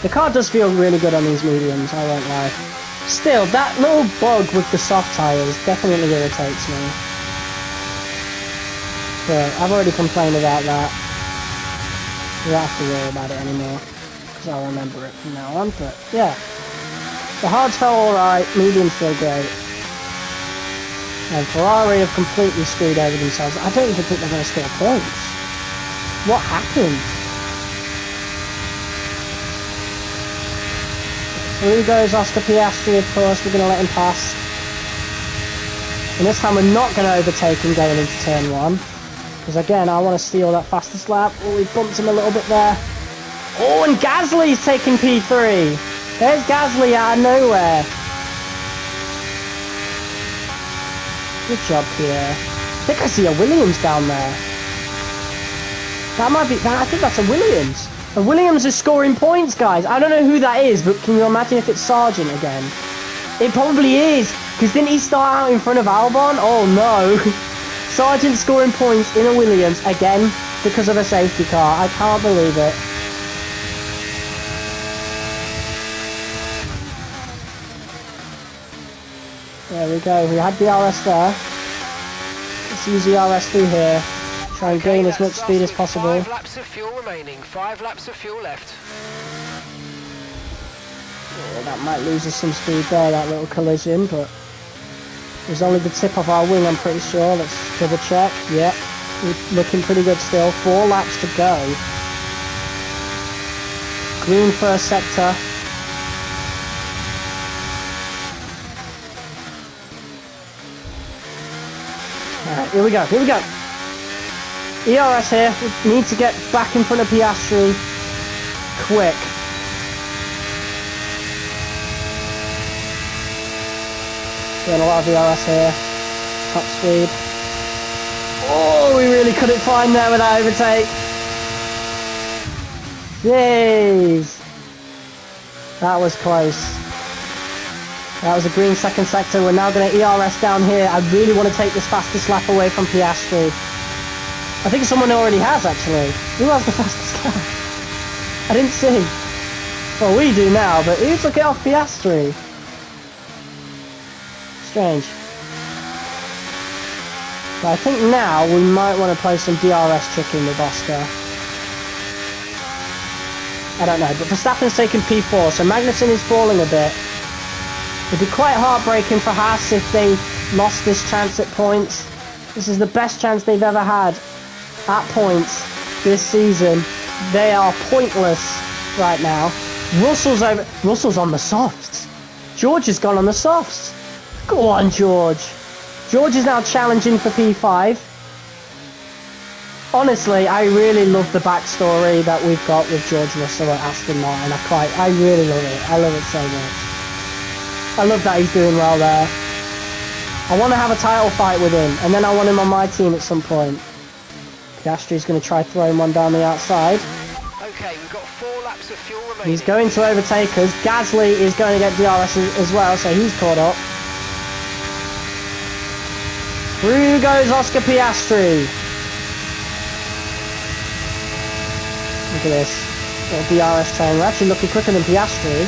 The car does feel really good on these mediums, I won't lie. Still, that little bug with the soft tyres definitely irritates me. But I've already complained about that. We don't have to worry about it anymore, because I'll remember it from now on. But yeah, the hards felt alright, mediums feel great. And Ferrari have completely screwed over themselves. I don't even think they're going to score points. What happened? Through goes Oscar Piastri, of course. We're going to let him pass. And this time we're not going to overtake him going into turn 1. Because again, I want to steal that fastest lap. Oh, we bumped him a little bit there. Oh, and Gasly's taking P3. There's Gasly out of nowhere. Good job, Pierre. I think I see a Williams down there. That might be... I think that's a Williams. And Williams is scoring points, guys. I don't know who that is, but can you imagine if it's Sargent again? It probably is, because didn't he start out in front of Albon? Oh no. Sargent scoring points in a Williams again because of a safety car. I can't believe it. There we go. We had the RS there. Let's use the RS through here. Try and gain as much speed as possible. 5 laps of fuel remaining. 5 laps of fuel left. Oh, that might lose us some speed there, that little collision, but it was only the tip of our wing, I'm pretty sure. Let's double check. Yep, we're looking pretty good still. 4 laps to go. Green first sector. Alright, here we go, here we go. ERS here, we need to get back in front of Piastri quick. Doing a lot of ERS here. Top speed. Oh, we really couldn't find there with that overtake. Jeez. That was close. That was a green second sector. We're now going to ERS down here. I really want to take this fastest lap away from Piastri. I think someone already has, actually. Who has the fastest car? I didn't see. Well, we do now, but who took it off Piastri? Strange. But I think now we might want to play some DRS tricking with Oscar. I don't know, but Verstappen's taken P4, so Magnussen is falling a bit. It'd be quite heartbreaking for Haas if they lost this chance at points. This is the best chance they've ever had at points this season. They are pointless right now. Russell's on the softs. George has gone on the softs. Go on, George. George is now challenging for P5. Honestly, I really love the backstory that we've got with George Russell at Aston Martin. I really love it. I love it so much. I love that he's doing well there. I want to have a title fight with him, and then I want him on my team at some point. Piastri's going to try throwing one down the outside. Okay, we've got 4 laps of fuel remaining. He's going to overtake us. Gasly is going to get DRS as well, so he's caught up. Through goes Oscar Piastri. Look at this. Little DRS train. We're actually looking quicker than Piastri.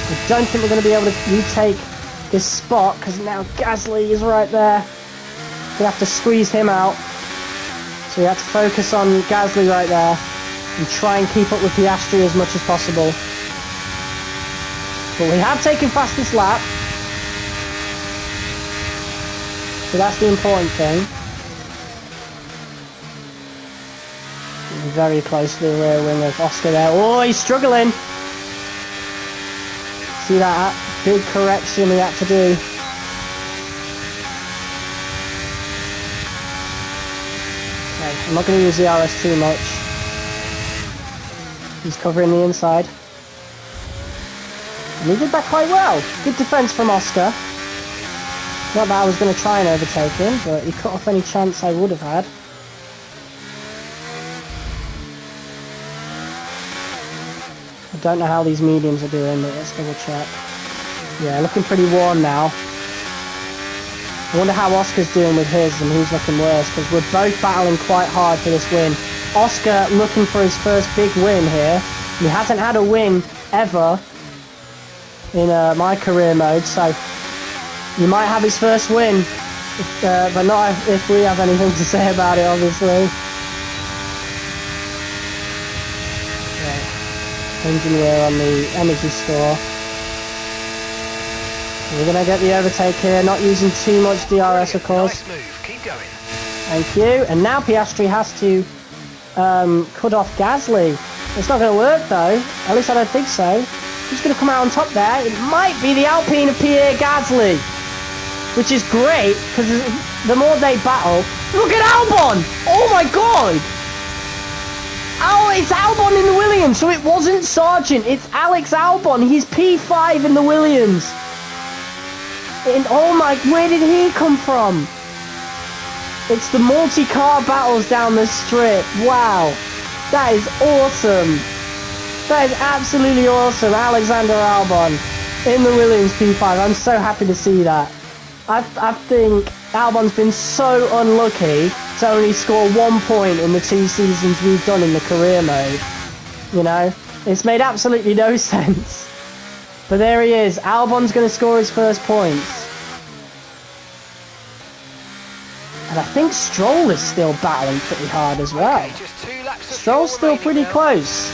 I don't think we're going to be able to retake this spot because now Gasly is right there. We have to squeeze him out. So we have to focus on Gasly right there and try and keep up with Piastri as much as possible. But we have taken fastest lap. So that's the important thing. Very close to the rear wing of Oscar there. Oh, he's struggling. See that big correction he had to do. Okay, I'm not going to use the RS too much. He's covering the inside. And he did that quite well. Good defence from Oscar. Not that I was going to try and overtake him, but he cut off any chance I would have had. I don't know how these mediums are doing, but let's double check. Yeah, looking pretty warm now. I wonder how Oscar's doing with his and who's looking worse, because we're both battling quite hard for this win. Oscar looking for his first big win here. He hasn't had a win ever in my career mode, so he might have his first win, but not if we have anything to say about it, obviously. Engine wear on the energy store. We're going to get the overtake here, not using too much DRS, of course. Nice move. Keep going. Thank you. And now Piastri has to cut off Gasly. It's not going to work, though. At least I don't think so. He's going to come out on top there. It might be the Alpine of Pierre Gasly, which is great, because the more they battle... Look at Albon! Oh, my God! Oh, it's Albon in the Williams, so it wasn't Sargent, it's Alex Albon. He's P5 in the Williams. And oh my, where did he come from? It's the multi-car battles down the strip. Wow, that is awesome. That is absolutely awesome. Alexander Albon in the Williams P5. I'm so happy to see that. I think Albon's been so unlucky to only score 1 point in the 2 seasons we've done in the career mode. You know, it's made absolutely no sense. But there he is. Albon's going to score his first points. And I think Stroll is still battling pretty hard as well. Stroll's still pretty close.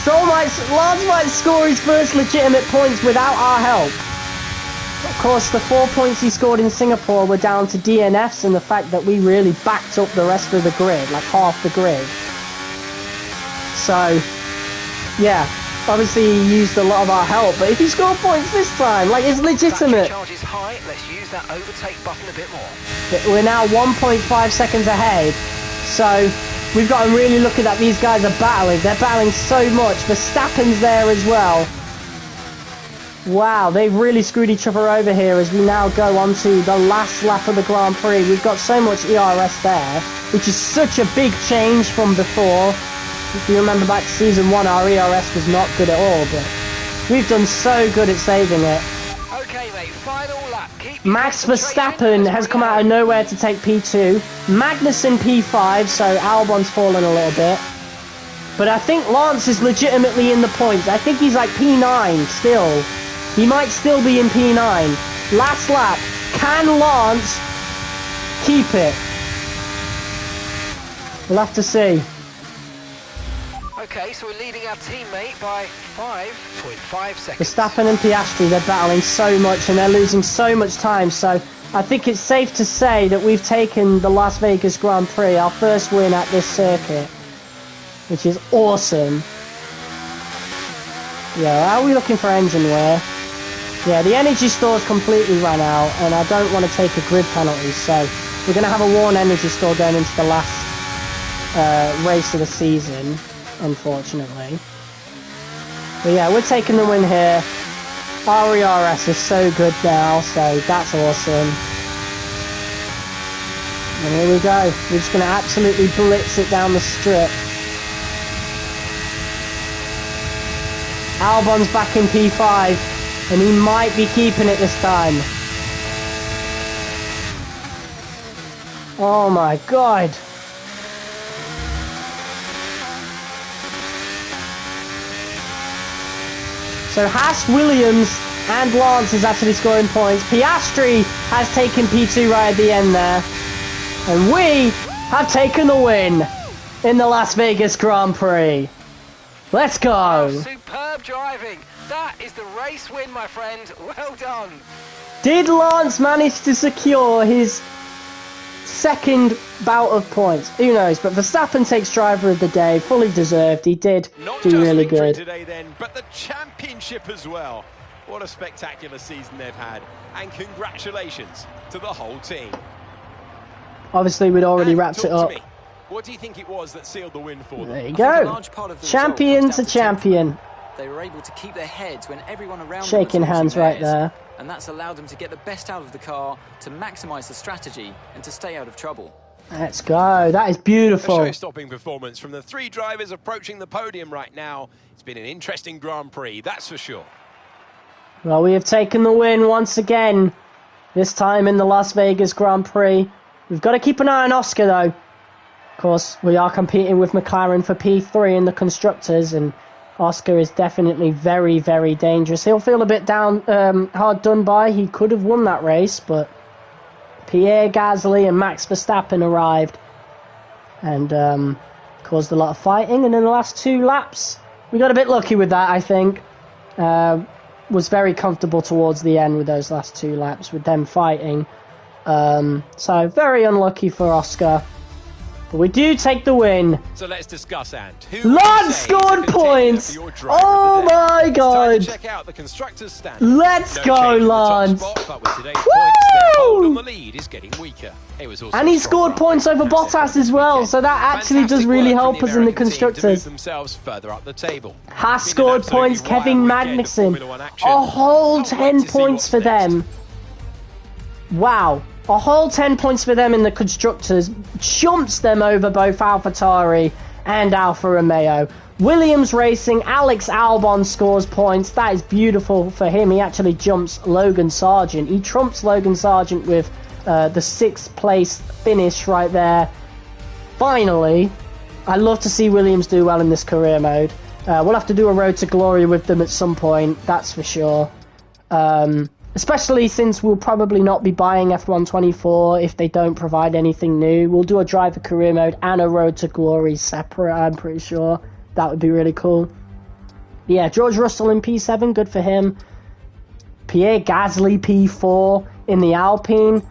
Lance might score his first legitimate points without our help. Of course, the 4 points he scored in Singapore were down to DNFs and the fact that we really backed up the rest of the grid, like half the grid. So, yeah, obviously he used a lot of our help, but if he scored points this time, like, it's legitimate. Charge is high. Let's use that overtake button a bit more. We're now 1.5 seconds ahead, so we've got to really look at that. These guys are battling. They're battling so much. Verstappen's there as well. Wow, they've really screwed each other over here as we now go on to the last lap of the Grand Prix. We've got so much ERS there, which is such a big change from before. If you remember back to Season 1, our ERS was not good at all, but we've done so good at saving it. Okay, mate, final lap. Max Verstappen has come out of nowhere to take P2. Magnussen P5, so Albon's fallen a little bit. But I think Lance is legitimately in the points. I think he's like P9 still. He might still be in P9. Last lap. Can Lance keep it? We'll have to see. Okay, so we're leading our teammate by 5.5 seconds. Verstappen and Piastri, they're battling so much and they're losing so much time. So I think it's safe to say that we've taken the Las Vegas Grand Prix, our first win at this circuit, which is awesome. Yeah, how are we looking for engine wear? Yeah, the energy store's completely run out, and I don't want to take a grid penalty, so we're going to have a worn energy store going into the last race of the season, unfortunately. But yeah, we're taking the win here. RERS is so good now, so that's awesome. And here we go. We're just going to absolutely blitz it down the strip. Albon's back in P5, and he might be keeping it this time. Oh my god. So Haas, Williams and Lance is actually scoring points. Piastri has taken P2 right at the end there. And we have taken the win in the Las Vegas Grand Prix. Let's go. Oh, superb driving. That is the race win, my friend. Well done. Did Lance manage to secure his second bout of points? Who knows? But Verstappen takes driver of the day. Fully deserved. He did do really good today then, but the championship as well. What a spectacular season they've had. And congratulations to the whole team. Obviously, we'd already wrapped it up. What do you think it was that sealed the win for them? There you go. Champion to champion. They were able to keep their heads when everyone around shaking them was hands right there. And that's allowed them to get the best out of the car, to maximise the strategy, and to stay out of trouble. Let's go. That is beautiful. A show-stopping performance from the three drivers approaching the podium right now. It's been an interesting Grand Prix, that's for sure. Well, we have taken the win once again, this time in the Las Vegas Grand Prix. We've got to keep an eye on Oscar, though. Of course, we are competing with McLaren for P3 in the Constructors, and Oscar is definitely very, very dangerous. He'll feel a bit down, hard done by. He could have won that race, but Pierre Gasly and Max Verstappen arrived and caused a lot of fighting. And in the last 2 laps, we got a bit lucky with that, I think. Was very comfortable towards the end with those last 2 laps, with them fighting. So very unlucky for Oscar. But we do take the win. So let's discuss, Ant. Lance scored points! Oh my god! Check out the constructors' stand. Let's go, Lance! Woo! The lead is getting weaker. And he scored points over Bottas as well, so that actually does really help us in the constructors. Haas scored points, Kevin Magnussen. A whole 10 points for them. Wow. A whole 10 points for them in the constructors. Jumps them over both AlphaTauri and Alfa Romeo. Williams Racing, Alex Albon scores points. That is beautiful for him. He actually jumps Logan Sargent. He trumps Logan Sargent with the 6th place finish right there. Finally, I love to see Williams do well in this career mode. We'll have to do a Road to Glory with them at some point, that's for sure. Especially since we'll probably not be buying F124 if they don't provide anything new. We'll do a driver career mode and a Road to Glory separate, I'm pretty sure. That would be really cool. Yeah, George Russell in P7, good for him. Pierre Gasly P4 in the Alpine.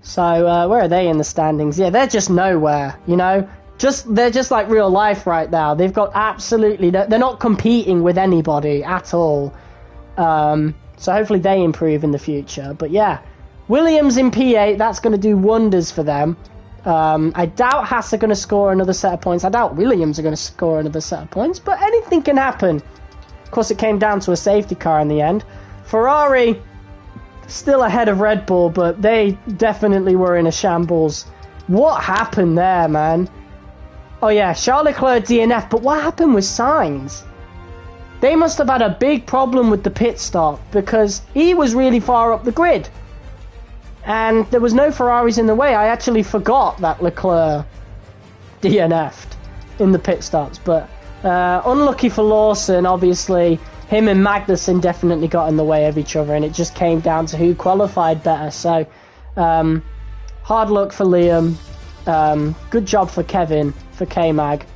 So, where are they in the standings? Yeah, they're just nowhere, you know? They're just like real life right now. They've got absolutely... They're not competing with anybody at all. So hopefully they improve in the future. But yeah, Williams in P8, that's going to do wonders for them. I doubt Haas are going to score another set of points. I doubt Williams are going to score another set of points. But anything can happen. Of course, it came down to a safety car in the end. Ferrari, still ahead of Red Bull, but they definitely were in a shambles. What happened there, man? Oh yeah, Charles Leclerc DNF, but what happened with Sainz? They must have had a big problem with the pit stop because he was really far up the grid. And there was no Ferraris in the way. I actually forgot that Leclerc DNF'd in the pit stops. But unlucky for Lawson, obviously. Him and Magnussen definitely got in the way of each other. And it just came down to who qualified better. So hard luck for Liam. Good job for Kevin, for K-Mag.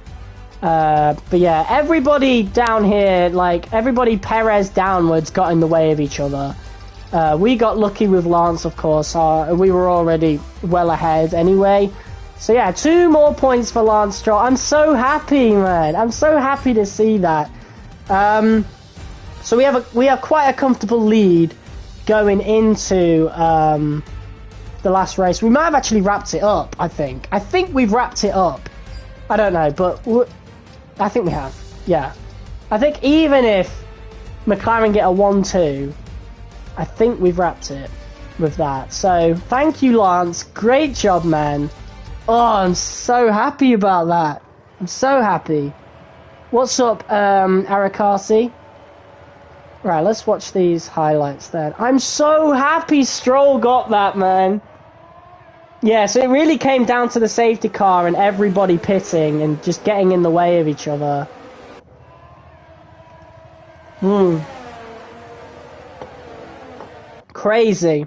But yeah, everybody down here, like everybody Perez downwards got in the way of each other. We got lucky with Lance, of course. We were already well ahead anyway. So yeah, 2 more points for Lance Stroll. I'm so happy, man. I'm so happy to see that. So we have quite a comfortable lead going into the last race. We might have actually wrapped it up, I think. I think we've wrapped it up. I don't know, but I think we have. Yeah. I think even if McLaren get a 1-2, I think we've wrapped it with that. So, thank you, Lance. Great job, man. Oh, I'm so happy about that. I'm so happy. What's up, Arakasi? Right, let's watch these highlights then. I'm so happy Stroll got that, man. Yeah, so it really came down to the safety car and everybody pitting and just getting in the way of each other. Crazy.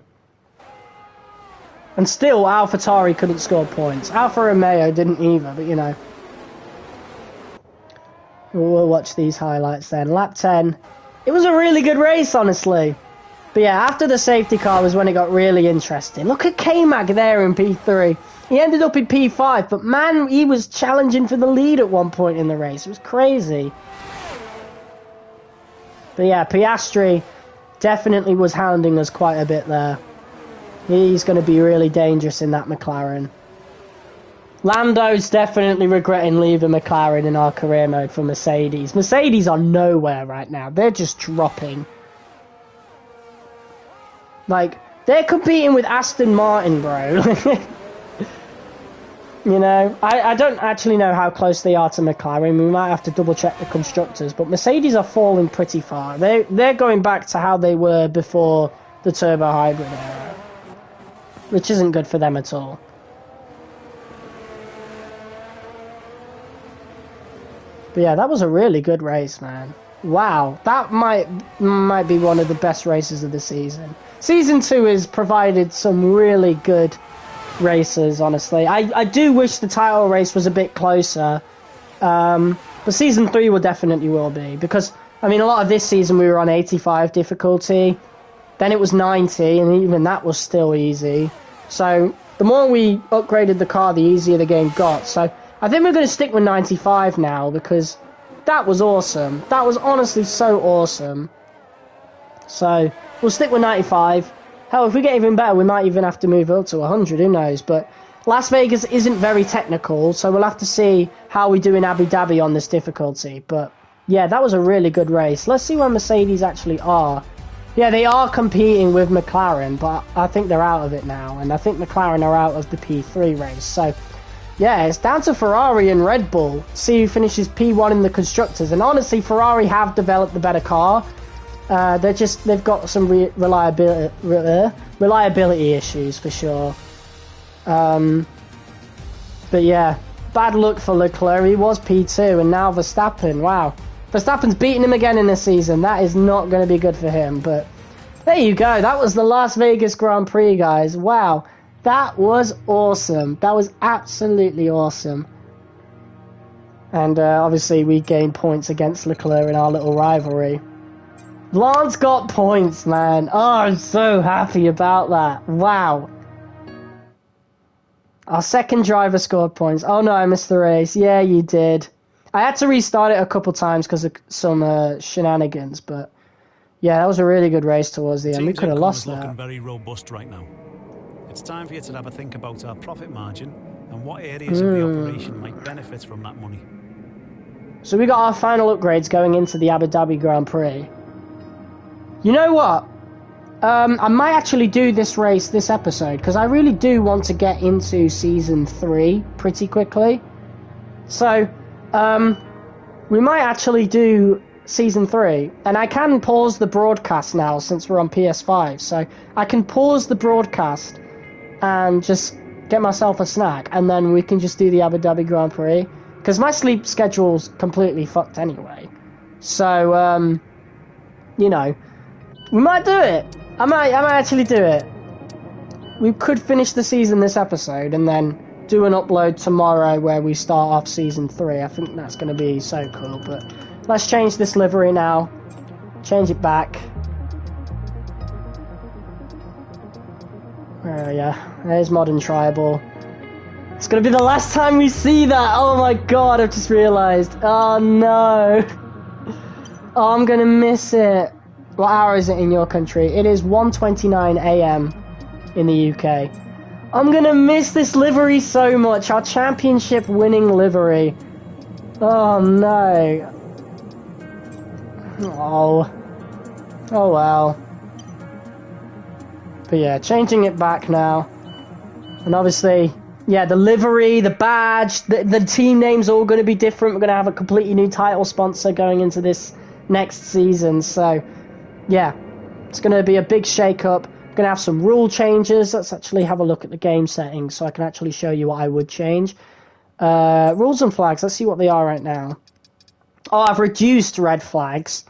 And still, AlphaTauri couldn't score points. Alfa Romeo didn't either, but you know. We'll watch these highlights then. Lap 10. It was a really good race, honestly. But yeah, after the safety car was when it got really interesting. Look at K-Mag there in P3. He ended up in P5, but man, he was challenging for the lead at one point in the race. It was crazy. But yeah, Piastri definitely was hounding us quite a bit there. He's going to be really dangerous in that McLaren. Lando's definitely regretting leaving McLaren in our career mode for Mercedes. Mercedes are nowhere right now. They're just dropping. Like, they're competing with Aston Martin, bro. You know, I don't actually know how close they are to McLaren. We might have to double check the constructors, but Mercedes are falling pretty far. They're going back to how they were before the turbo hybrid era, which isn't good for them at all. But yeah, that was a really good race, man. Wow, that might be one of the best races of the season. Season 2 has provided some really good races, honestly. I do wish the title race was a bit closer, but Season 3 definitely will be, because, I mean, a lot of this season we were on 85 difficulty, then it was 90, and even that was still easy. So, the more we upgraded the car, the easier the game got. So, I think we're going to stick with 95 now, because that was awesome. That was honestly so awesome. So, we'll stick with 95. Hell, if we get even better, we might even have to move up to 100, who knows. But Las Vegas isn't very technical, so we'll have to see how we do in Abu Dhabi on this difficulty. But, yeah, that was a really good race. Let's see where Mercedes actually are. Yeah, they are competing with McLaren, but I think they're out of it now. And I think McLaren are out of the P3 race. So, yeah, it's down to Ferrari and Red Bull. See who finishes P1 in the Constructors. And honestly, Ferrari have developed the better car. They've got some reliability issues for sure. But yeah, bad luck for Leclerc. He was P2, and now Verstappen. Wow, Verstappen's beating him again in this season. That is not going to be good for him. But there you go. That was the Las Vegas Grand Prix, guys. Wow, that was awesome. That was absolutely awesome. And obviously, we gained points against Leclerc in our little rivalry. Lance got points, man. Oh, I'm so happy about that. Wow. Our second driver scored points. Oh no, I missed the race. Yeah, you did. I had to restart it a couple times because of some shenanigans, but yeah, that was a really good race towards the end. We could have lost that. Looking very robust right now. It's time for you to have a think about our profit margin and what areas of the operation might benefit from that money. So we got our final upgrades going into the Abu Dhabi Grand Prix. You know what? I might actually do this race this episode, because I really do want to get into Season 3 pretty quickly. So, we might actually do Season 3, and I can pause the broadcast now since we're on PS5, so I can pause the broadcast and just get myself a snack, and then we can just do the Abu Dhabi Grand Prix, because my sleep schedule's completely fucked anyway. So, you know, we might do it. I might actually do it. We could finish the season this episode and then do an upload tomorrow where we start off Season 3. I think that's going to be so cool. But let's change this livery now. Change it back. Yeah, there's Modern Tribal. It's going to be the last time we see that. Oh my god, I've just realised. Oh no. Oh, I'm going to miss it. What hour is it in your country? It is 1:29 AM in the UK. I'm going to miss this livery so much. Our championship winning livery. Oh no. Oh. Oh well. But yeah, changing it back now. And obviously, yeah, the livery, the badge, the team name's all going to be different. We're going to have a completely new title sponsor going into this next season. So, yeah, it's going to be a big shake-up. We're going to have some rule changes. Let's actually have a look at the game settings so I can actually show you what I would change. Rules and flags, let's see what they are right now. Oh, I've reduced red flags.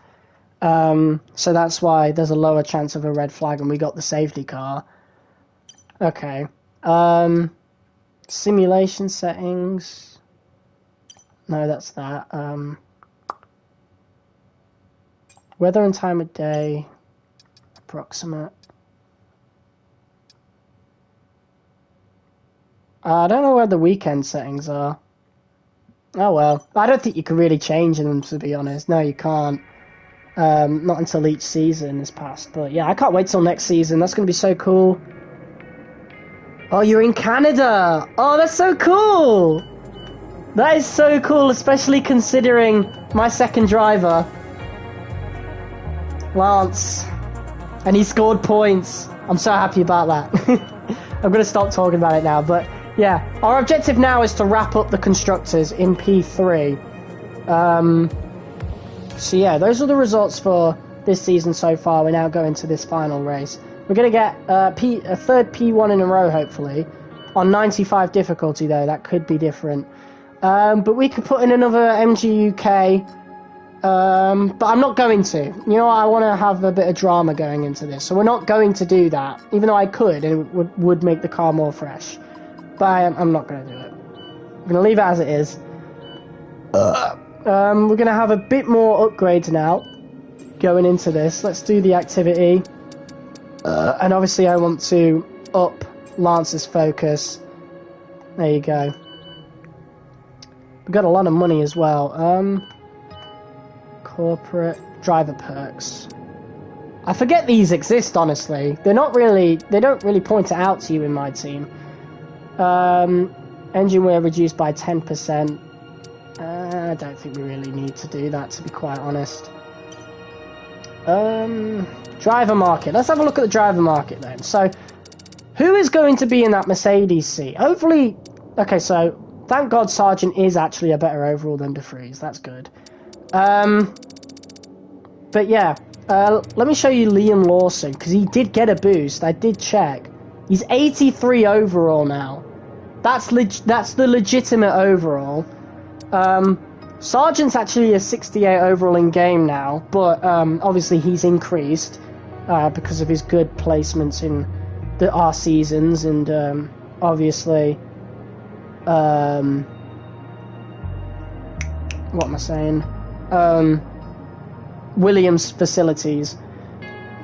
So that's why there's a lower chance of a red flag and we got the safety car. Okay. Simulation settings. No, that's that. Weather and time of day. Approximate. I don't know where the weekend settings are. Oh well. I don't think you can really change them, to be honest. No, you can't. Not until each season is passed. But yeah, I can't wait till next season. That's going to be so cool. Oh, you're in Canada! Oh, that's so cool! That is so cool, especially considering my second driver, Lance. And he scored points. I'm so happy about that. I'm going to stop talking about it now. But yeah, our objective now is to wrap up the constructors in P3. So yeah, those are the results for this season so far. We're now going to this final race. We're going to get a third P1 in a row, hopefully. On 95 difficulty, though. That could be different. But we could put in another MG UK. But I'm not going to. You know what? I want to have a bit of drama going into this. So we're not going to do that. Even though I could, and it would make the car more fresh. But I'm not going to do it. I'm going to leave it as it is. We're going to have a bit more upgrades now going into this. Let's do the activity. And obviously I want to up Lance's focus. There you go. We've got a lot of money as well. Corporate driver perks. I forget these exist, honestly. They don't really point it out to you in my team. Engine wear reduced by 10%. I don't think we really need to do that, to be quite honest. Driver market. Let's have a look at the driver market then. So, who is going to be in that Mercedes seat? Hopefully, okay, so thank God Sargent is actually a better overall than De Vries. That's good. But yeah, let me show you Liam Lawson, because he did get a boost. I did check. He's 83 overall now. That's the legitimate overall. Sargent's actually a 68 overall in game now, but obviously he's increased because of his good placements in our seasons, and obviously what am I saying? Williams facilities.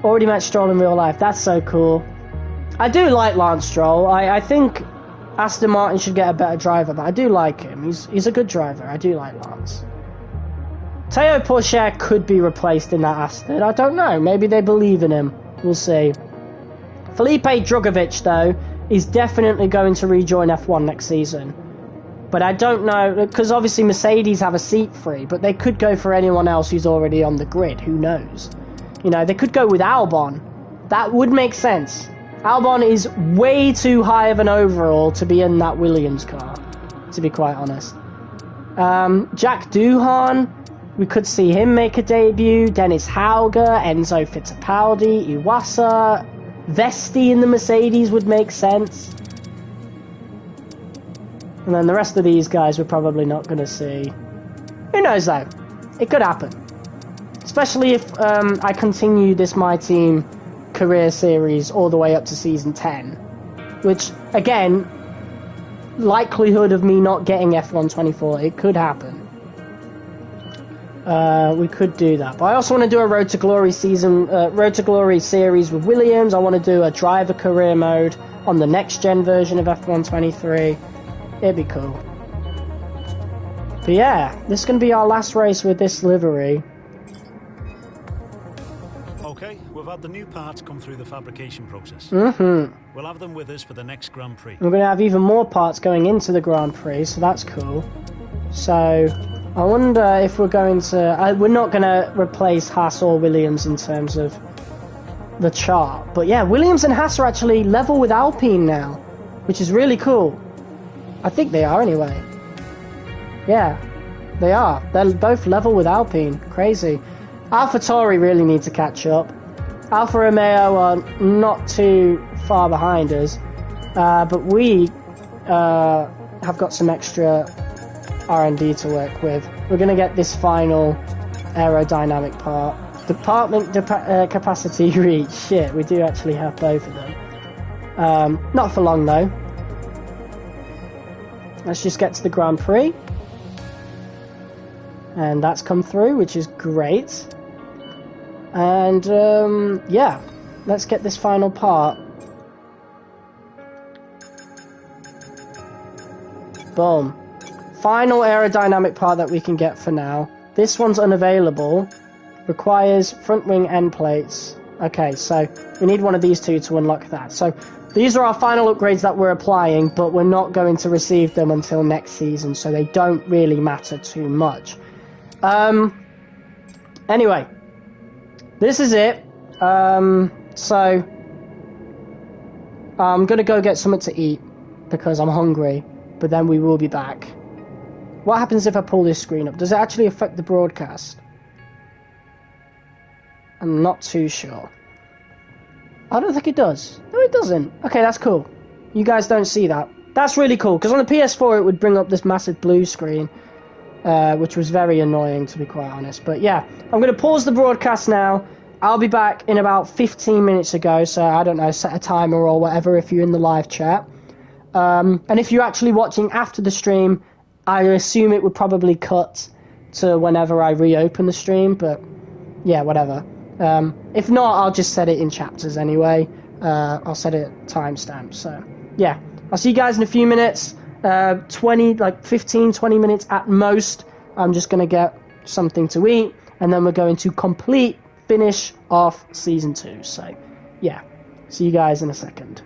Already met Stroll in real life. That's so cool. I do like Lance Stroll. I think Aston Martin should get a better driver, but I do like him. He's a good driver. I do like Lance. Teo Pourchaire could be replaced in that Aston. I don't know. Maybe they believe in him. We'll see. Felipe Drugovich, though, is definitely going to rejoin F1 next season. But I don't know, because obviously Mercedes have a seat free, but they could go for anyone else who's already on the grid. Who knows? You know, they could go with Albon. That would make sense. Albon is way too high of an overall to be in that Williams car, to be quite honest. Jack Doohan, we could see him make a debut. Dennis Hauger, Enzo Fittipaldi, Iwasa, Vesti in the Mercedes would make sense. And then the rest of these guys we're probably not going to see. Who knows though? It could happen. Especially if I continue this MyTeam career series all the way up to season 10. Which, again, likelihood of me not getting F1 24, it could happen. We could do that, but I also want to do a Road to Glory Road to Glory series with Williams. I want to do a driver career mode on the next gen version of F1 23. It'd be cool. But yeah, this is going to be our last race with this livery. Okay, we've had the new parts come through the fabrication process. We'll have them with us for the next Grand Prix. We're going to have even more parts going into the Grand Prix, so that's cool. So, I wonder if we're going to... we're not going to replace Haas or Williams in terms of the chart. But yeah, Williams and Haas are actually level with Alpine now, which is really cool. I think they are anyway. Yeah, they are. They're both level with Alpine. Crazy. AlphaTauri really need to catch up. Alfa Romeo are not too far behind us, but we have got some extra R&D to work with. We're going to get this final aerodynamic part. Department capacity reach. Shit, we do actually have both of them. Not for long though. Let's just get to the Grand Prix. And that's come through, which is great. And yeah, let's get this final part. Boom. Final aerodynamic part that we can get for now. This one's unavailable. Requires front wing end plates. Okay, so we need one of these two to unlock that. So these are our final upgrades that we're applying, but we're not going to receive them until next season, so they don't really matter too much. Anyway, this is it. So I'm gonna go get something to eat because I'm hungry, but then we will be back. What happens if I pull this screen up? Does it actually affect the broadcast? I'm not too sure. I don't think it does. No, it doesn't. Okay, that's cool. You guys don't see that. That's really cool, because on the PS4 it would bring up this massive blue screen, which was very annoying, to be quite honest. But yeah, I'm going to pause the broadcast now. I'll be back in about 15 minutes ago, so I don't know, set a timer or whatever if you're in the live chat. And if you're actually watching after the stream, I assume it would probably cut to whenever I reopen the stream, but yeah, whatever. If not, I'll just set it in chapters anyway. I'll set it timestamp. So yeah, I'll see you guys in a few minutes. 15-20 minutes at most. I'm just gonna get something to eat, and then we're going to finish off season 2. So yeah, see you guys in a second.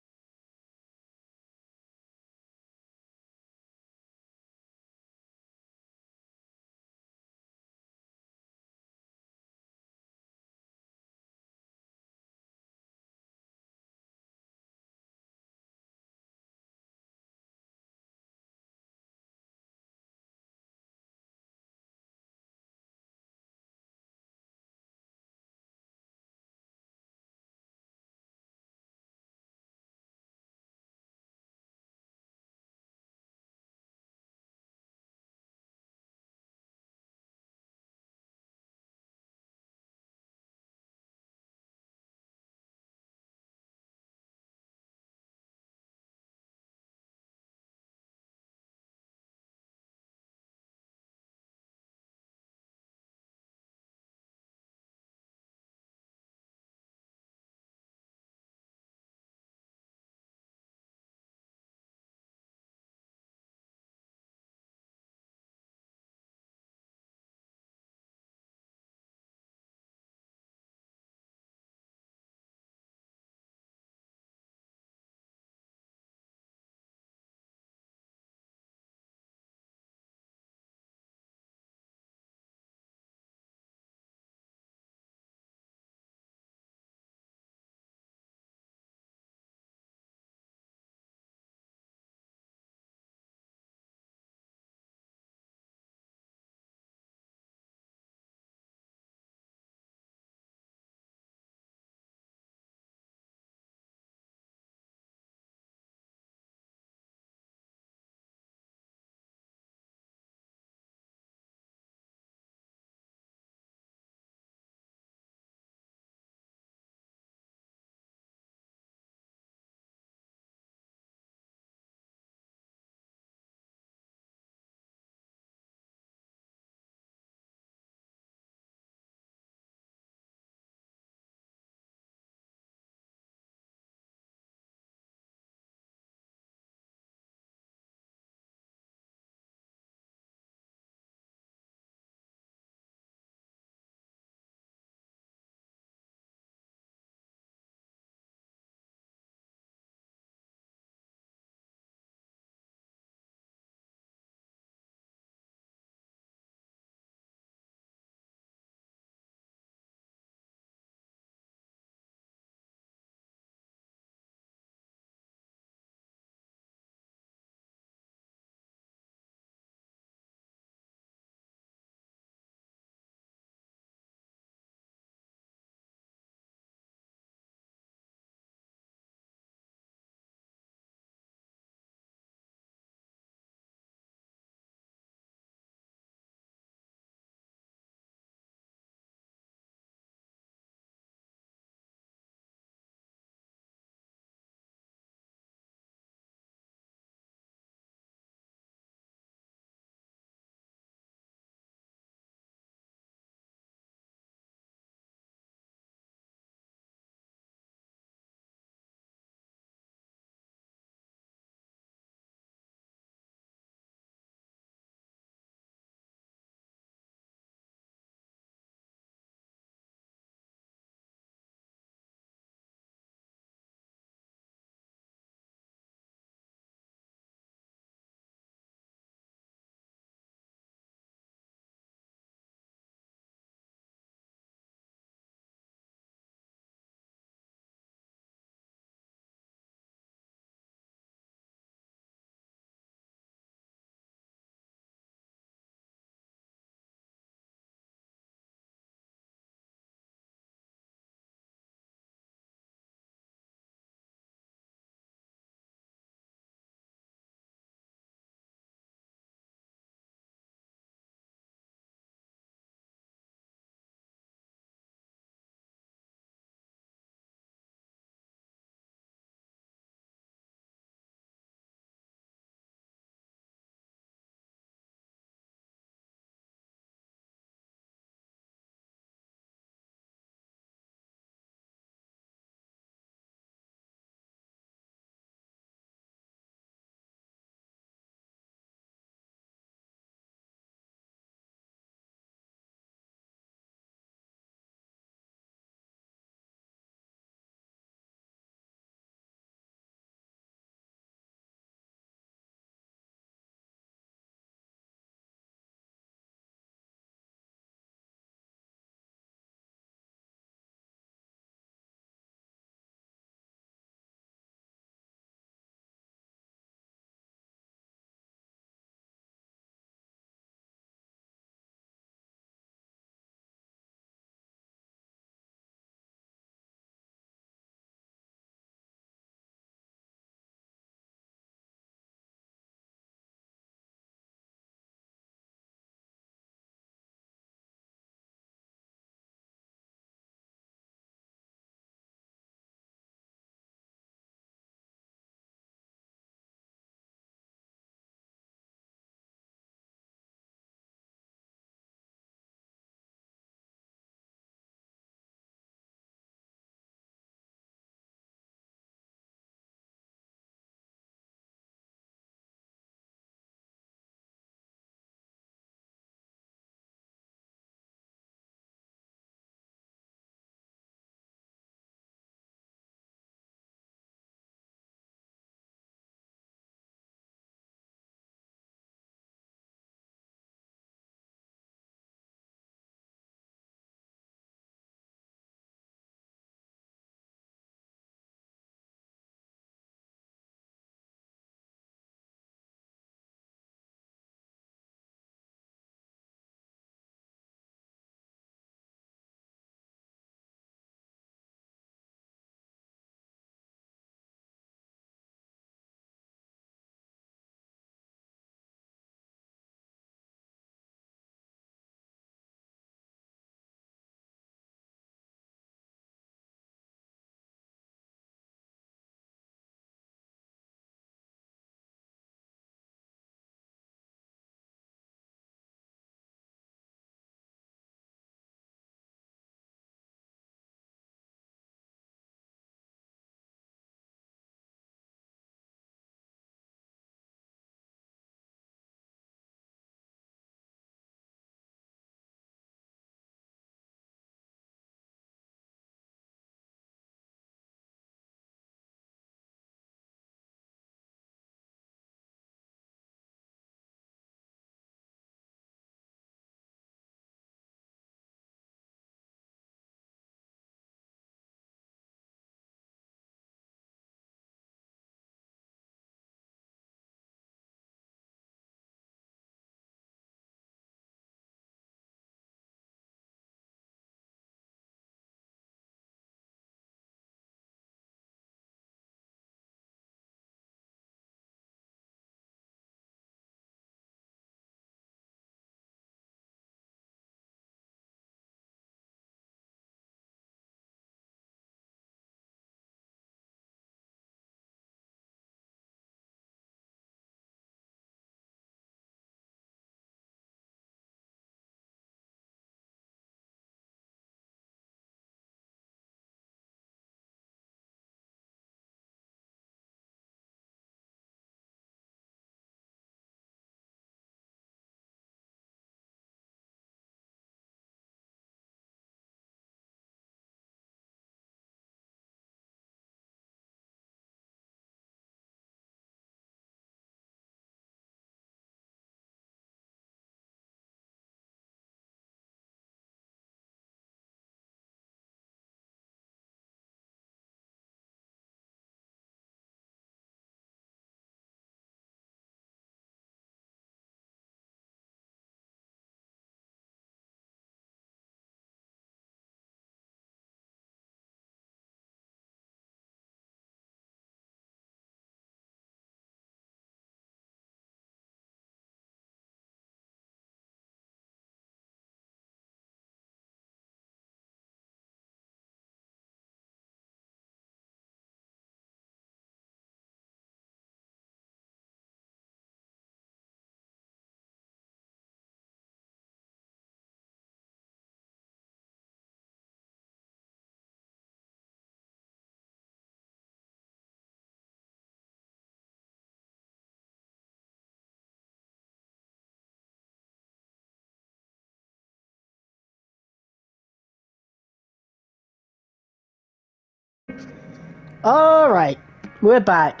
Alright, we're back.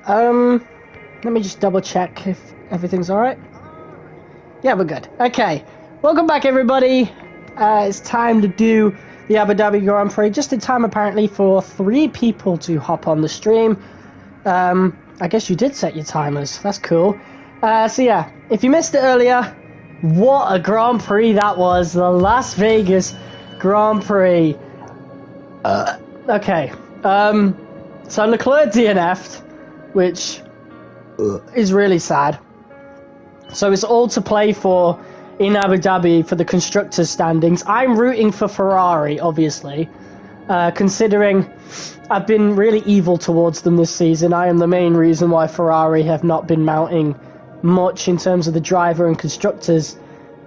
Let me just double check if everything's alright. Yeah, we're good. Okay, welcome back everybody. It's time to do the Abu Dhabi Grand Prix, just in time apparently for 3 people to hop on the stream. I guess you did set your timers, that's cool. So yeah, if you missed it earlier, what a Grand Prix that was, the Las Vegas Grand Prix. Okay, so Leclerc DNF'd, which is really sad. So it's all to play for in Abu Dhabi for the constructors' standings. I'm rooting for Ferrari, obviously, considering I've been really evil towards them this season. I am the main reason why Ferrari have not been mounting much in terms of the driver and constructors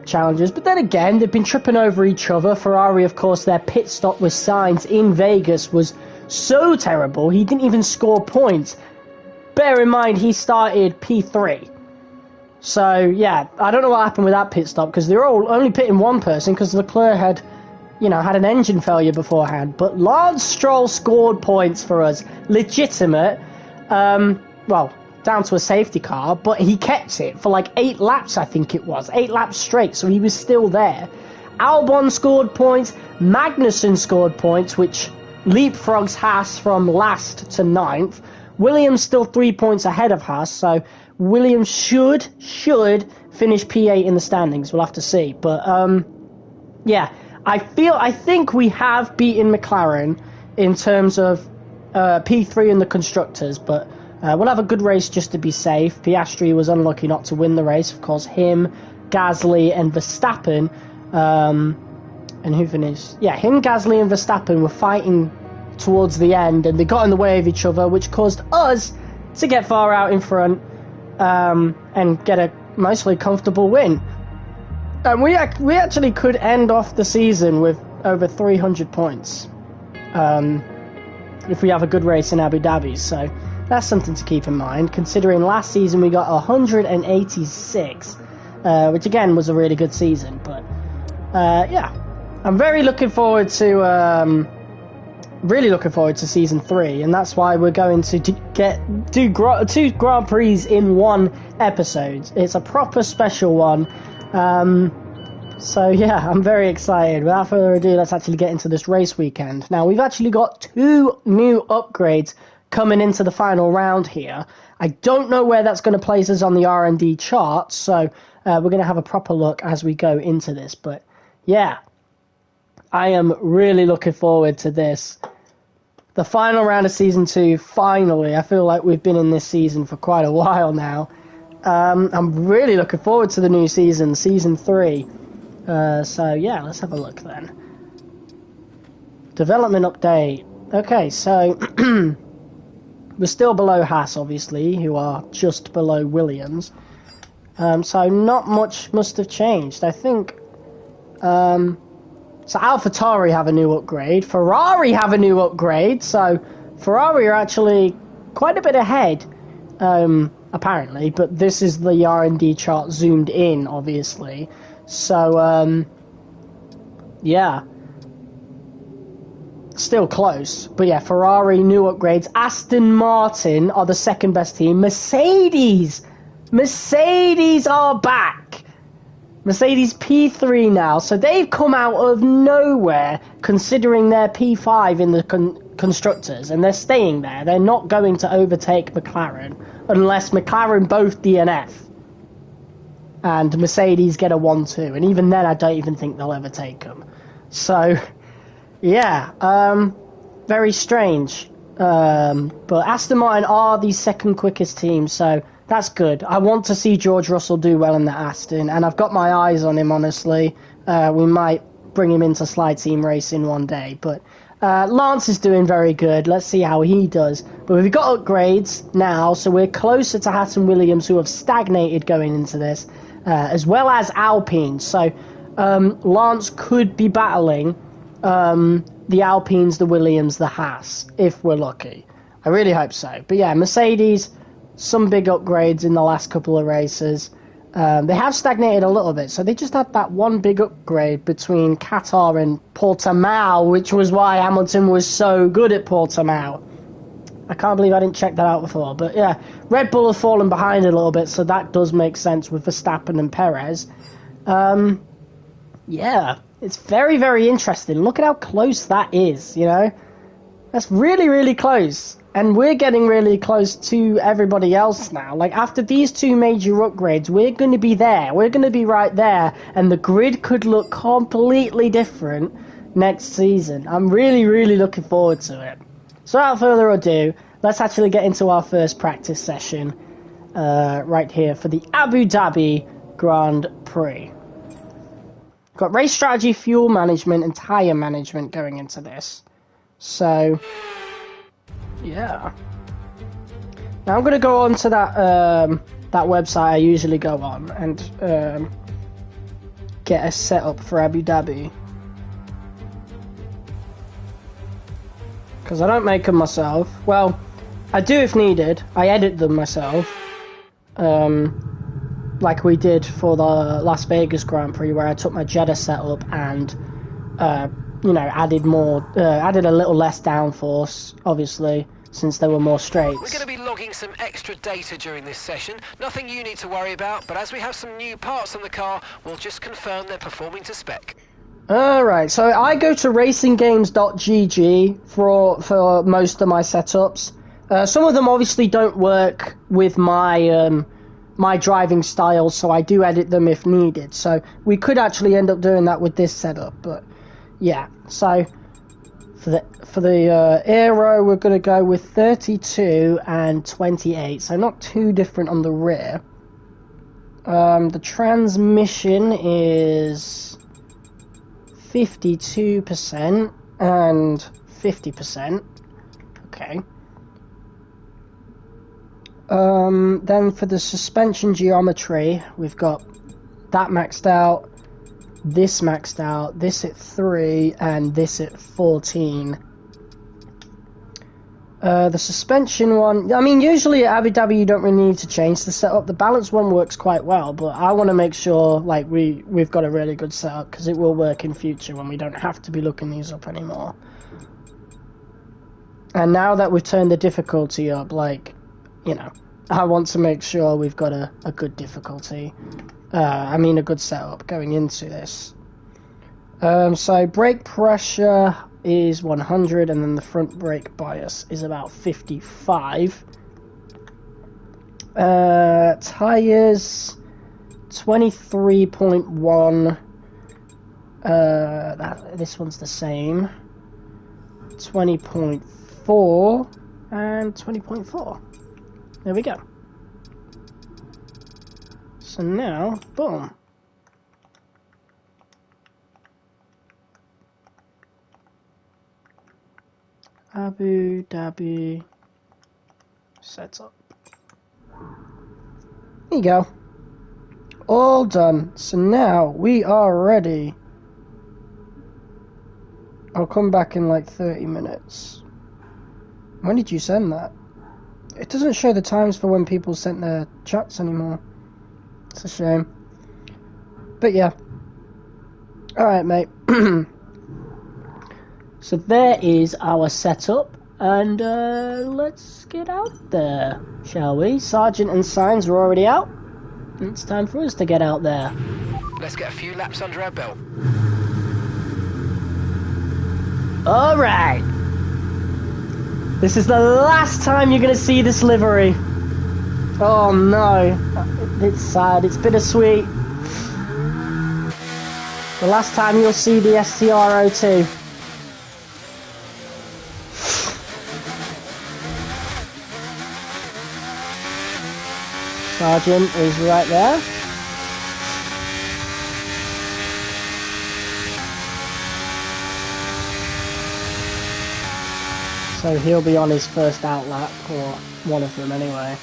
challenges. But then again, they've been tripping over each other. Ferrari, of course, their pit stop with Sainz in Vegas was so terrible, he didn't even score points. Bear in mind, he started P3. So, yeah, I don't know what happened with that pit stop, because they were all only pitting one person, because Leclerc had, had an engine failure beforehand. But Lance Stroll scored points for us. Legitimate. Well, down to a safety car, but he kept it for like 8 laps, I think it was. 8 laps straight, so he was still there. Albon scored points. Magnussen scored points, which leapfrogs Haas from last to 9th. Williams still 3 points ahead of Haas, so Williams should finish P8 in the standings. We'll have to see. But, yeah, I think we have beaten McLaren in terms of P3 in the constructors, but we'll have a good race just to be safe. Piastri was unlucky not to win the race. Of course, him, Gasly, and Verstappen, and who finished? Yeah, him, Gasly, and Verstappen were fighting towards the end, and they got in the way of each other, which caused us to get far out in front and get a mostly comfortable win. And we actually could end off the season with over 300 points if we have a good race in Abu Dhabi. So that's something to keep in mind, considering last season we got 186, which again was a really good season. But yeah, I'm really looking forward to season 3, and that's why we're going to do 2 Grand Prix in one episode. It's a proper special one. So yeah, I'm very excited. Without further ado, let's actually get into this race weekend. Now, we've actually got 2 new upgrades coming into the final round here. I don't know where that's going to place us on the R&D chart, so we're going to have a proper look as we go into this. But yeah, I am really looking forward to this. The final round of Season 2, finally. I feel like we've been in this season for quite a while now. I'm really looking forward to the new season, Season 3. So yeah, let's have a look then. Development update. Okay, so we're still below Haas, obviously, who are just below Williams. So not much must have changed. I think... So AlphaTauri have a new upgrade. Ferrari have a new upgrade. So Ferrari are actually quite a bit ahead, apparently. But this is the R&D chart zoomed in, obviously. So, yeah. Still close. But yeah, Ferrari, new upgrades. Aston Martin are the second best team. Mercedes are back. Mercedes P3 now, so they've come out of nowhere considering they're P5 in the constructors, and they're staying there. They're not going to overtake McLaren unless McLaren both DNF and Mercedes get a 1-2, and even then I don't even think they'll overtake them. So yeah, very strange, but Aston Martin are the second quickest team, so that's good. I want to see George Russell do well in the Aston, and I've got my eyes on him, honestly. We might bring him into slide team racing one day, but Lance is doing very good. Let's see how he does. But we've got upgrades now, so we're closer to Haas and Williams, who have stagnated going into this, as well as Alpine. So Lance could be battling the Alpines, the Williams, the Haas, if we're lucky. I really hope so. But yeah, Mercedes... some big upgrades in the last couple of races. They have stagnated a little bit, so they just had that one big upgrade between Qatar and Portimao, which was why Hamilton was so good at Portimao. I can't believe I didn't check that out before. But yeah, Red Bull have fallen behind a little bit, so that does make sense with Verstappen and Perez. Yeah, it's very, very interesting. Look at how close that is, you know? That's really, really close. And we're getting really close to everybody else now. Like, after these two major upgrades, we're going to be there. We're going to be right there. And the grid could look completely different next season. I'm really, really looking forward to it. So without further ado, let's actually get into our first practice session right here for the Abu Dhabi Grand Prix. Got race strategy, fuel management, and tyre management going into this. So, yeah. Now I'm going to go on to that that website I usually go on and get a setup for Abu Dhabi. Because I don't make them myself. Well, I do if needed. I edit them myself. Like we did for the Las Vegas Grand Prix, where I took my Jeddah setup and, you know, added a little less downforce, obviously, since there were more straights. We're going to be logging some extra data during this session. Nothing you need to worry about, but as we have some new parts on the car, we'll just confirm they're performing to spec. Alright, so I go to racinggames.gg for most of my setups. Some of them obviously don't work with my my driving style, so I do edit them if needed. So we could actually end up doing that with this setup, but yeah. So for the aero, we're going to go with 32 and 28, so not too different on the rear. The transmission is 52% and 50%. Okay. Then for the suspension geometry, we've got that maxed out, this maxed out, this at 3, and this at 14. The suspension one, I mean, usually at Abu Dhabi you don't really need to change the setup. The balance one works quite well, but I want to make sure like we've got a really good setup, because it will work in future when we don't have to be looking these up anymore. And now that we've turned the difficulty up, like, you know, I want to make sure we've got a good difficulty. I mean, a good setup going into this. So brake pressure is 100, and then the front brake bias is about 55. Tires 23.1. This one's the same. 20.4 and 20.4. There we go. So now, boom. Abu Dhabi setup. There you go. All done. So now we are ready. I'll come back in like 30 minutes. When did you send that? It doesn't show the times for when people sent their chats anymore. It's a shame. But yeah. Alright, mate. So there is our setup. And let's get out there, shall we? Sergeant and Signs are already out. It's time for us to get out there. Let's get a few laps under our belt. Alright. This is the last time you're going to see this livery. Oh no. It's sad. It's bittersweet. The last time you'll see the STR02. Sergeant is right there. So he'll be on his first out lap, or one of them anyway.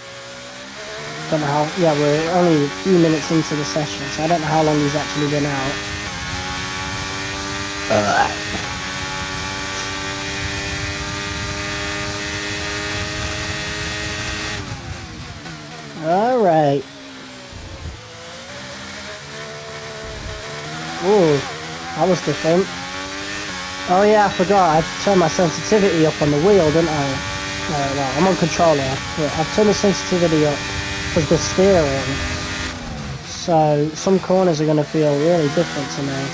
Don't know how, yeah, we're only a few minutes into the session, so I don't know how long he's actually been out. Alright. Ooh, that was different. Oh yeah, I forgot, I turned my sensitivity up on the wheel, didn't I? Well, I'm on controller. Yeah, I've turned the sensitivity up for the steering. So some corners are going to feel really different to me.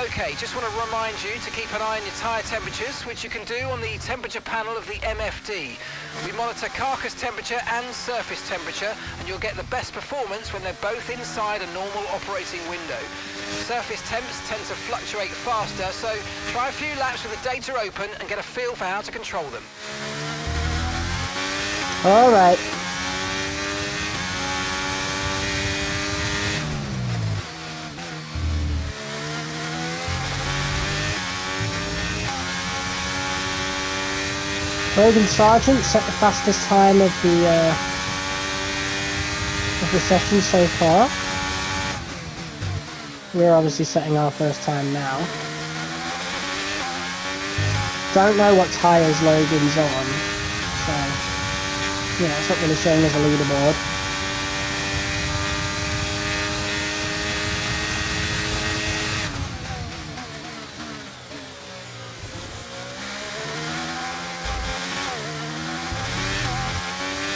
Okay, just want to remind you to keep an eye on your tyre temperatures, which you can do on the temperature panel of the MFD. We monitor carcass temperature and surface temperature, and you'll get the best performance when they're both inside a normal operating window. Surface temps tend to fluctuate faster, so try a few laps with the data open and get a feel for how to control them. All right. Logan Sargent set the fastest time of the session so far. We're obviously setting our first time now. Don't know what tyres Logan's on, so yeah, it's not really showing as a leaderboard.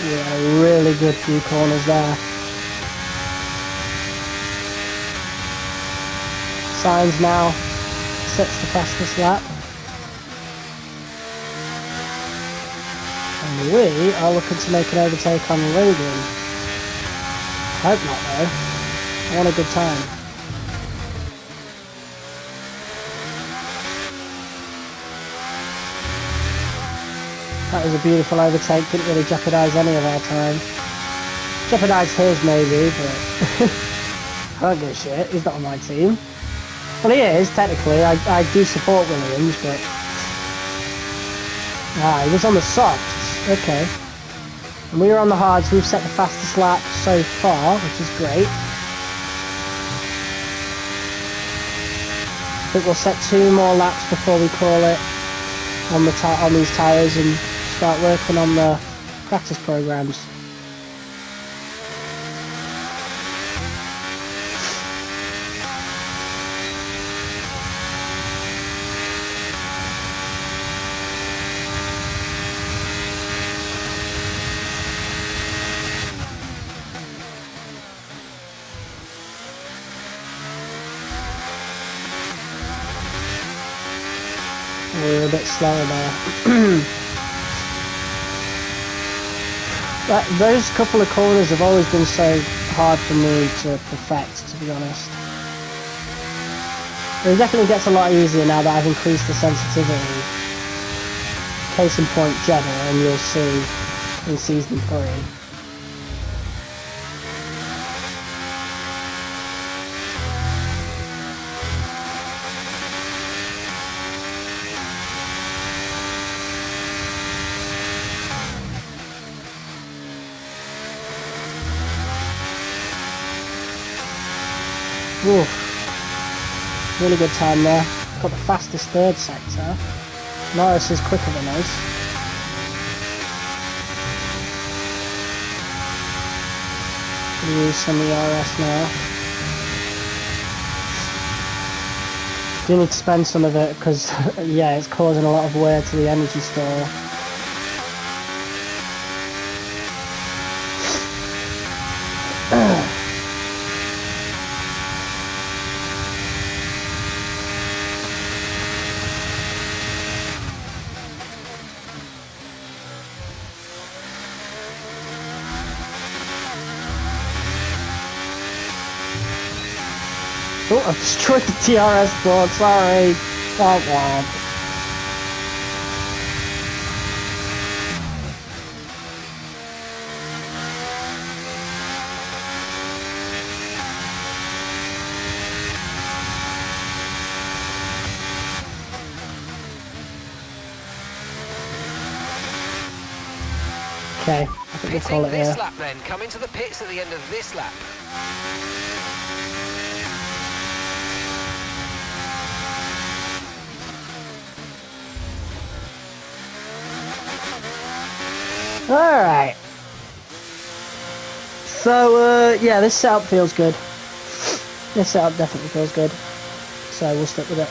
Yeah, really good few corners there. Signs now sets the fastest lap. And we are looking to make an overtake on Logan. Hope not though. I want a good time. That was a beautiful overtake, didn't really jeopardise any of our time. Jeopardised his maybe, but I don't give a shit, he's not on my team. Well, he is, technically. I do support Williams, but... Ah, he was on the softs. Okay. And we were on the hards. We've set the fastest lap so far, which is great. I think we'll set 2 more laps before we call it on these tyres and start working on the practice programs. We were a bit slower there. Those couple of corners have always been so hard for me to perfect, to be honest. It definitely gets a lot easier now that I've increased the sensitivity. Case in point, Jeddah, and you'll see in Season 3. Oof. Really good time there. Got the fastest third sector. Norris is quicker than us. Use some ERS now. Do need to spend some of it because, yeah, it's causing a lot of wear to the energy store. Oh, I've destroyed the TRS board, sorry. Womp womp. Okay, I think we'll call it this here. lap then, come into the pits at the end of this lap. Alright. So, yeah, this setup feels good. This setup definitely feels good. So, we'll stick with it.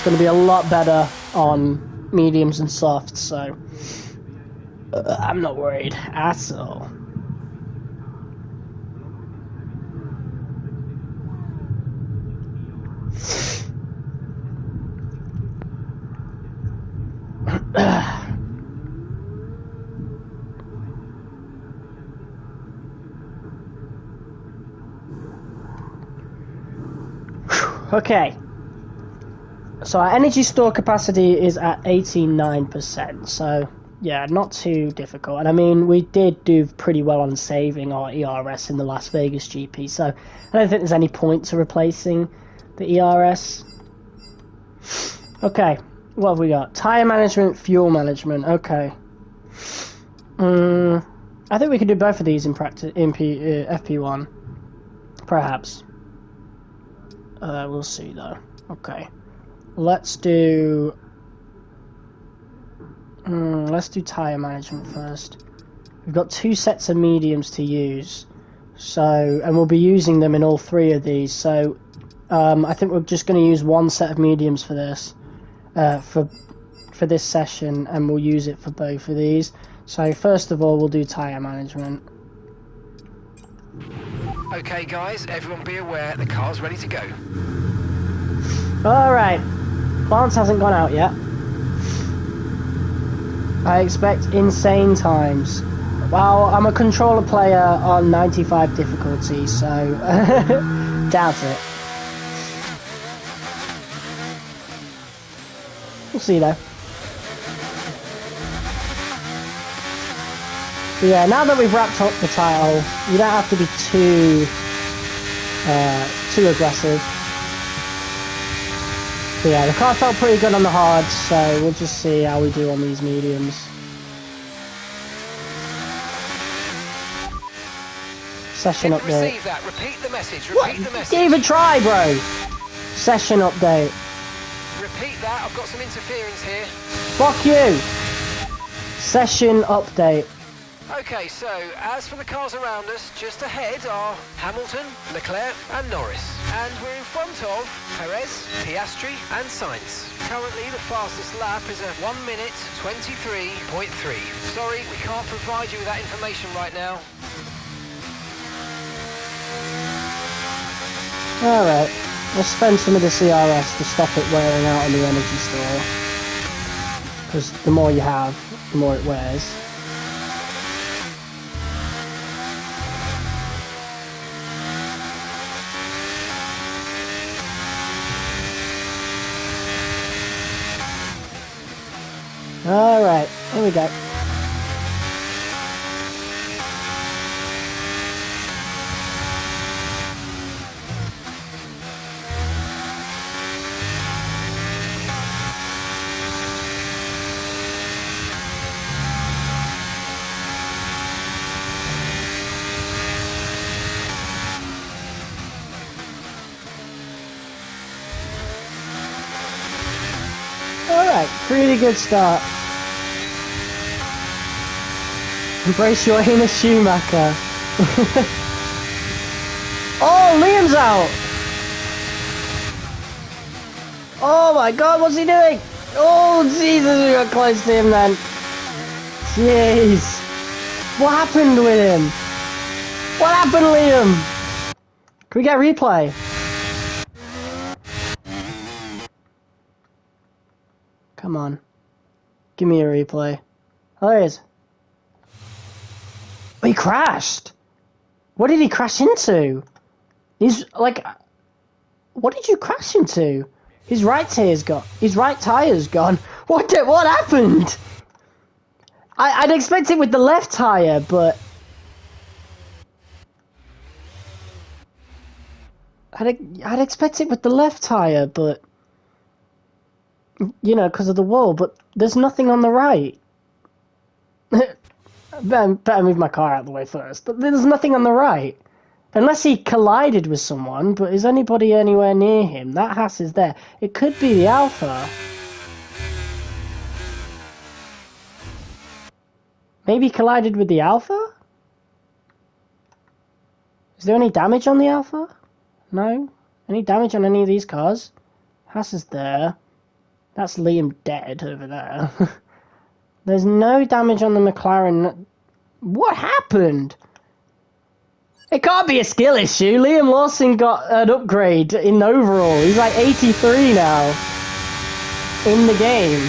It's going to be a lot better on mediums and softs, so I'm not worried at all. Okay, so our energy store capacity is at 89%, so yeah, not too difficult. And I mean, we did do pretty well on saving our ERS in the Las Vegas GP, so I don't think there's any point to replacing the ERS. Okay, what have we got? Tyre management, fuel management, okay. I think we could do both of these in practice, in FP1, perhaps. We'll see though. Okay, let's do tyre management first. We've got 2 sets of mediums to use, so, and we'll be using them in all 3 of these. So I think we're just going to use 1 set of mediums for this, for this session, and we'll use it for both of these. So first of all, we'll do tyre management. Okay guys, everyone be aware, the car's ready to go. Alright, Lance hasn't gone out yet. I expect insane times. Well, I'm a controller player on 95 difficulty, so doubt it. We'll see though. But yeah, now that we've wrapped up the title, you don't have to be too aggressive. But yeah, the car felt pretty good on the hards, so we'll just see how we do on these mediums. Session Didn't update. receive that. Repeat the message. What? Repeat the message. Give it a try, bro. Session update. Repeat that. I've got some interference here. Fuck you. Session update. Okay, so as for the cars around us, just ahead are Hamilton, Leclerc and Norris. And we're in front of Perez, Piastri and Sainz. Currently the fastest lap is a 1 minute 23.3. Sorry, we can't provide you with that information right now. Alright, let's spend some of the CRS to stop it wearing out on the energy store. Because the more you have, the more it wears. Alright, here we go. Alright, pretty good start. Embrace your inner Schumacher. Oh, Liam's out! Oh my god, what's he doing? Oh, Jesus, we got close to him then. Jeez. What happened with him? What happened, Liam? Can we get a replay? Come on. Give me a replay. Oh, there he is. Oh, he crashed! What did he crash into? He's like... What did you crash into? His right tire's gone. His right tire's gone. What happened? I'd expect it with the left tire, but... I'd expect it with the left tire, but... You know, because of the wall, but there's nothing on the right. Better move my car out of the way first. But there's nothing on the right. Unless he collided with someone, but is anybody anywhere near him? That Haas is there. It could be the Alpha. Maybe he collided with the Alpha? Is there any damage on the Alpha? No? Any damage on any of these cars? Haas is there. That's Liam dead over there. There's no damage on the McLaren. What happened? It can't be a skill issue. Liam Lawson got an upgrade in overall. He's like 83 now in the game.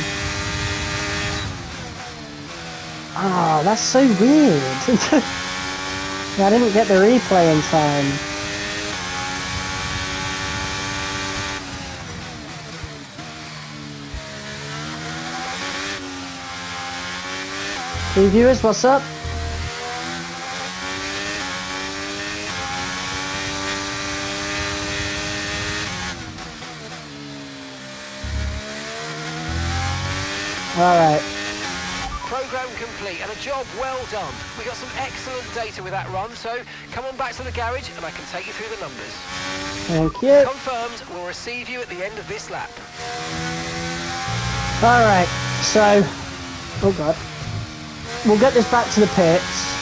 Ah, that's so weird. I didn't get the replay in time. Hey viewers, what's up? Alright. Program complete and a job well done. We got some excellent data with that run, so come on back to the garage and I can take you through the numbers. Thank you. Confirmed, we'll receive you at the end of this lap. Alright, so... Oh god. We'll get this back to the pits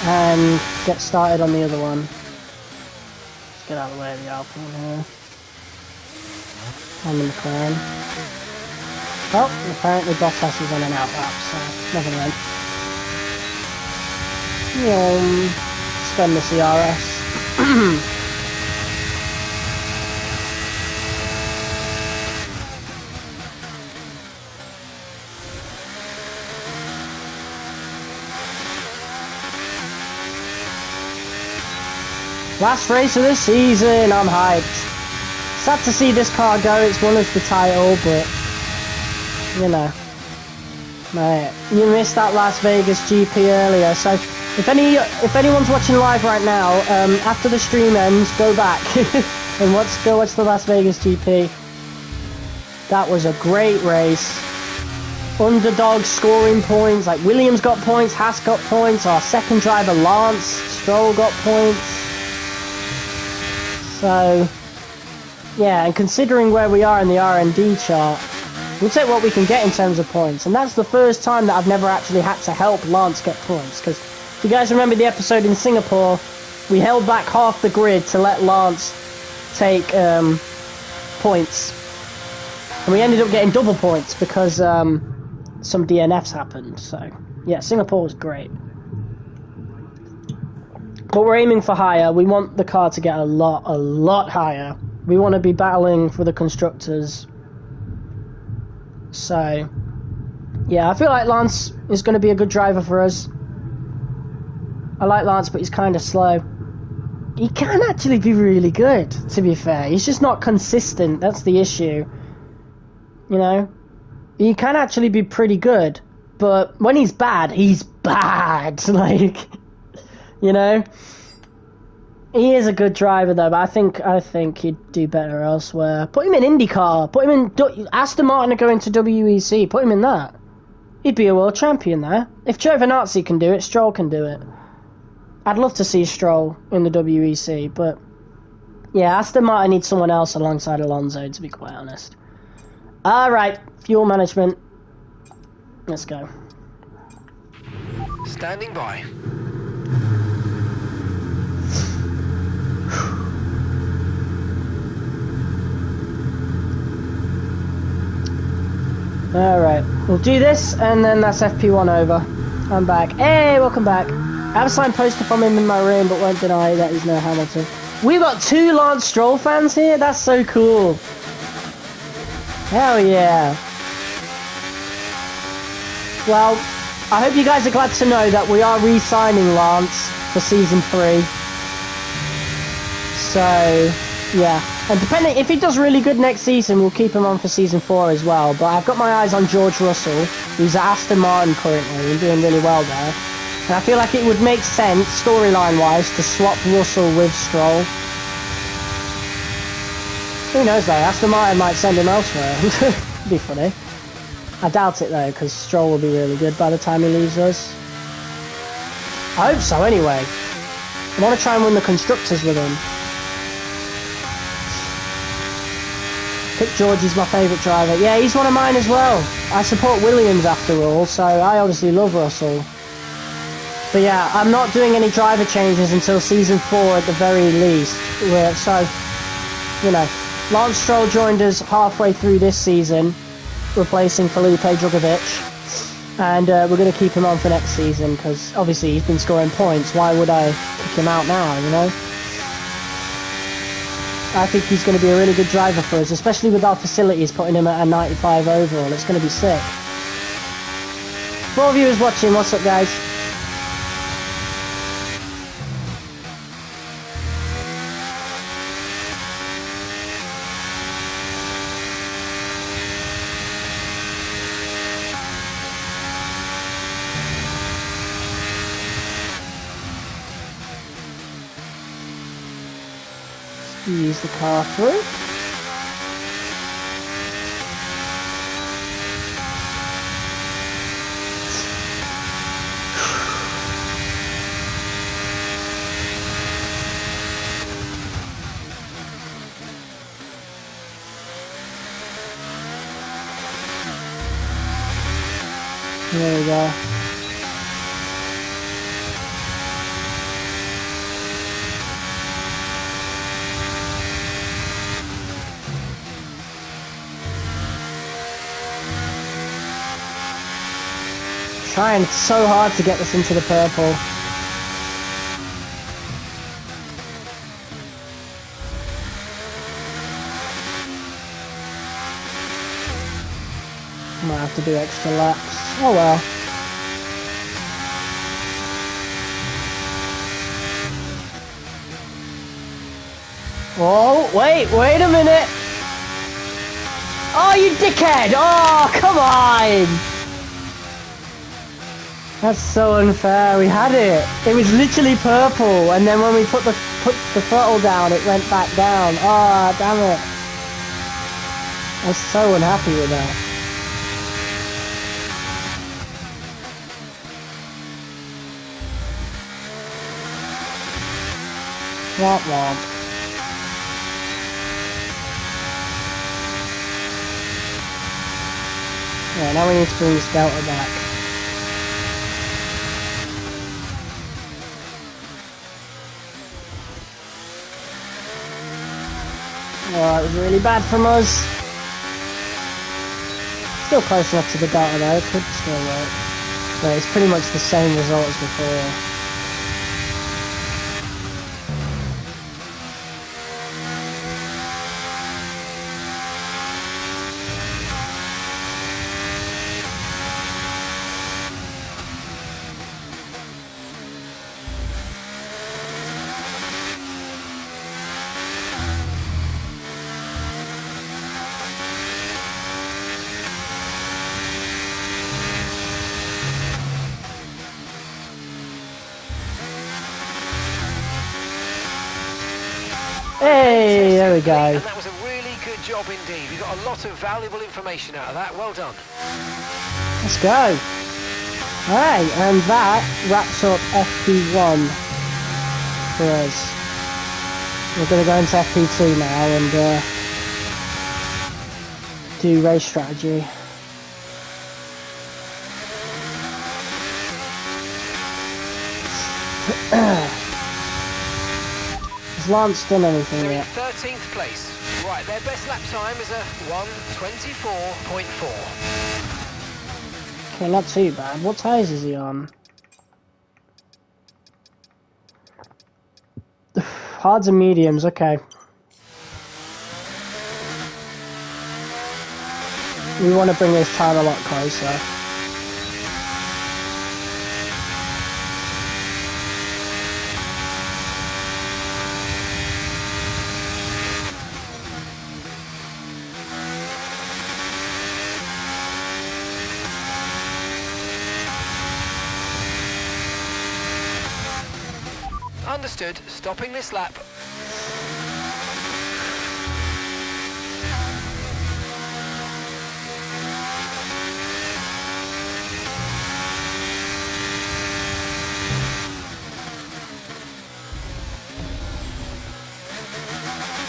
and get started on the other one. Let's get out of the way of the Alpha here. And the McLaren. Oh, apparently Bottas is on an out lap, so never mind. Spend the CRS. Last race of the season, I'm hyped. Sad to see this car go, it's won us the title, but, you know. Mate, you missed that Las Vegas GP earlier, so if anyone's watching live right now, after the stream ends, go back and go watch the Las Vegas GP. That was a great race. Underdog scoring points, like Williams got points, Haas got points, our second driver Lance Stroll got points. So, yeah, and considering where we are in the R&D chart, we'll take what we can get in terms of points. And that's the first time that I've never actually had to help Lance get points. Because if you guys remember the episode in Singapore, we held back half the grid to let Lance take points. And we ended up getting double points because some DNFs happened. So, yeah, Singapore was great. But we're aiming for higher. We want the car to get a lot higher. We want to be battling for the constructors. So, yeah, I feel like Lance is going to be a good driver for us. I like Lance, but he's kind of slow. He can actually be really good, to be fair. He's just not consistent. That's the issue. You know? He can actually be pretty good, but when he's bad, he's bad. Like... You know, he is a good driver though, but I think he'd do better elsewhere. Put him in IndyCar. Put him in Aston Martin to go into WEC. Put him in that. He'd be a world champion there. If Giovinazzi can do it, Stroll can do it. I'd love to see Stroll in the WEC, but yeah, Aston Martin needs someone else alongside Alonso, to be quite honest. All right, fuel management. Let's go. Standing by. Alright, we'll do this, and then that's FP1 over. I'm back. Hey, welcome back. I have a signed poster from him in my room, but won't deny that he's no Hamilton. We've got 2 Lance Stroll fans here? That's so cool. Hell yeah. Well, I hope you guys are glad to know that we are re-signing Lance for Season 3. So, yeah. And depending, if he does really good next season, we'll keep him on for Season 4 as well. But I've got my eyes on George Russell, who's at Aston Martin currently and doing really well there. And I feel like it would make sense, storyline-wise, to swap Russell with Stroll. Who knows though, Aston Martin might send him elsewhere. It'd be funny. I doubt it though, because Stroll will be really good by the time he leaves us. I hope so anyway. I want to try and win the Constructors with him. Pick George, he's my favourite driver. Yeah, he's one of mine as well. I support Williams after all, so I obviously love Russell. But yeah, I'm not doing any driver changes until Season 4 at the very least. So, you know, Lance Stroll joined us halfway through this season, replacing Felipe Drugovich. And we're going to keep him on for next season, because obviously he's been scoring points. Why would I kick him out now, you know? I think he's going to be a really good driver for us, especially with our facilities putting him at a 95 overall. It's going to be sick. 4 viewers watching, what's up, guys? Use the car through. There we go. Trying so hard to get this into the purple. Might have to do extra laps. Oh well. Oh, wait a minute! Oh, you dickhead! Oh, come on! That's so unfair. We had it. It was literally purple, and then when we put the throttle down, it went back down. Ah, oh, damn it! I was so unhappy with that. Womp womp. Yeah, now we need to bring the Scouter back. Oh, that was really bad from us. Still close enough to the data though, it could still work. But it's pretty much the same result as before. Hey, there we go. And that was a really good job indeed. We got a lot of valuable information out of that. Well done. Let's go. Alright, and that wraps up FP1 for us. We're going to go into FP2 now and do race strategy. Has Lance done anything They're yet? in 13th place. Right, their best lap time is a 1:24.4. Okay, not too bad. What tyres is he on? Hards and mediums, okay. We want to bring this time a lot closer. Understood. Stopping this lap.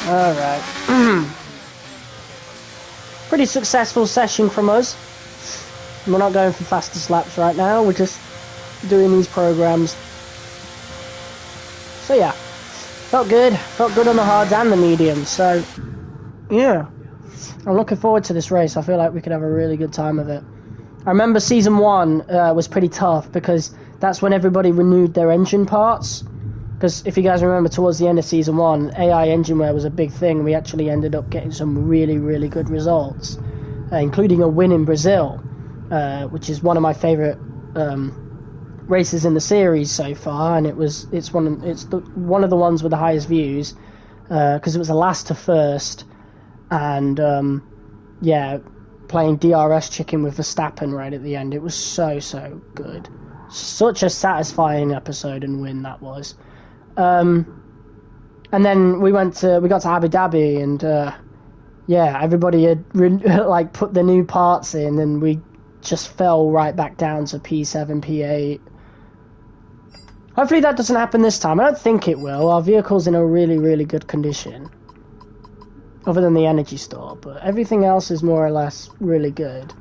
Alright. Pretty successful session from us. We're not going for fastest laps right now, we're just doing these programs. So yeah, felt good on the hards and the mediums, so Yeah. I'm looking forward to this race. I feel like we could have a really good time of it. I remember season 1 was pretty tough because that's when everybody renewed their engine parts. Because if you guys remember, towards the end of season 1, AI engine wear was a big thing. We actually ended up getting some really, really good results, including a win in Brazil, which is one of my favourite races in the series so far, and it's one of the ones with the highest views because it was the last to first, and yeah, playing DRS chicken with Verstappen right at the end. It was so good. Such a satisfying episode and win that was. And then we got to Abu Dhabi, and yeah, everybody had like put the new parts in, and we just fell right back down to P7, P8. Hopefully that doesn't happen this time. I don't think it will. Our vehicle's in a really, really good condition. Other than the energy store, but everything else is more or less really good.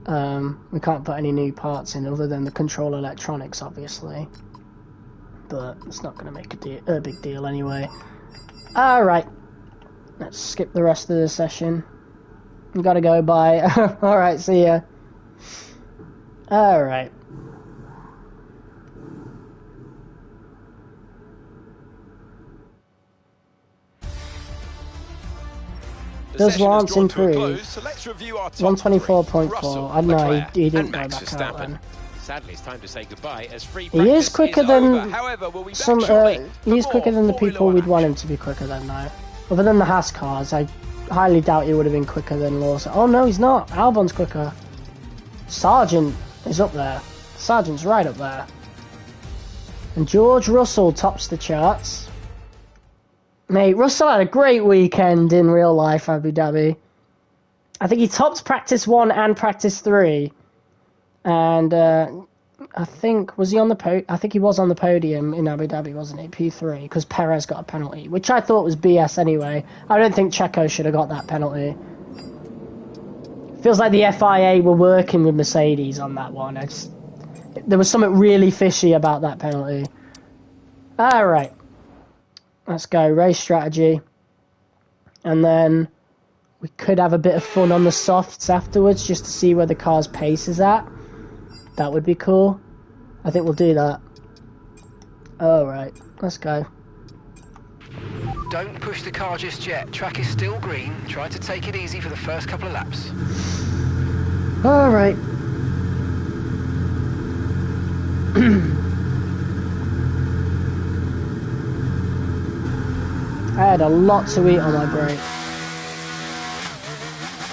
We can't put any new parts in other than the control electronics, obviously. But it's not going to make a big deal anyway. Alright. Let's skip the rest of the session. Gotta go, bye. Alright, see ya. Alright. Does Lance improve? So let's review our top 124.4. I don't know, he didn't go back out then. Sadly, it's time to say goodbye as free He is quicker than However, we'll be back some. He is quicker than the Formula people 1 we'd want him to be quicker than, though. Other than the Haas cars, I highly doubt he would have been quicker than Lawson. Oh no, he's not. Albon's quicker. Sargent is up there. Sargent's right up there. And George Russell tops the charts. Mate, Russell had a great weekend in real life, Abu Dhabi. I think he topped practice 1 and practice 3. And I think, was he on the I think he was on the podium in Abu Dhabi, wasn't he? P3, because Perez got a penalty, which I thought was BS anyway. I don't think Checo should have got that penalty. Feels like the FIA were working with Mercedes on that one. There was something really fishy about that penalty. Alright. Let's go, race strategy. And then we could have a bit of fun on the softs afterwards, just to see where the car's pace is at. That would be cool. I think we'll do that. Alright, let's go. Don't push the car just yet. Track is still green. Try to take it easy for the first couple of laps. Alright. I had a lot to eat on my break.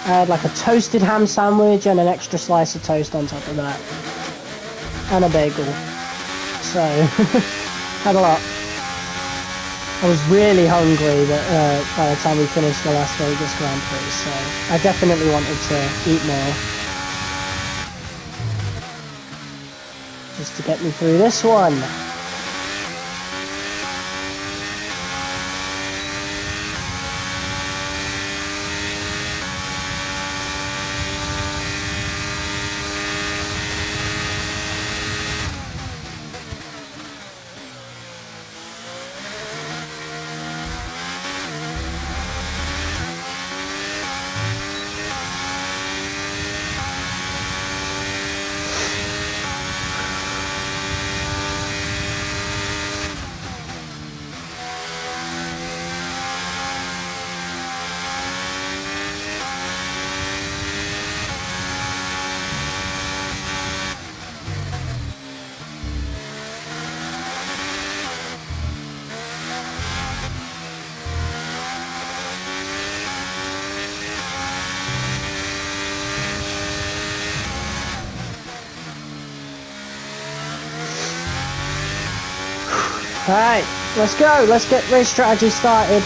I had like a toasted ham sandwich and an extra slice of toast on top of that. And a bagel. So, had a lot. I was really hungry by the time we finished the Las Vegas Grand Prix, so I definitely wanted to eat more. Just to get me through this one. Alright, let's go. Let's get race strategy started.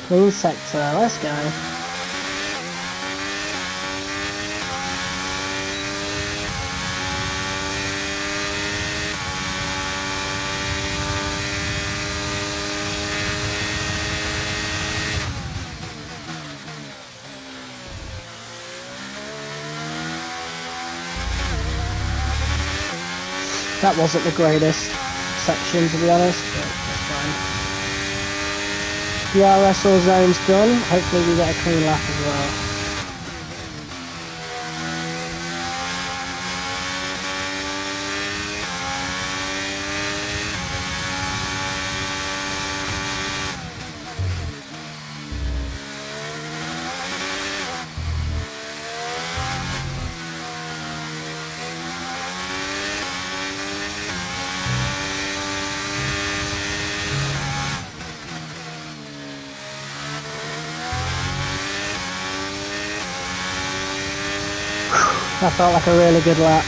Clean sector, let's go. That wasn't the greatest section, to be honest, but that's fine. DRS all zones done. Hopefully we get a clean lap as well. That felt like a really good lap.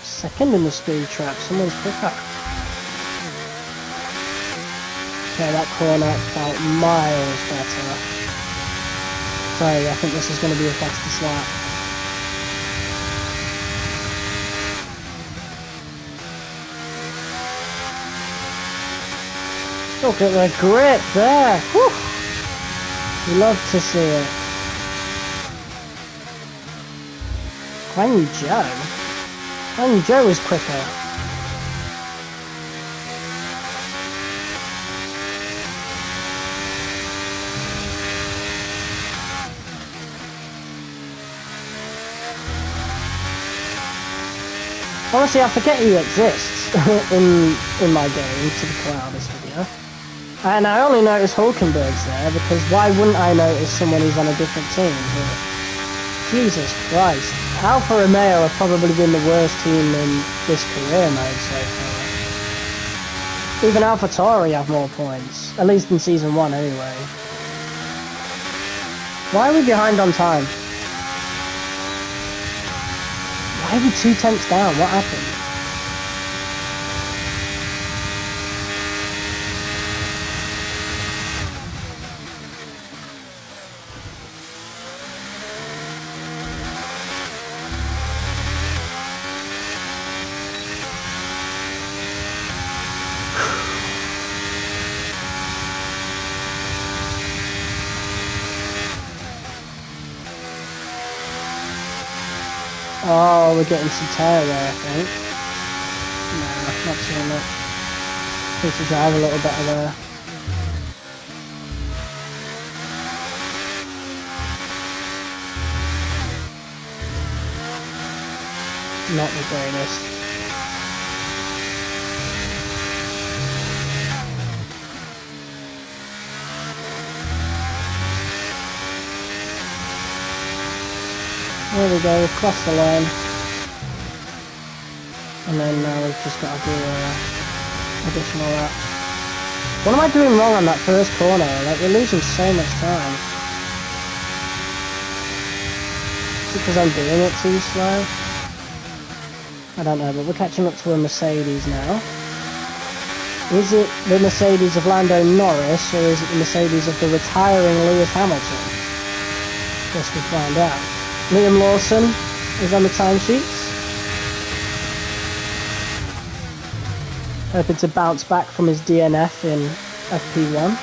Second in the speed trap, someone's quicker. Okay, that corner felt miles better. So I think this is going to be the fastest lap. Look at the grip there! Whew. We love to see it. Guan Joe is quicker. Honestly, I forget he exists in my game, to be quite honest with you. And I only noticed Hulkenberg's there because why wouldn't I notice someone who's on a different team? But Jesus Christ. Alfa Romeo have probably been the worst team in this career mode so far. Even AlphaTauri have more points. At least in Season 1 anyway. Why are we behind on time? Why are we 2 tenths down? What happened? Oh, we're getting some tear there, I think. No, not too much. Need to drive a little better there. Not the greatest. There we go, we've crossed the line. And then we've just got to do additional laps. What am I doing wrong on that first corner? Like, we're losing so much time. Is it because I'm doing it too slow? I don't know, but we're catching up to a Mercedes now. Is it the Mercedes of Lando Norris, or is it the Mercedes of the retiring Lewis Hamilton? Guess we'll find out. Liam Lawson is on the timesheets. Hoping to bounce back from his DNF in FP1.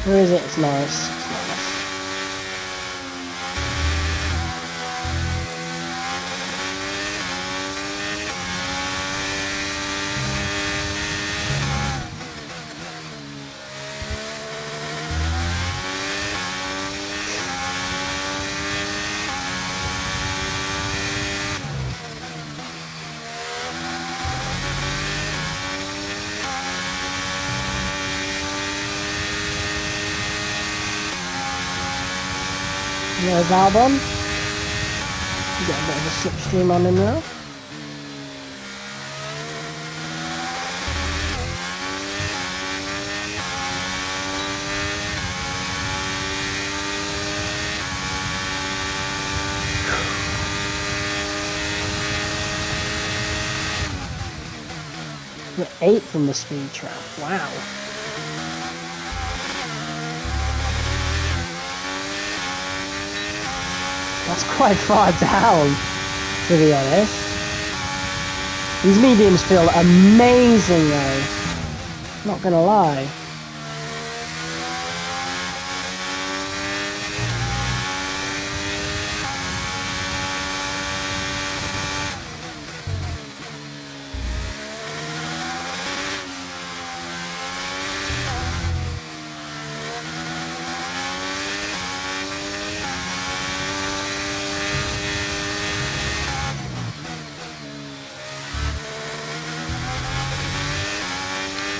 Where is it? It's Norris. It's Norris. There's Albon. Get a bit of a slipstream on him now. We're 8th from the speed trap. Wow. That's quite far down, to be honest. These mediums feel amazing though. Not gonna lie.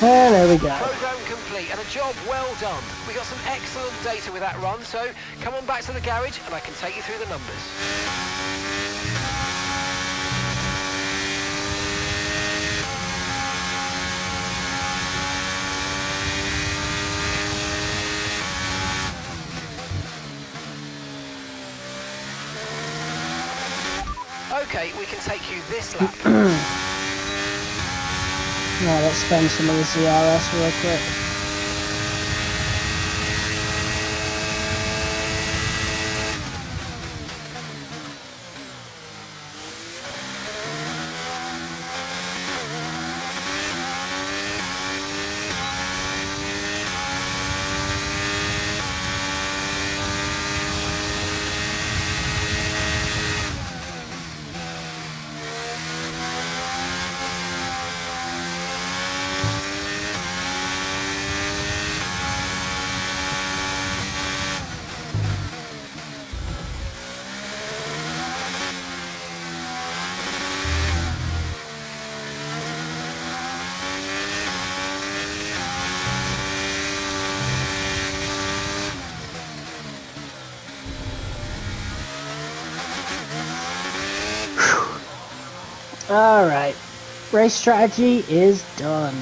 And there we go. Program complete and a job well done. We got some excellent data with that run, so come on back to the garage and I can take you through the numbers. Okay, we can take you this lap. Now let's spend some of the CRS real quick. Alright, race strategy is done.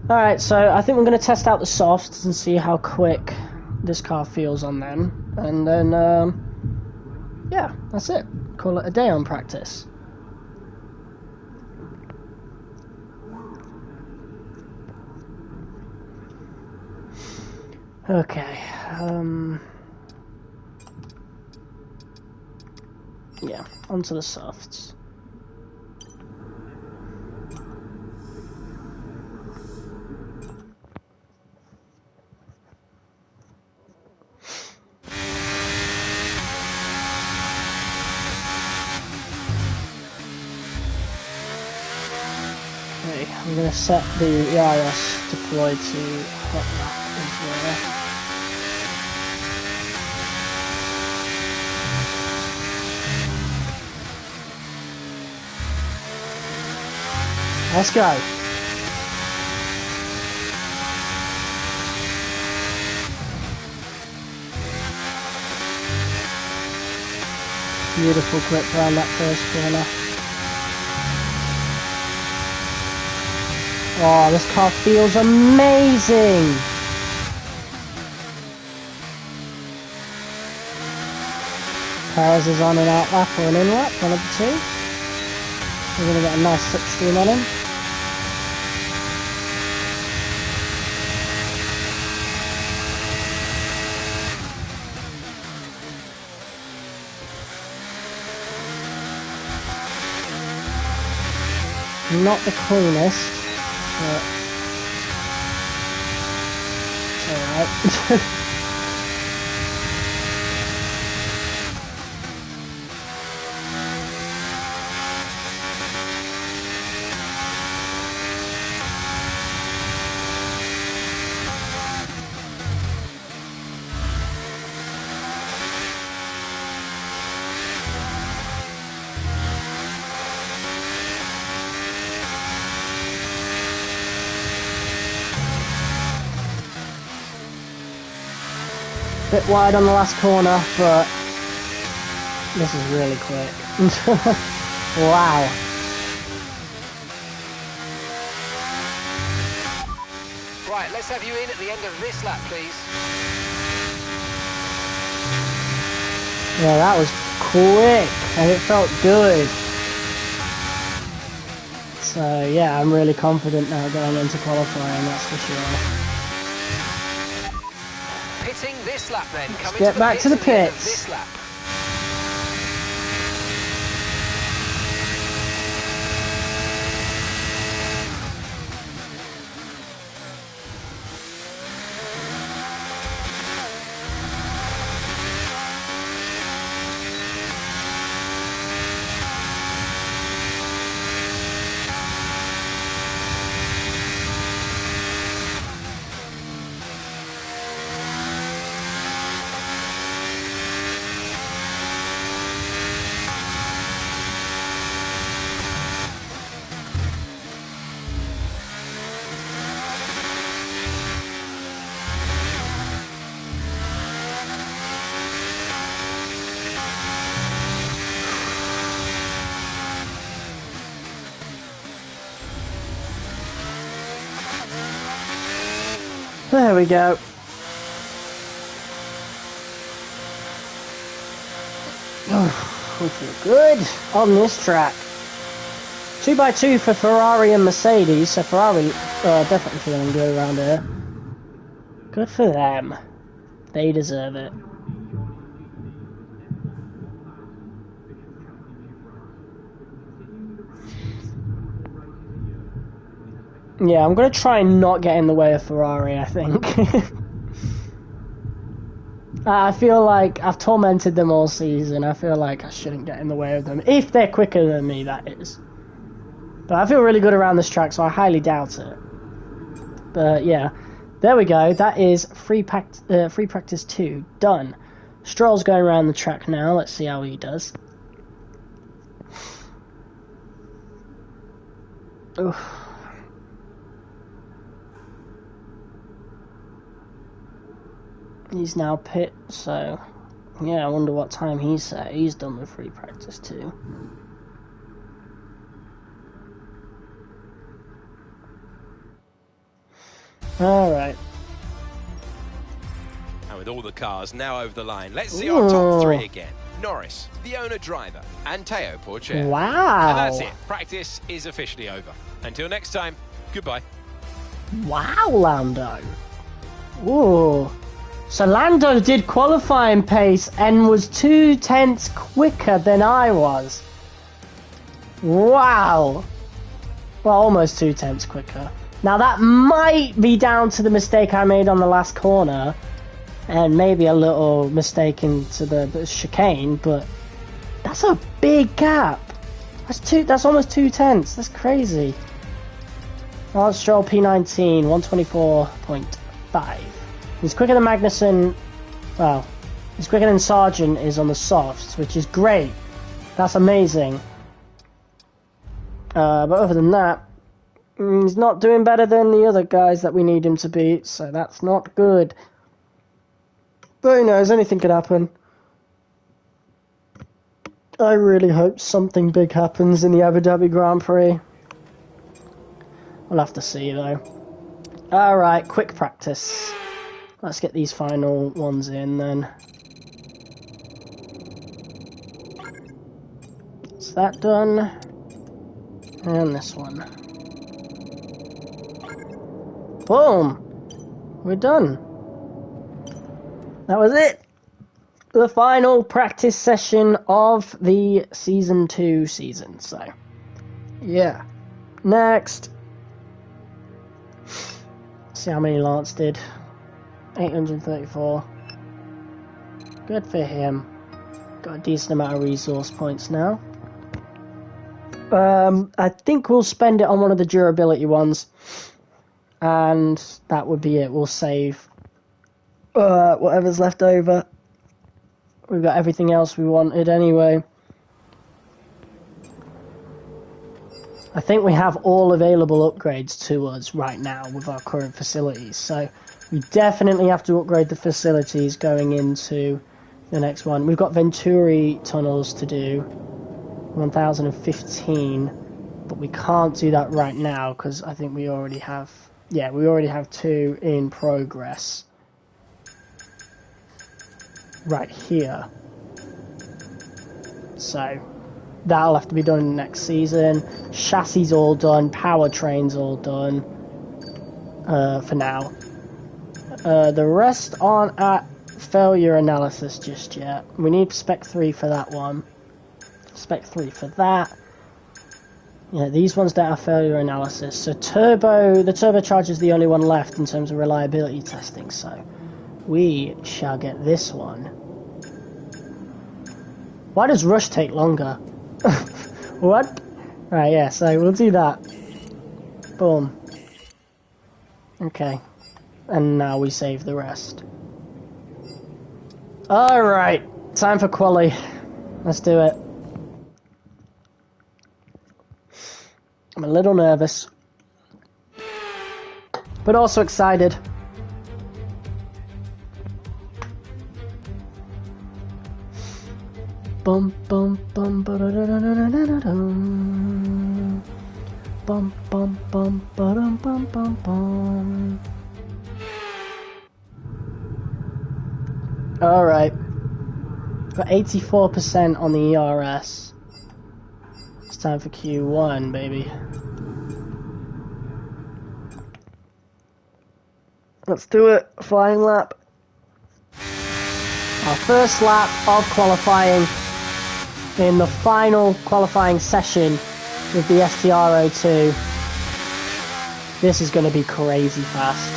Alright, so I think we're going to test out the softs and see how quick this car feels on them. And then, yeah, that's it. Call it a day on practice. Okay, yeah, onto the softs. I'm going to set the ERS deploy to hot lap as well. Let's go. Beautiful grip around that first corner. Oh, this car feels amazing! Perez is on an out lap or an in lap, one of the two. We're going to get a nice slipstream on him. Not the cleanest. But it's alright. bit wide on the last corner, but this is really quick. Wow. Right, let's have you in at the end of this lap, please. Yeah, that was quick, and it felt good. So, yeah, I'm really confident now going into qualifying, that's for sure. Pitting this lap then. Let's get back to the pits. This lap. There we go. Oh, we feel good on this track. 2x2 for Ferrari and Mercedes, so Ferrari definitely feeling good around here. Good for them. They deserve it. Yeah, I'm going to try and not get in the way of Ferrari, I think. I feel like I've tormented them all season. I feel like I shouldn't get in the way of them. If they're quicker than me, that is. But I feel really good around this track, so I highly doubt it. But yeah, there we go. That is free practice 2 done. Stroll's going around the track now. Let's see how he does. Oof. He's now pit, so yeah, I wonder what time he's set. He's done with free practice 2. Alright. And with all the cars now over the line, let's see our top 3 again. Norris, the owner-driver, and Teo Porcher. Wow. And that's it. Practice is officially over. Until next time, goodbye. Wow, Lando. Ooh. So Lando did qualifying pace and was 0.2 quicker than I was. Wow. Well, almost 0.2 quicker. Now that might be down to the mistake I made on the last corner, and maybe a little mistake into the chicane, but that's a big gap. That's almost 0.2. That's crazy. Lance Stroll P19, 124.5. He's quicker than Magnussen. Well, he's quicker than Sargent is on the softs, which is great. That's amazing. But other than that, he's not doing better than the other guys that we need him to beat, so that's not good. But who knows, anything could happen. I really hope something big happens in the Abu Dhabi Grand Prix. We'll have to see, though. Alright, quick practice. Let's get these final ones in, then. That's that done. And this one. Boom! We're done. That was it. The final practice session of the Season 2 season. So, yeah. Next. See how many Lance did. 834. Good for him. Got a decent amount of resource points now. I think we'll spend it on one of the durability ones. And that would be it. We'll save whatever's left over. We've got everything else we wanted anyway. I think we have all available upgrades to us right now with our current facilities. So We definitely have to upgrade the facilities going into the next one. We've got Venturi tunnels to do, 1015, but we can't do that right now because I think we already have, yeah, we already have 2 in progress. Right here. So that'll have to be done next season. Chassis all done, powertrains all done for now. The rest aren't at failure analysis just yet. We need spec 3 for that one. Spec 3 for that. Yeah, these ones don't have failure analysis. So the turbocharger is the only one left in terms of reliability testing. So we shall get this one. Why does Rush take longer? What? Right, yeah, so we'll do that. Boom. Okay. And now we save the rest. Alright, time for quali. Let's do it. I'm a little nervous, but also excited. Bum bum bum ba da da da da da da dum. Bum bum bum ba dum bum bum bum. All right, got 84% on the ERS. It's time for Q1, baby. Let's do it. Flying lap. Our first lap of qualifying in the final qualifying session with the STR02. This is going to be crazy fast.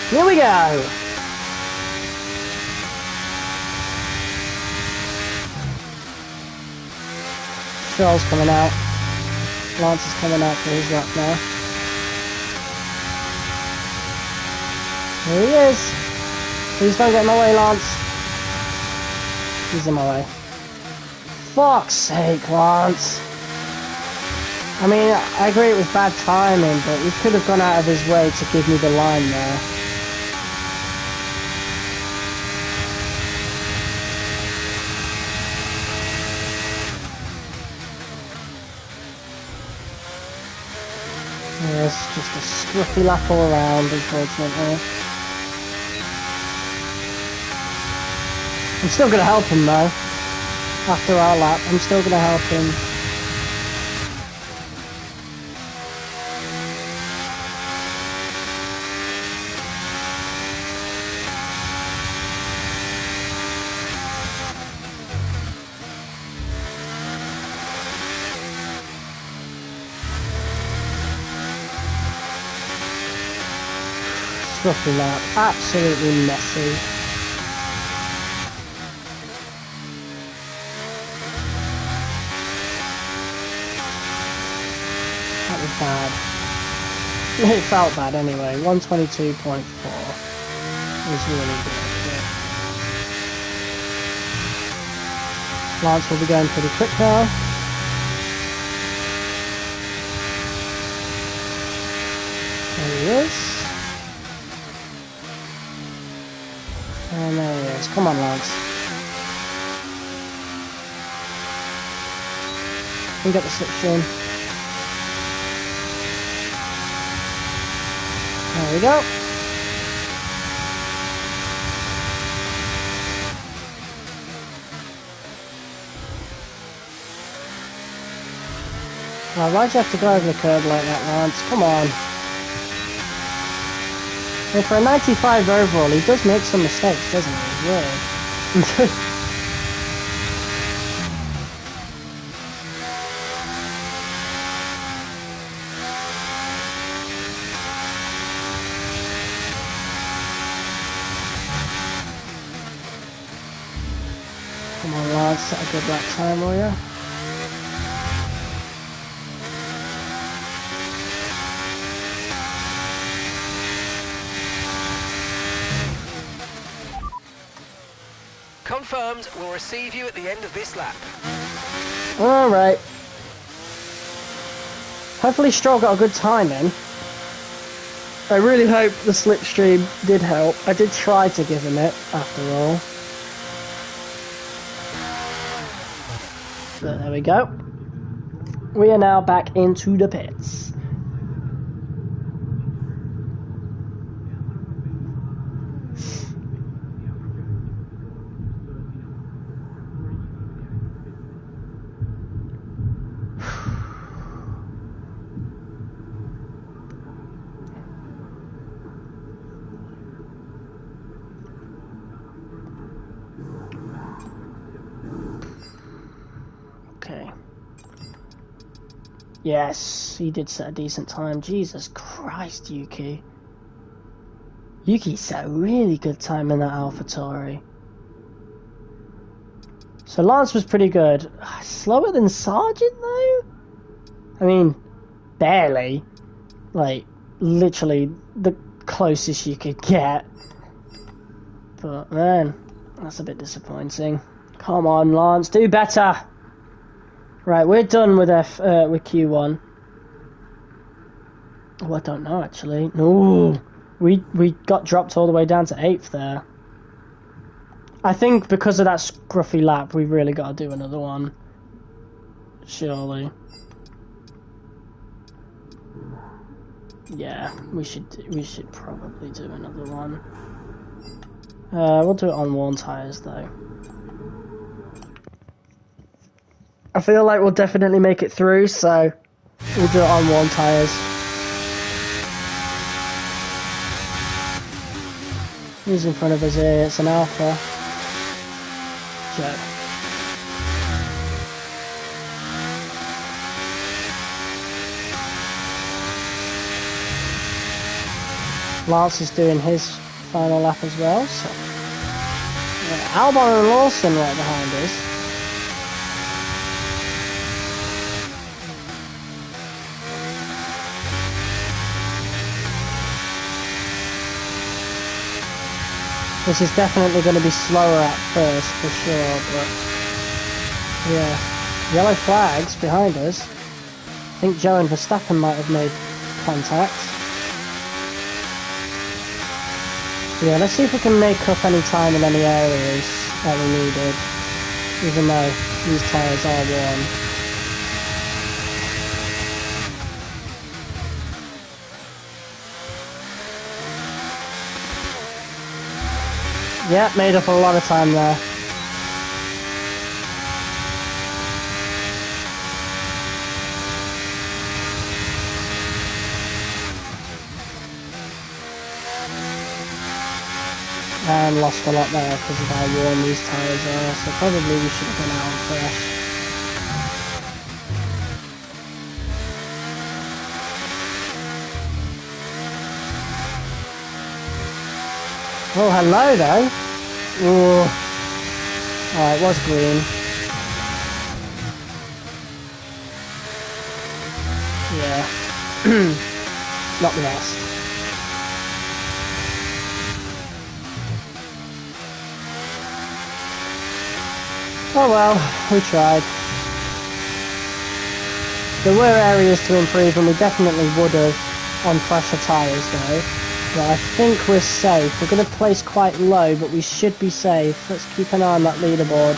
Here we go! Stroll's coming out. Lance is coming out for his lap now. Here he is! Please don't get in my way, Lance. He's in my way. Fuck's sake, Lance! I mean, I agree it was bad timing, but he could have gone out of his way to give me the line there. It's just a scruffy lap all around, unfortunately. I'm still going to help him though. After our lap, I'm still going to help him. Scruffy lap, absolutely messy. That was bad. It felt bad anyway. 122.4 was really good. Yeah. Lance will be going pretty quick now. There he is. And there he is. Come on, Lance. We got the slipstream. There we go. Oh, why'd you have to go over the curb like that, Lance? Come on. And for a 95 overall, he does make some mistakes, doesn't he? Really. Come on, lads, set a good lap time, will ya? Confirmed, we'll receive you at the end of this lap. Alright. Hopefully Stroll got a good time in. I really hope the slipstream did help. I did try to give him it, after all. But there we go. We are now back into the pits. Okay. Yes, he did set a decent time. Jesus Christ, Yuki. Yuki set a really good time in that AlphaTauri. So Lance was pretty good. Slower than Sargent though? I mean, barely. Like, literally the closest you could get. But man, that's a bit disappointing. Come on, Lance, do better! Right, we're done with with Q1. Oh, I don't know actually. No, we got dropped all the way down to 8th there. I think because of that scruffy lap, we've really got to do another one. Surely. Yeah, we should probably do another one. We'll do it on worn tyres though. I feel like we'll definitely make it through, so we'll do it on worn tyres. Who's in front of us here? It's an Alpha. Joe. Lance is doing his final lap as well, so yeah, Albon and Lawson right behind us. This is definitely going to be slower at first, for sure, but yeah. Yellow flags behind us. I think Joe and Verstappen might have made contact. Yeah, let's see if we can make up any time in any areas that we needed, even though these tyres are worn. Yeah, made up a lot of time there. And lost a lot there because of how worn these tyres are, so probably we should have gone out fresh. Oh, hello though. Ooh. Oh, it was green. Yeah. Not the best. Oh well, we tried. There were areas to improve, and we definitely would have on fresher tyres though. But I think we're safe. We're going to place quite low, but we should be safe. Let's keep an eye on that leaderboard.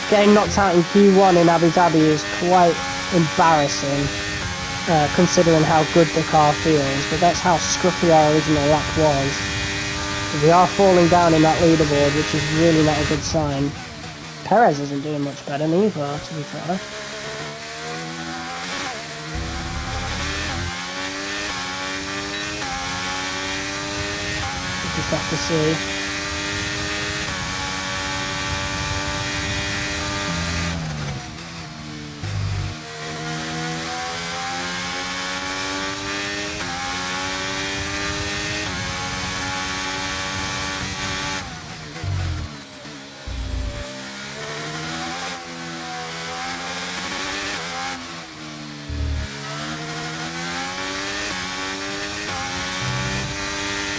Getting knocked out in Q1 in Abu Dhabi is quite embarrassing, considering how good the car feels. But that's how scruffy our original lap was. We are falling down in that leaderboard, which is really not a good sign. Perez isn't doing much better neither, to be fair. Just have to see.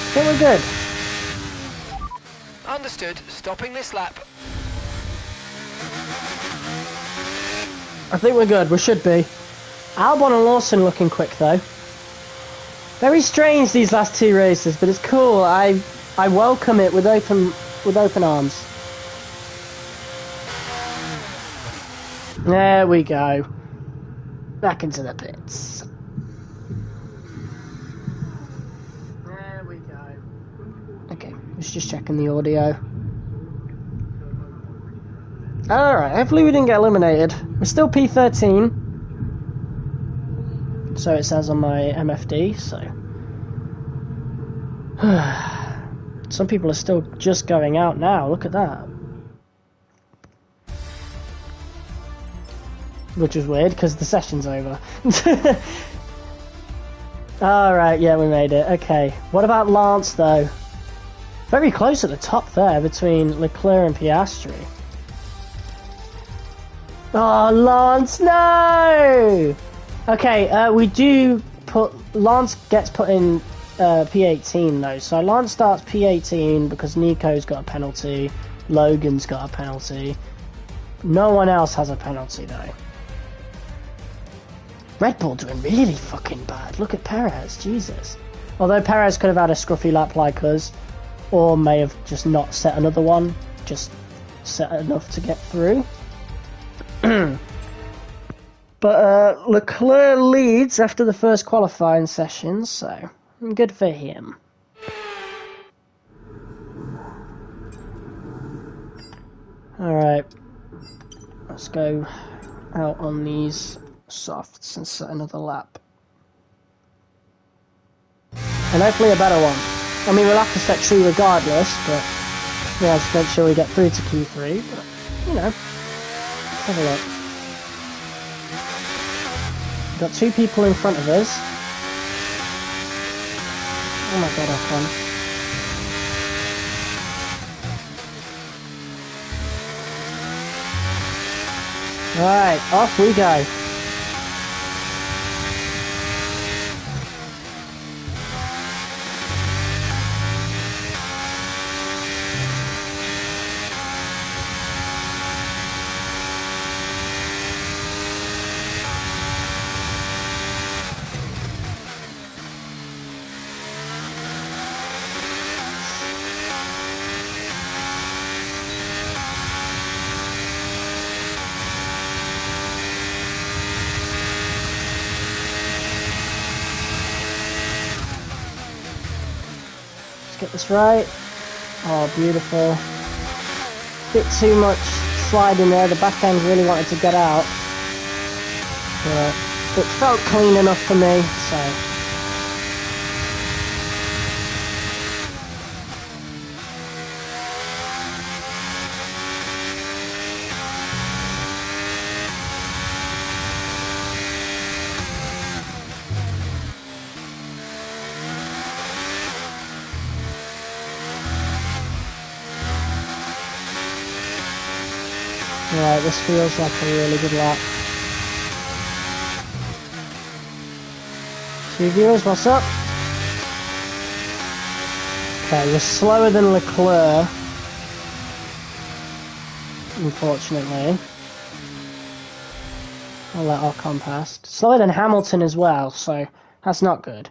I think we're good. Understood. Stopping this lap. I think we're good. We should be. Albon and Lawson looking quick though. Very strange these last 2 races, but it's cool. I welcome it with open arms. There we go. Back into the pits. There we go. Okay, let's just checking the audio. Alright, hopefully we didn't get eliminated. We're still P13. So it says on my MFD, so... Some people are still just going out now, look at that. Which is weird, because the session's over. Alright, yeah, we made it. Okay, what about Lance, though? Very close at the top there, between Leclerc and Piastri. Oh, Lance, no! Okay, we do put... Lance gets put in P18, though. So Lance starts P18 because Nico's got a penalty. Logan's got a penalty. No one else has a penalty, though. Red Bull doing really fucking bad. Look at Perez, Jesus. Although Perez could have had a scruffy lap like us, or may have just not set another one, just set enough to get through. But Leclerc leads after the first qualifying session, so good for him. Alright, let's go out on these softs and set another lap. And hopefully a better one. I mean, we'll have to set true regardless, but we have to make sure we get through to Q3, but, you know, let's have a look. We've got 2 people in front of us. Oh my god, Ocon. Right, off we go. Get this right. Oh, beautiful. Bit too much sliding there. The back end really wanted to get out. But it felt clean enough for me, so. Right, this feels like a really good lap. 2 viewers, what's up? Okay, we're slower than Leclerc. Unfortunately. I'll let Ocon pass. Slower than Hamilton as well, so that's not good.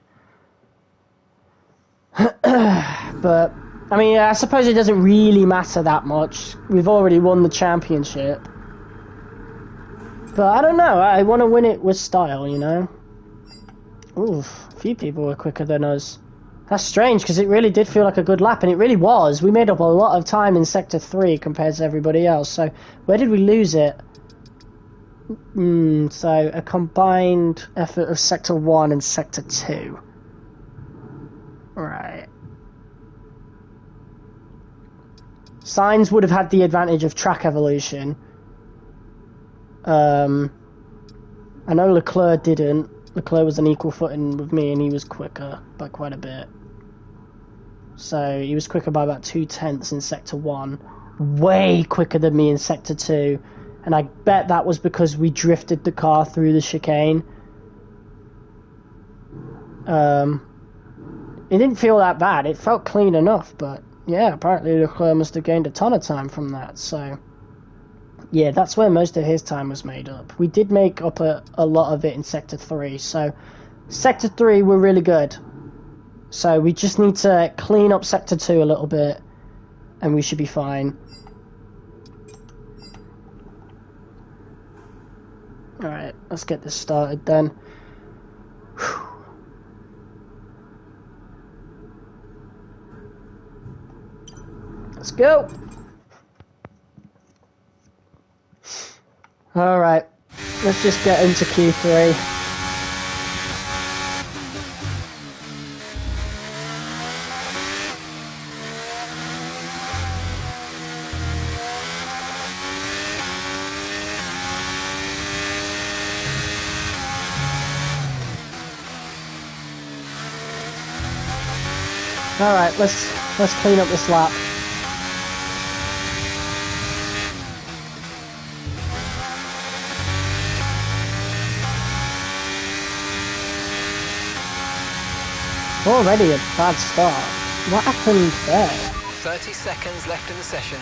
But... I mean, I suppose it doesn't really matter that much. We've already won the championship. But I don't know, I want to win it with style, you know? Oof, a few people were quicker than us. That's strange, because it really did feel like a good lap, and it really was. We made up a lot of time in Sector 3 compared to everybody else, so where did we lose it? So, a combined effort of Sector 1 and Sector 2. Right. Sainz would have had the advantage of track evolution. I know Leclerc didn't. Leclerc was on equal footing with me and he was quicker by quite a bit. So he was quicker by about 2/10 in Sector 1. Way quicker than me in Sector 2. And I bet that was because we drifted the car through the chicane. It didn't feel that bad. It felt clean enough, but... yeah, apparently Leclerc must have gained a ton of time from that, so... Yeah, that's where most of his time was made up. We did make up a lot of it in Sector 3, so Sector 3 we're really good. So we just need to clean up Sector 2 a little bit, and we should be fine. Alright, let's get this started then. Whew. Let's go! Alright, let's just get into Q3. Alright, let's clean up this lap. Already a bad start. What happened there? 30 seconds left in the session.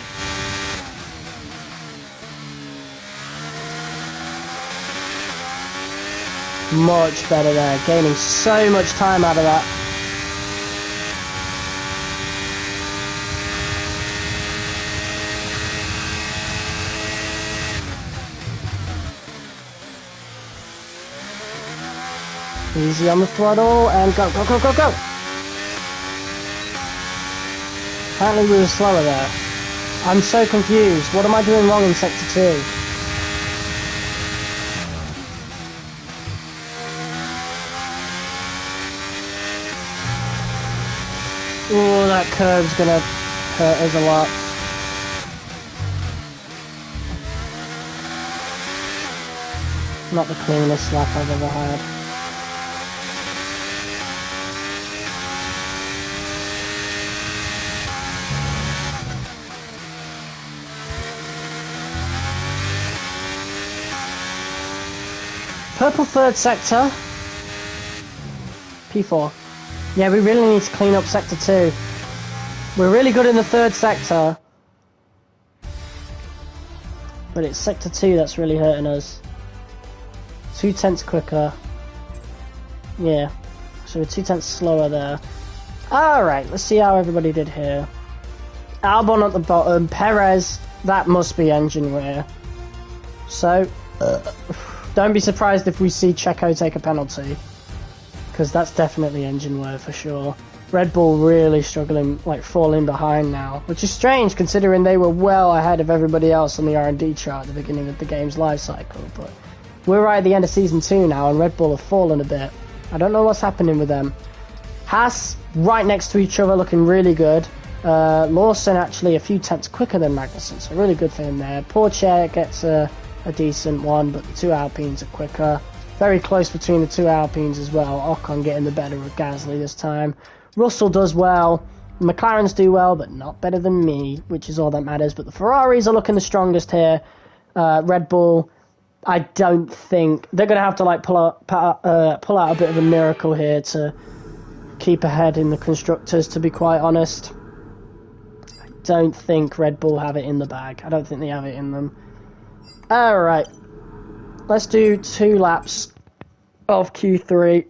Much better there, gaining so much time out of that. Easy on the throttle, and go, go, go, go, go! Apparently we were slower there. I'm so confused. What am I doing wrong in Sector 2? Oh, that curve's gonna hurt us a lot. Not the cleanest lap I've ever had. Purple third sector. P4. Yeah, we really need to clean up Sector 2. We're really good in the third sector. But it's Sector 2 that's really hurting us. 2/10 quicker. Yeah. So we're 2/10 slower there. Alright, let's see how everybody did here. Albon at the bottom. Perez, that must be engine wear. So, don't be surprised if we see Checo take a penalty. Because that's definitely engine wear for sure. Red Bull really struggling, like falling behind now. Which is strange considering they were well ahead of everybody else on the R&D chart at the beginning of the game's life cycle. But we're right at the end of Season 2 now and Red Bull have fallen a bit. I don't know what's happening with them. Haas, right next to each other, looking really good. Lawson actually a few tenths quicker than Magnussen, so really good for him there. Porsche gets a decent one, but the two Alpines are quicker. Very close between the two Alpines as well. Ocon getting the better of Gasly this time. Russell does well. McLarens do well, but not better than me, which is all that matters. But the Ferraris are looking the strongest here. Red Bull, I don't think... They're going to have to like pull out a bit of a miracle here to keep ahead in the Constructors, to be quite honest. I don't think Red Bull have it in the bag. I don't think they have it in them. Alright. Let's do 2 laps of Q3.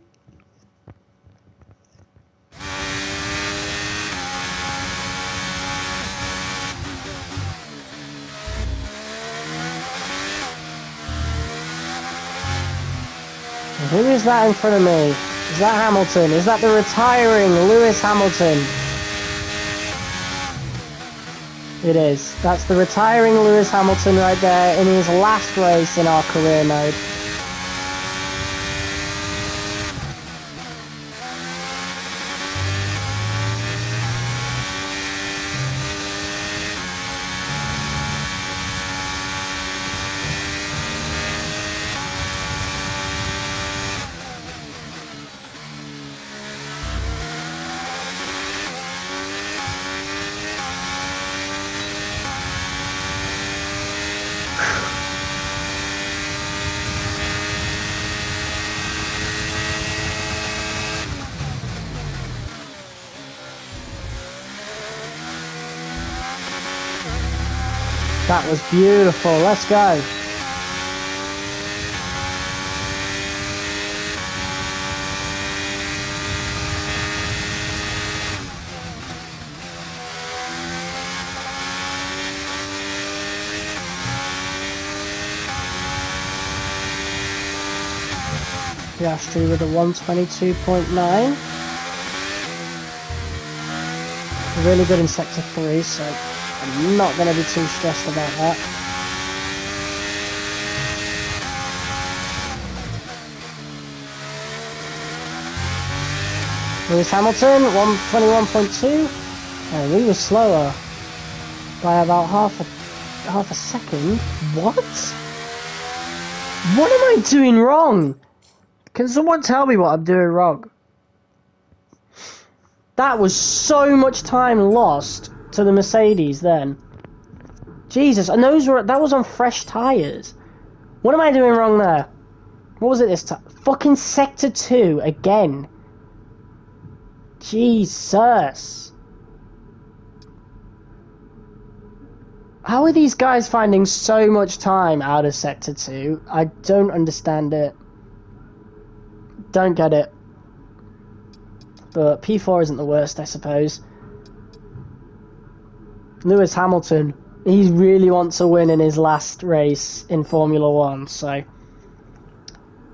Who is that in front of me? Is that Hamilton? Is that the retiring Lewis Hamilton? It is. That's the retiring Lewis Hamilton right there in his last race in our career mode. That was beautiful. Let's go. Piastri with a 122.9. Really good in sector 3, so I'm not going to be too stressed about that. Lewis Hamilton, 121.2. And we were slower by about half a second. What? What am I doing wrong? Can someone tell me what I'm doing wrong? That was so much time lost to the Mercedes then. Jesus, and that was on fresh tyres. What am I doing wrong there? What was it this time? Fucking sector 2 again. Jesus. How are these guys finding so much time out of sector 2? I don't understand it. Don't get it. But P4 isn't the worst, I suppose. Lewis Hamilton, he really wants to win in his last race in Formula 1, so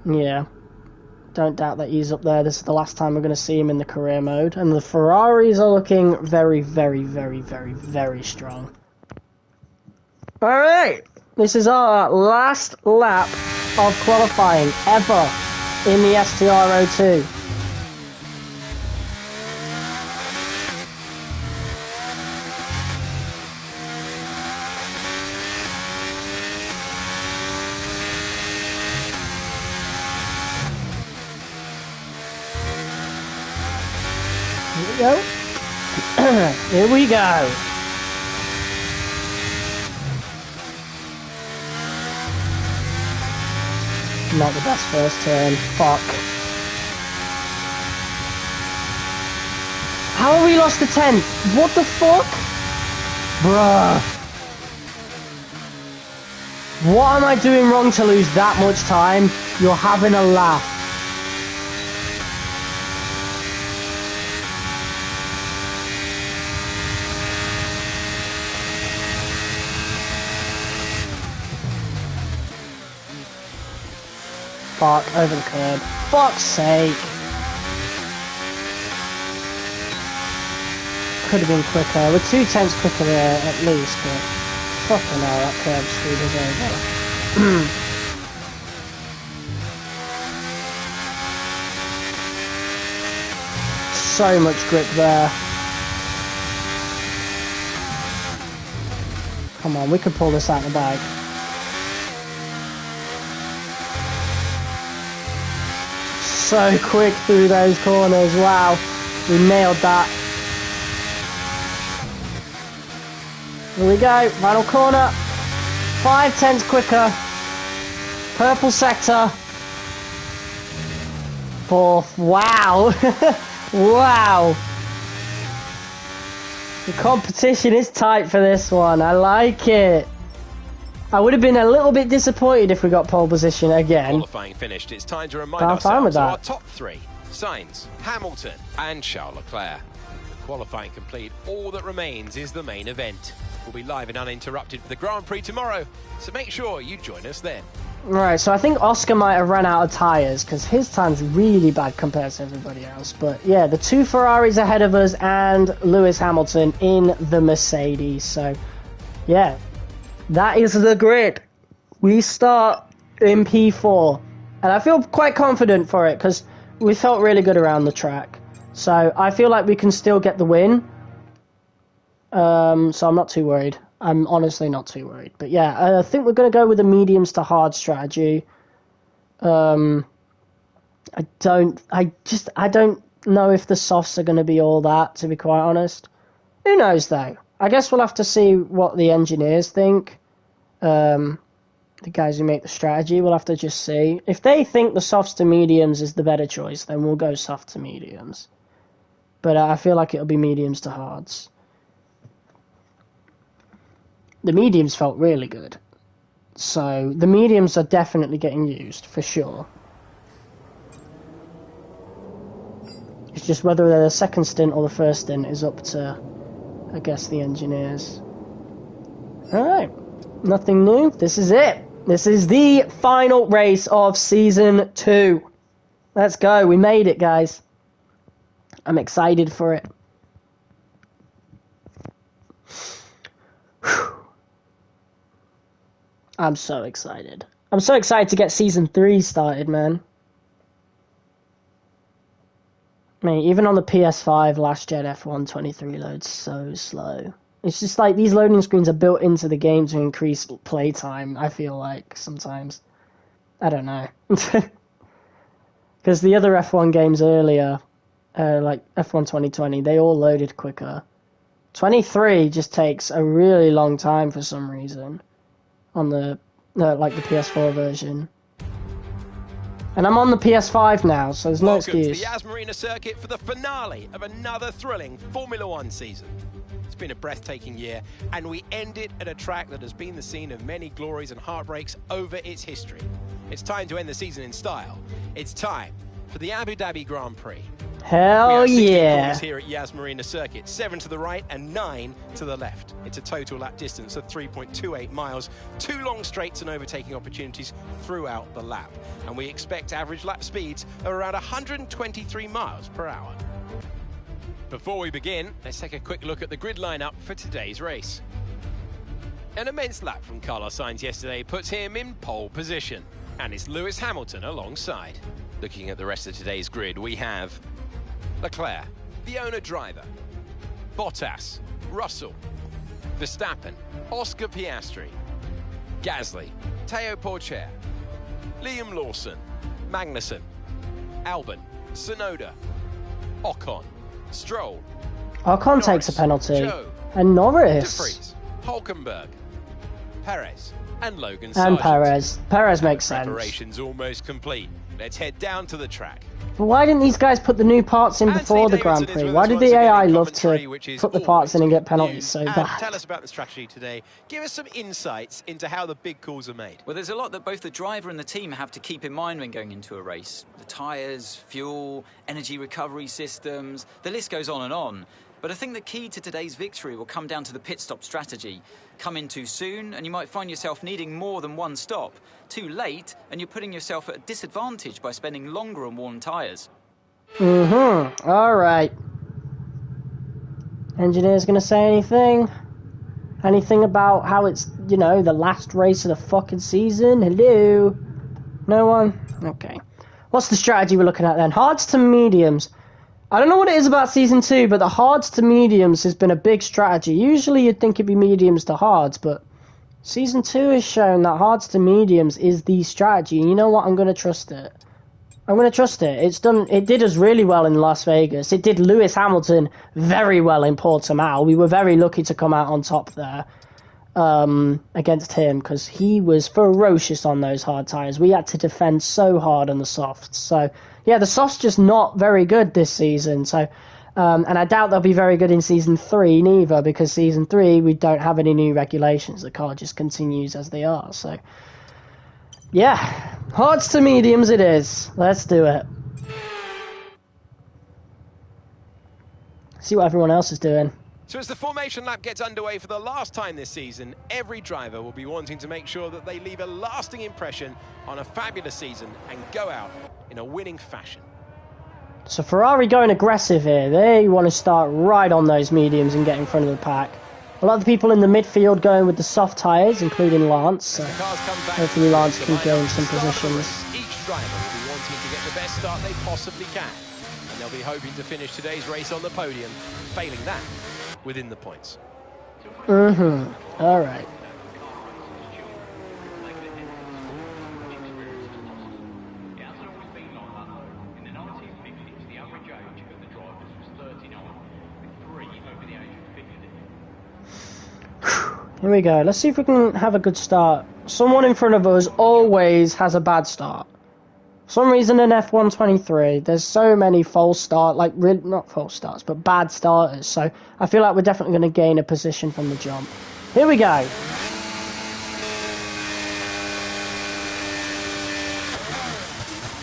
yeah. Don't doubt that he's up there. This is the last time we're going to see him in the career mode. And the Ferraris are looking very, very, very, very, very strong. Alright, this is our last lap of qualifying ever in the STR02. Here we go. Here we go. Not the best first turn. Fuck. How have we lost the 10th? What the fuck? Bruh. What am I doing wrong to lose that much time? You're having a laugh. Fuck, over the curb. Fuck's sake. Could have been quicker. We're 2/10 quicker there at least, but fucking hell, that curb screwed us over. So much grip there. Come on, we could pull this out of the bag. So quick through those corners, wow, we nailed that. Here we go, final corner, 5/10 quicker, purple sector, 4th, wow, wow. The competition is tight for this one, I like it. I would have been a little bit disappointed if we got pole position again. Qualifying finished. It's time to remind ourselves of our top 3. Sainz, Hamilton and Charles Leclerc. With qualifying complete, all that remains is the main event. We'll be live and uninterrupted for the Grand Prix tomorrow, so make sure you join us then. Right, so I think Oscar might have run out of tyres because his time's really bad compared to everybody else. But yeah, the 2 Ferraris ahead of us and Lewis Hamilton in the Mercedes. So yeah. That is the grid. We start in P4. And I feel quite confident for it because we felt really good around the track. So I feel like we can still get the win. So I'm not too worried. I'm honestly not too worried. But yeah, I think we're going to go with a mediums to hard strategy. I don't know if the softs are going to be all that, to be quite honest. Who knows though? I guess we'll have to see what the engineers think. The guys who make the strategy, we'll have to just see. If they think the softs to mediums is the better choice, then we'll go soft to mediums. But I feel like it'll be mediums to hards. the mediums felt really good. So the mediums are definitely getting used, for sure. It's just whether they're the second stint or the first stint is up to, I guess, the engineers. Alright, nothing new. This is it. This is the final race of Season 2. Let's go. We made it, guys. I'm excited for it. I'm so excited. I'm so excited to get Season 3 started, man. I mean, even on the PS5, last gen F1 23 loads so slow. It's just like these loading screens are built into the game to increase playtime, I feel like, sometimes. I don't know. Because the other F1 games earlier, like F1 2020, they all loaded quicker. 23 just takes a really long time for some reason on the like the PS4 version. And I'm on the PS5 now, so there's no excuse. Welcome to the Yas Marina circuit for the finale of another thrilling Formula One season. It's been a breathtaking year, and we end it at a track that has been the scene of many glories and heartbreaks over its history. It's time to end the season in style. It's time for the Abu Dhabi Grand Prix. Hell we have 16 yeah. corners here at Yas Marina circuit, 7 to the right and 9 to the left. It's a total lap distance of 3.28 miles, 2 long straights and overtaking opportunities throughout the lap. And we expect average lap speeds of around 123 miles per hour. Before we begin, let's take a quick look at the grid lineup for today's race. An immense lap from Carlos Sainz yesterday puts him in pole position, and it's Lewis Hamilton alongside. Looking at the rest of today's grid, we have Leclerc, the owner-driver, Bottas, Russell, Verstappen, Oscar Piastri, Gasly, Teo Porcher, Liam Lawson, Magnussen, Albon, Tsunoda, Ocon, Stroll, Ocon Norris, takes a penalty. Joe, And Norris. De Vries, Hulkenberg, Perez, and Logan And Sargent. Perez. Perez makes sense. Preparation's almost complete. Let's head down to the track. But why didn't these guys put the new parts in before the Grand Prix? Why did the AI love to put the parts in and get penalties so bad? Tell us about the strategy today. Give us some insights into how the big calls are made. Well, there's a lot that both the driver and the team have to keep in mind when going into a race. The tyres, fuel, energy recovery systems, the list goes on and on. But I think the key to today's victory will come down to the pit stop strategy. Come in too soon, and you might find yourself needing more than one stop. Too late, and you're putting yourself at a disadvantage by spending longer on worn tyres. All right. Engineer's gonna say anything? Anything about how it's, you know, the last race of the fucking season? Hello? No one? Okay. What's the strategy we're looking at then? Hards to mediums. I don't know what it is about Season 2, but the hards to mediums has been a big strategy. Usually you'd think it'd be mediums to hards, but Season 2 has shown that hards to mediums is the strategy. And you know what? I'm going to trust it. I'm going to trust it. It did us really well in Las Vegas. It did Lewis Hamilton very well in Portimao. We were very lucky to come out on top there against him because he was ferocious on those hard tyres. We had to defend so hard on the softs. So, yeah, the softs just not very good this season. So, and I doubt they'll be very good in Season 3 neither, because Season 3 we don't have any new regulations. The car just continues as they are. So, yeah, hards to mediums it is. Let's do it. See what everyone else is doing. So as the formation lap gets underway for the last time this season, every driver will be wanting to make sure that they leave a lasting impression on a fabulous season and go out in a winning fashion. So Ferrari going aggressive here. They want to start right on those mediums and get in front of the pack. A lot of the people in the midfield going with the soft tyres, including Lance. So hopefully Lance can gain some positions. Each driver will be wanting to get the best start they possibly can. And they'll be hoping to finish today's race on the podium, failing that within the points. All right. Here we go. Let's see if we can have a good start. Someone in front of us always has a bad start. For some reason in F1 23, there's so many false start, like not false starts, but bad starters. So I feel like we're definitely going to gain a position from the jump. Here we go.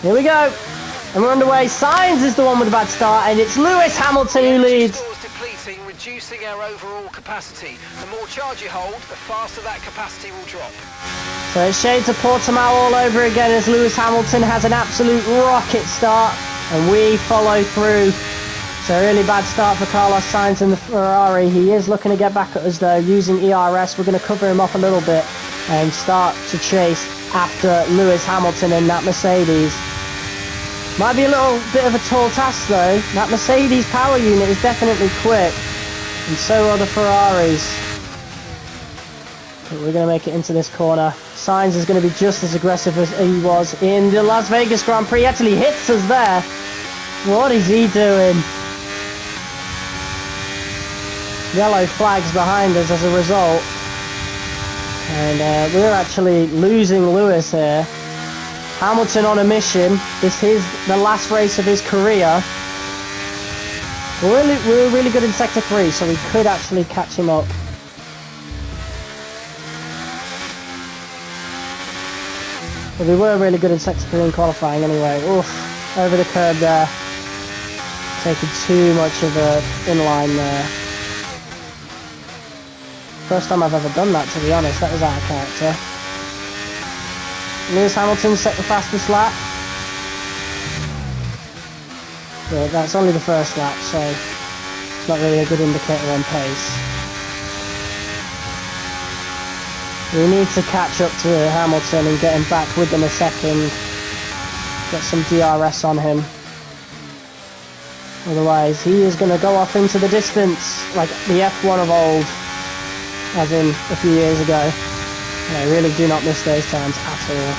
Here we go. And we're underway. Sainz is the one with the bad start, and it's Lewis Hamilton who leads. Depleting, reducing our overall capacity. The more charge you hold, the faster that capacity will drop. So it's shades of Portimao all over again as Lewis Hamilton has an absolute rocket start, and we follow through. So a really bad start for Carlos Sainz in the Ferrari. He is looking to get back at us though, using ERS. We're going to cover him off a little bit and start to chase after Lewis Hamilton in that Mercedes. Might be a little bit of a tall task though. That Mercedes power unit is definitely quick, and so are the Ferraris. But we're going to make it into this corner. Sainz is going to be just as aggressive as he was in the Las Vegas Grand Prix. He actually hits us there. What is he doing? Yellow flags behind us as a result. And we're actually losing Lewis here. Hamilton on a mission. This is the last race of his career. We're really good in Sector 3, so we could actually catch him up. But we were really good in Sector 3 in qualifying anyway. Oof, over the curb there. Taking too much of a inline there. First time I've ever done that, to be honest. That was out of character. Lewis Hamilton set the fastest lap. Yeah, that's only the first lap, so it's not really a good indicator on pace. We need to catch up to Hamilton and get him back within a second. Get some DRS on him. Otherwise, he is going to go off into the distance like the F1 of old, as in a few years ago. And I really do not miss those times at all.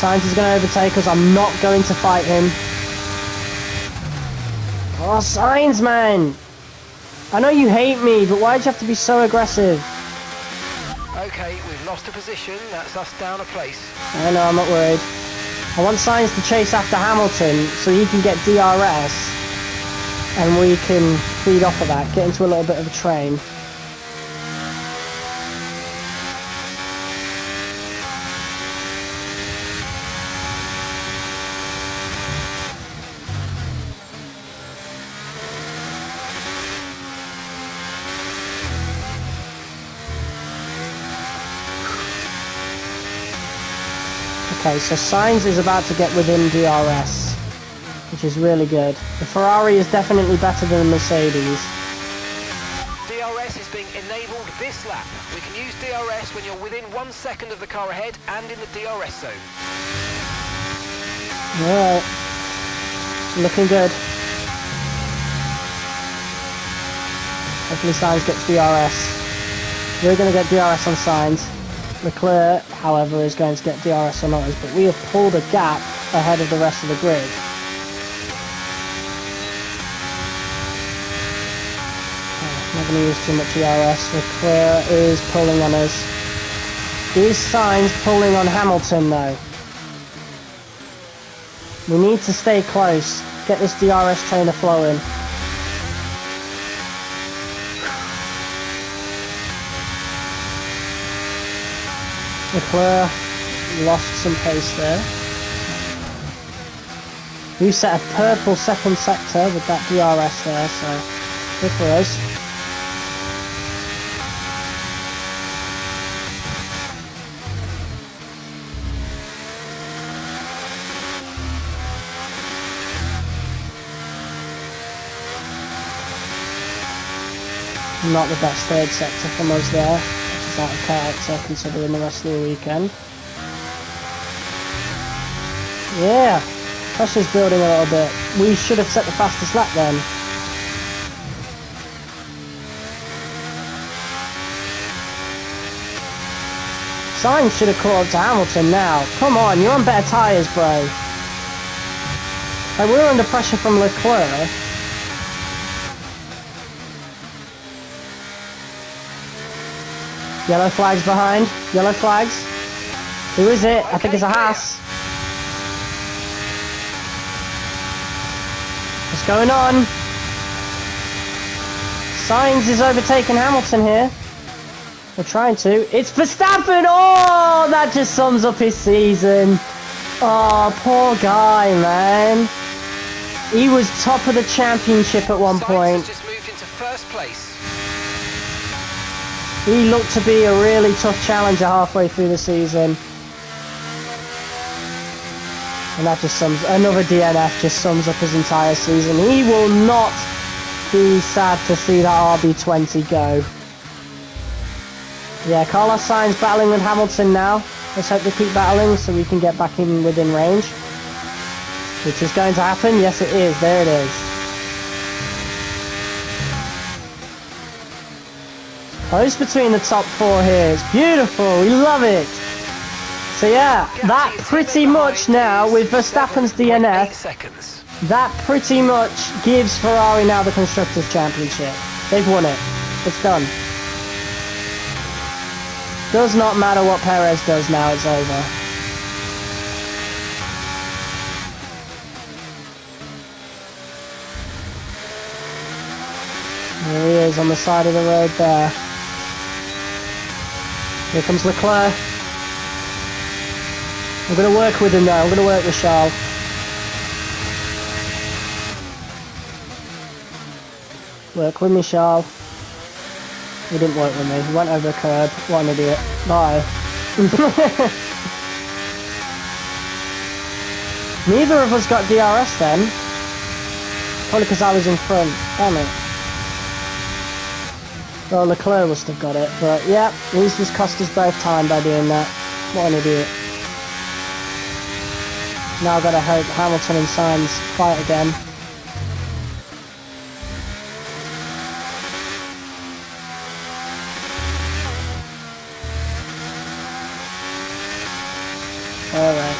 Sainz is going to overtake us. I'm not going to fight him. Oh, Sainz, man! I know you hate me, but why'd you have to be so aggressive? Okay, we've lost a position. That's us down a place. I know, I'm not worried. I want Sainz to chase after Hamilton so he can get DRS and we can feed off of that, get into a little bit of a train. Okay, so Sainz is about to get within DRS, which is really good. The Ferrari is definitely better than the Mercedes. DRS is being enabled this lap. We can use DRS when you're within 1 second of the car ahead and in the DRS zone. Alright, looking good. Hopefully Sainz gets DRS. We're going to get DRS on Sainz. Leclerc, however, is going to get DRS on us, but we have pulled a gap ahead of the rest of the grid. Okay, not going to use too much DRS. Leclerc is pulling on us. Is Sainz pulling on Hamilton though? We need to stay close, get this DRS trainer flowing. Leclerc lost some pace there. We set a purple second sector with that DRS there, so good for us. Not the best third sector from us there. Out of character considering the rest of the weekend. Yeah, pressure's building a little bit. We should have set the fastest lap then. Sainz should have caught up to Hamilton now. Come on, you're on better tyres, bro. Like, we're under pressure from Leclerc. Yellow flags behind. Yellow flags. Who is it? I think it's a Haas. What's going on? Sainz is overtaking Hamilton here. We're trying to. It's Verstappen! Oh, that just sums up his season. Oh, poor guy, man. He was top of the championship at one point. Just moved into first place. He looked to be a really tough challenger halfway through the season. And that just sums... Another DNF just sums up his entire season. He will not be sad to see that RB20 go. Yeah, Carlos Sainz battling with Hamilton now. Let's hope they keep battling so we can get back in within range. Which is going to happen. Yes, it is. There it is. Close between the top 4 here. It's beautiful. We love it. So yeah, that pretty much now, with Verstappen's DNF, that pretty much gives Ferrari now the Constructors' Championship. They've won it. It's done. Does not matter what Perez does now, it's over. There he is on the side of the road there. Here comes Leclerc. I'm going to work with him now, I'm going to work with Charles. Work with me, Charles. He didn't work with me. He went over the curb. What an idiot. Bye. Neither of us got DRS then. Probably because I was in front. Damn it. Well, Leclerc must have got it. But yeah, he's just cost us both time by doing that. What an idiot. Now I've got to hope Hamilton and Sainz fight again. Alright.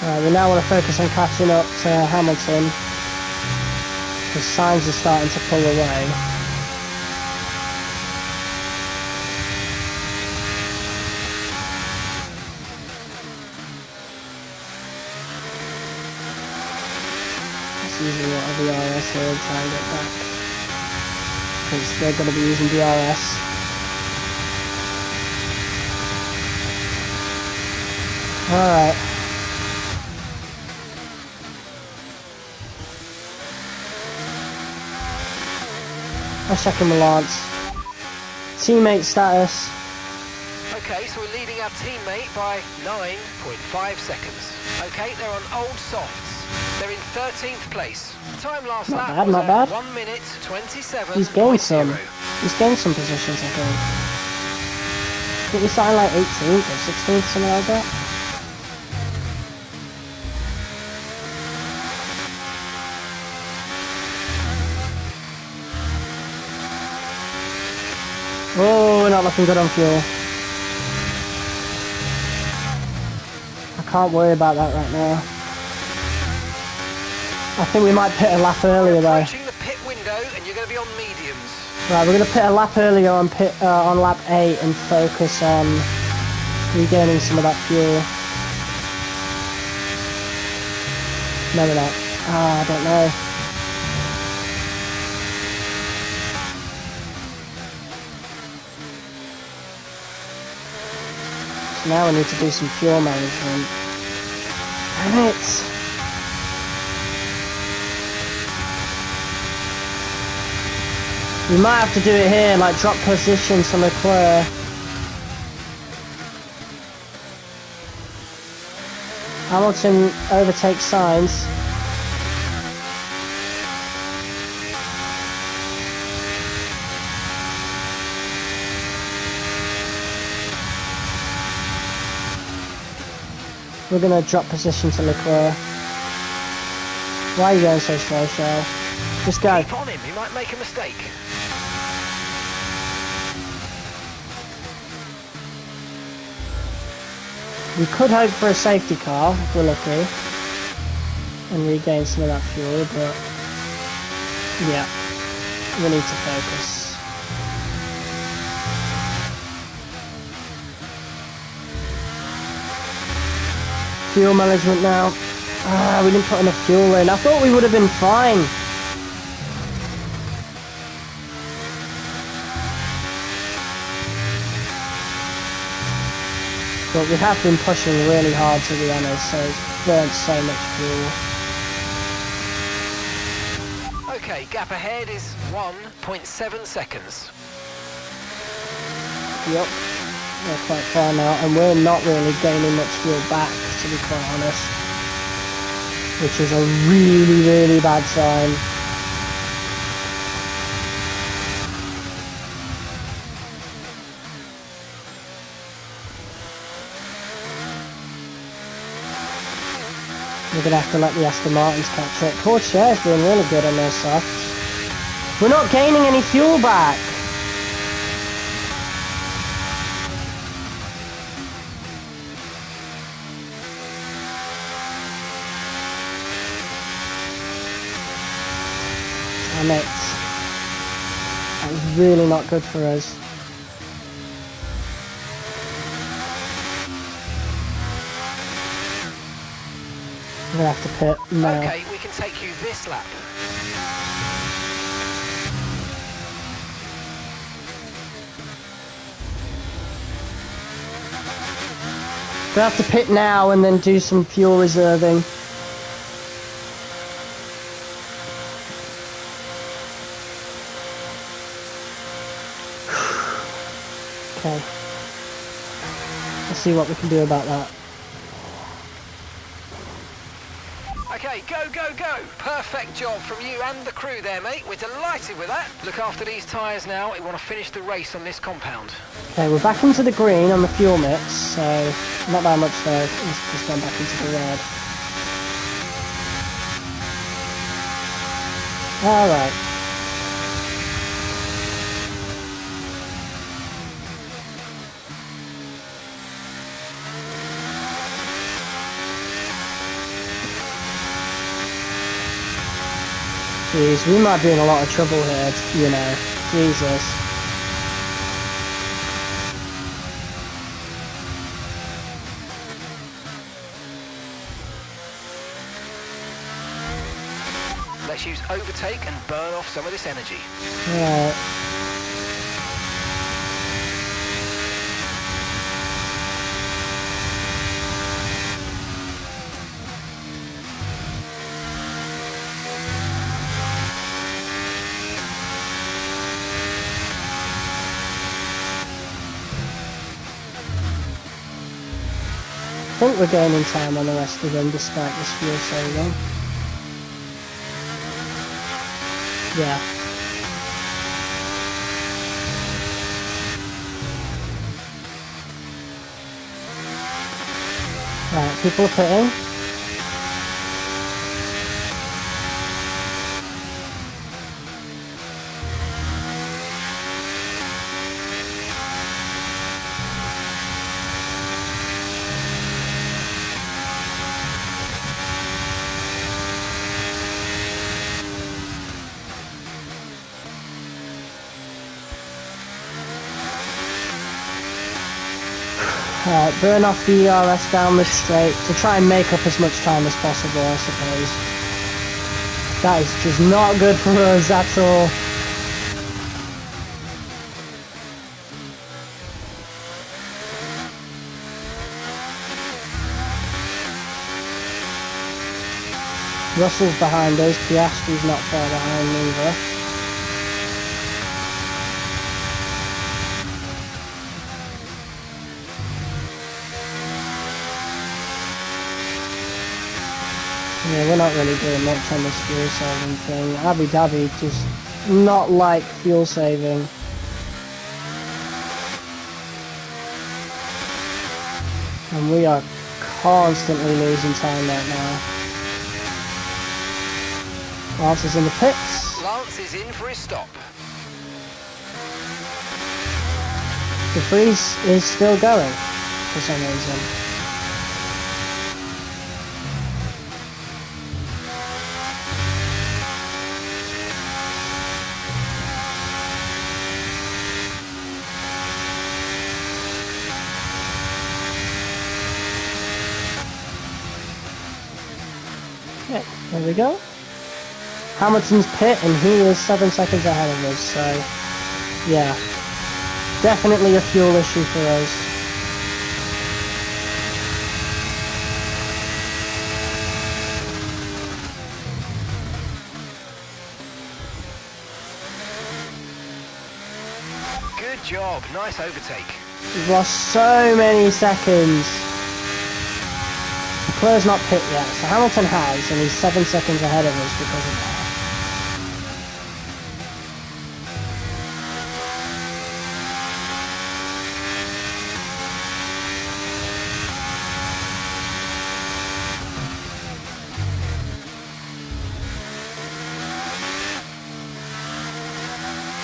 Alright, we now want to focus on catching up to Hamilton, because Sainz is starting to pull away. Using a lot of DRS here and try and get back, because they're going to be using DRS. Alright. Let's check in the Lance. Teammate status. Okay, so we're leading our teammate by 9.5 seconds. Okay, they're on old softs. They're in 13th place. Time last lap was not bad. 1 minute 27. He's gained some. He's gained some positions, I think. I think we started like 18th or 16th, something like that. Oh, we're not looking good on fuel. I can't worry about that right now. I think we might pit a lap earlier though. Approaching the pit window, and you're going to be on mediums. Right, we're going to pit a lap earlier on on lap 8 and focus on regaining some of that fuel. No, we're not. I don't know. So now we need to do some fuel management. Damn it! We might have to do it here, like drop position to Leclerc. Hamilton overtakes Sainz. We're gonna drop position to Leclerc. Why are you going so slow, Charles? Just go. Keep on him, he might make a mistake. We could hope for a safety car if we're lucky and regain some of that fuel, but yeah, we need to focus. fuel management now. We didn't put enough fuel in. I thought we would have been fine. But we have been pushing really hard, to be honest, so it's burnt so much fuel. Okay, gap ahead is 1.7 seconds. Yep, we're quite far now, and we're not really gaining much fuel back, to be quite honest. Which is a really, really bad sign. We're going to have to let the Aston Martins catch up. Corsair's doing really good on their softs. We're not gaining any fuel back. Damn it. That was really not good for us. I'm gonna have to pit now. Okay, we can take you this lap. We have to pit now and then do some fuel reserving. Okay. Let's see what we can do about that. Okay, go, go, go! Perfect job from you and the crew there, mate. We're delighted with that. Look after these tyres now. We want to finish the race on this compound. Okay, we're back into the green on the fuel mix, so not that much there. It's just gone back into the red. Alright. Jeez, we might be in a lot of trouble here, you know. Jesus. Let's use overtake and burn off some of this energy. Right. I think we're gaining time on the rest of them despite this fuel saving. Yeah. Right, people are pitting. Burn off the ERS down this straight to try and make up as much time as possible, I suppose. That is just not good for us at all. Russell's behind us, Piastri's not far behind either. Yeah, we're not really doing much on this fuel saving thing. Abu Dhabi just not like fuel saving. And we are constantly losing time right now. Lance is in the pits. Lance is in for his stop. The freeze is still going for some reason. There we go. Hamilton's pit, and he is 7 seconds ahead of us, so yeah. Definitely a fuel issue for us. Good job, nice overtake. We've lost so many seconds. Leclerc's not pit yet, so Hamilton has, and he's 7 seconds ahead of us because of that.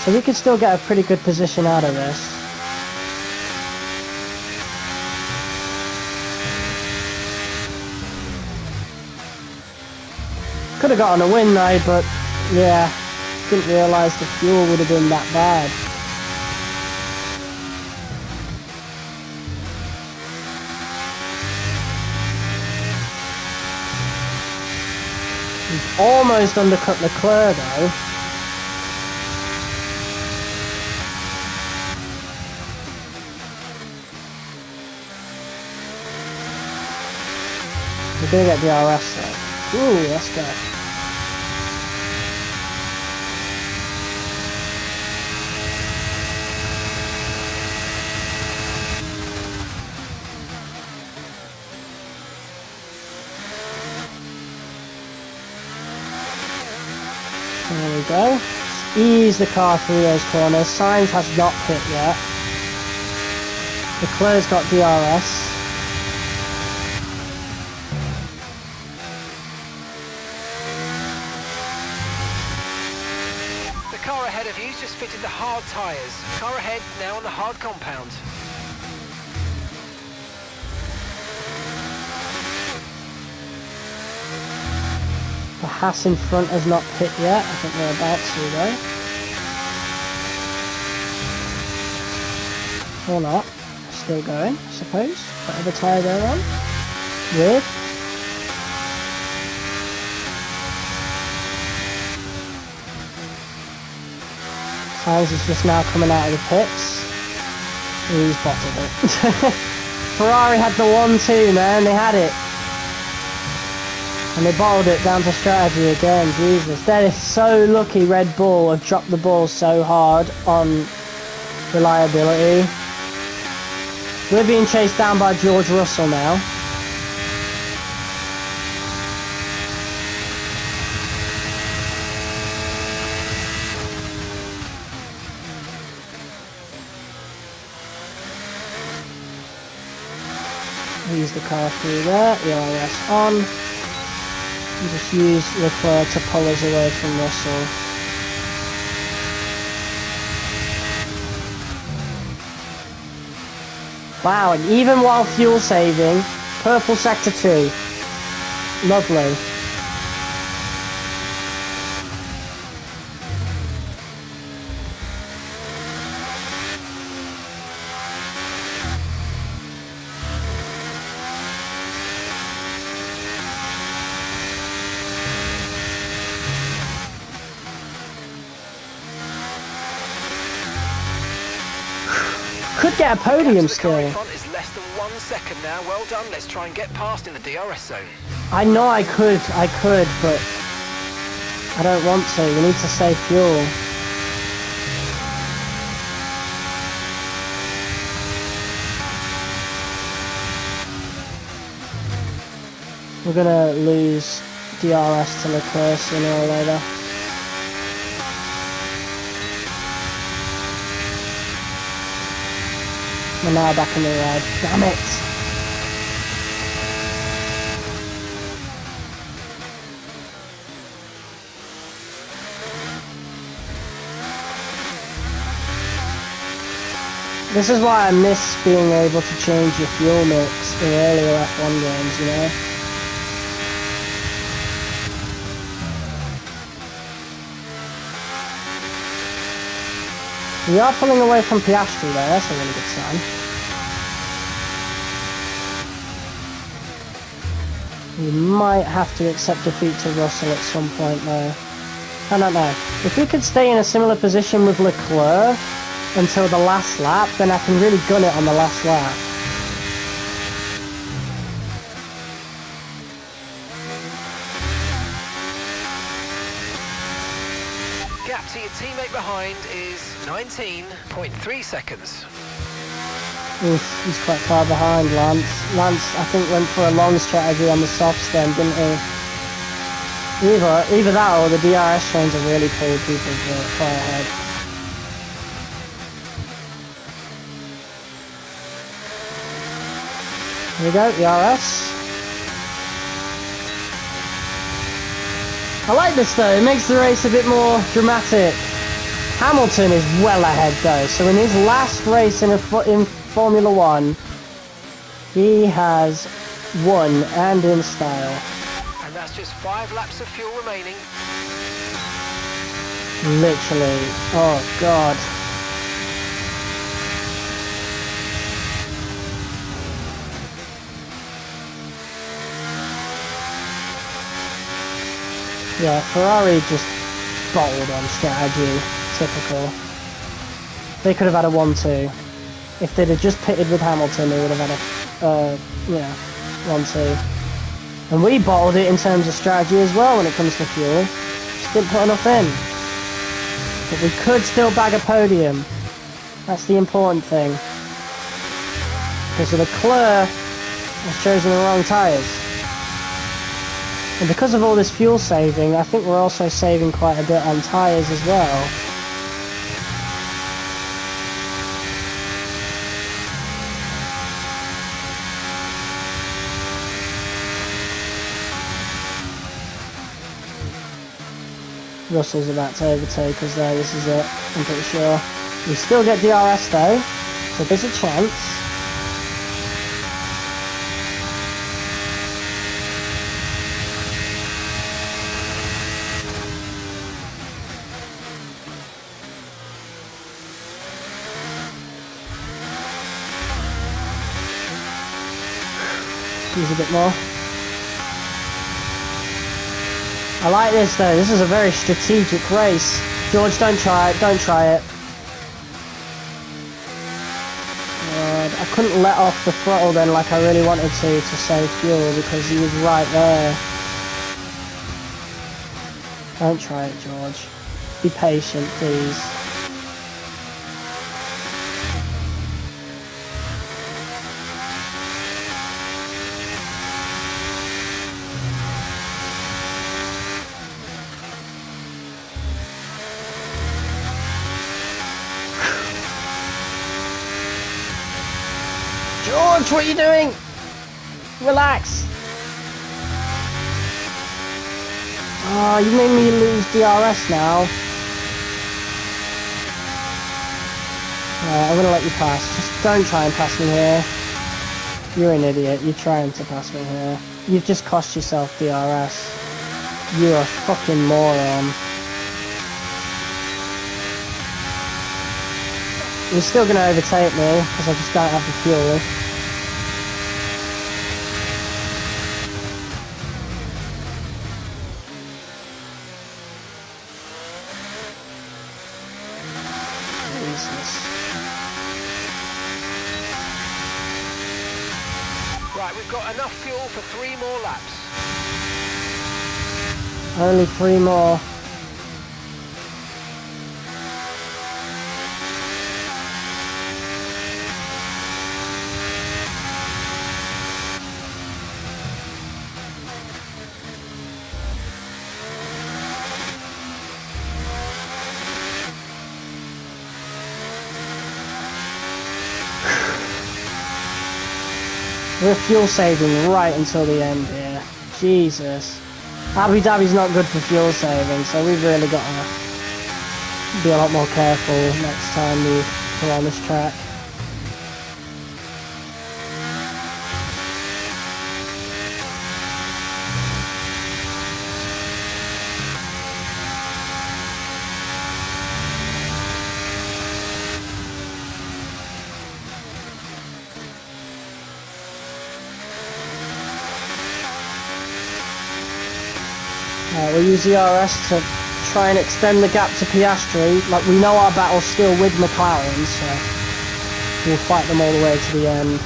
So we could still get a pretty good position out of this. Could have gotten a win though, but yeah, didn't realise the fuel would have been that bad. He's almost undercut Leclerc though. We're gonna get DRS though. Ooh, let's go. There we go. Just ease the car through those corners. Sainz has not hit yet. Leclerc's got DRS. The car ahead of you's just fitted the hard tyres. Car ahead now on the hard compound. The Haas in front has not hit yet. I think they're about to though. Or not. Still going, I suppose. Whatever tyre they're on. Weird. Sainz is just now coming out of the pits. He's bottled it. Ferrari had the 1-2, man. They had it. And they bottled it down to strategy again. Jesus. That is so lucky Red Bull have dropped the ball so hard on reliability. We're being chased down by George Russell now. Use the car through there, ERS on. And just use Leclerc to pull us away from Russell. Wow, and even while fuel saving, purple sector 2. Lovely. Could get a podium still. The car in front is less than 1 second now. Well done. Let's try and get past in the DRS zone. I know I could, but I don't want to. We need to save fuel. We're gonna lose DRS to Leclerc sooner or later. We're now back in the red. Damn it! This is why I miss being able to change your fuel mix in earlier F1 games, you know? We are pulling away from Piastri there, that's a really good sign. We might have to accept defeat to Russell at some point though. I don't know. If we could stay in a similar position with Leclerc until the last lap, then I can really gun it on the last lap. Gap to your teammate behind is 19.3 seconds. Oof, he's quite far behind, Lance. Lance, I think, went for a long strategy on the soft stem, didn't he? Either that or the DRS trains have really pulled people far ahead. Here we go, DRS. I like this though, it makes the race a bit more dramatic. Hamilton is well ahead though, so in his last race in Formula 1, he has won, and in style. And that's just 5 laps of fuel remaining. Literally, oh god. Yeah, Ferrari just bottled on strategy, typical. They could have had a 1-2. If they'd have just pitted with Hamilton, they would have had a, 1-2. And we bottled it in terms of strategy as well when it comes to fuel. Just didn't put enough in. But we could still bag a podium. That's the important thing. Because Leclerc has chosen the wrong tyres. And because of all this fuel saving, I think we're also saving quite a bit on tyres as well. Russell's about to overtake us there, this is it, I'm pretty sure. We still get DRS though, so there's a chance. Use a bit more. I like this though, this is a very strategic race. George, don't try it, don't try it. God, I couldn't let off the throttle then like I really wanted to save fuel because he was right there. Don't try it, George. Be patient, please. George, what are you doing? Relax. Oh, you made me lose DRS now. Right, I'm gonna let you pass. Just don't try and pass me here. You're an idiot. You're trying to pass me here. You've just cost yourself DRS. You're a fucking moron. You're still going to overtake me, because I just don't have the fuel. Jesus. Right, we've got enough fuel for 3 more laps. Only 3 more. We're fuel saving right until the end here. Jesus. Abu Dhabi's not good for fuel saving, so we've really got to be a lot more careful next time we're on this track. we'll use the RS to try and extend the gap to Piastri. Like, we know our battle's still with McLaren, so we'll fight them all the way to the end.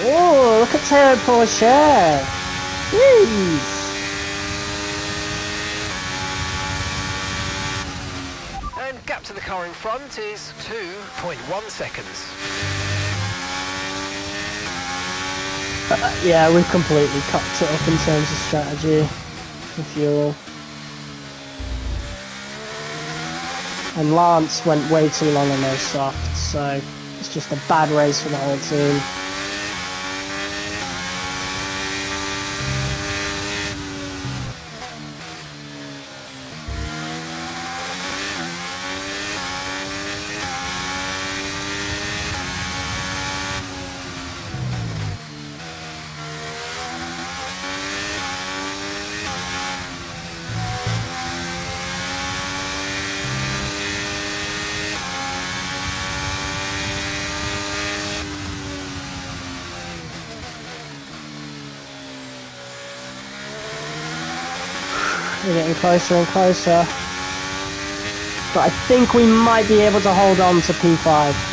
Oh, look at Théo Pourchaire. Jeez. And gap to the car in front is 2.1 seconds. Yeah, we've completely cocked it up in terms of strategy and fuel. And Lance went way too long on those softs, so it's just a bad race for the whole team. We're getting closer and closer. But I think we might be able to hold on to P5.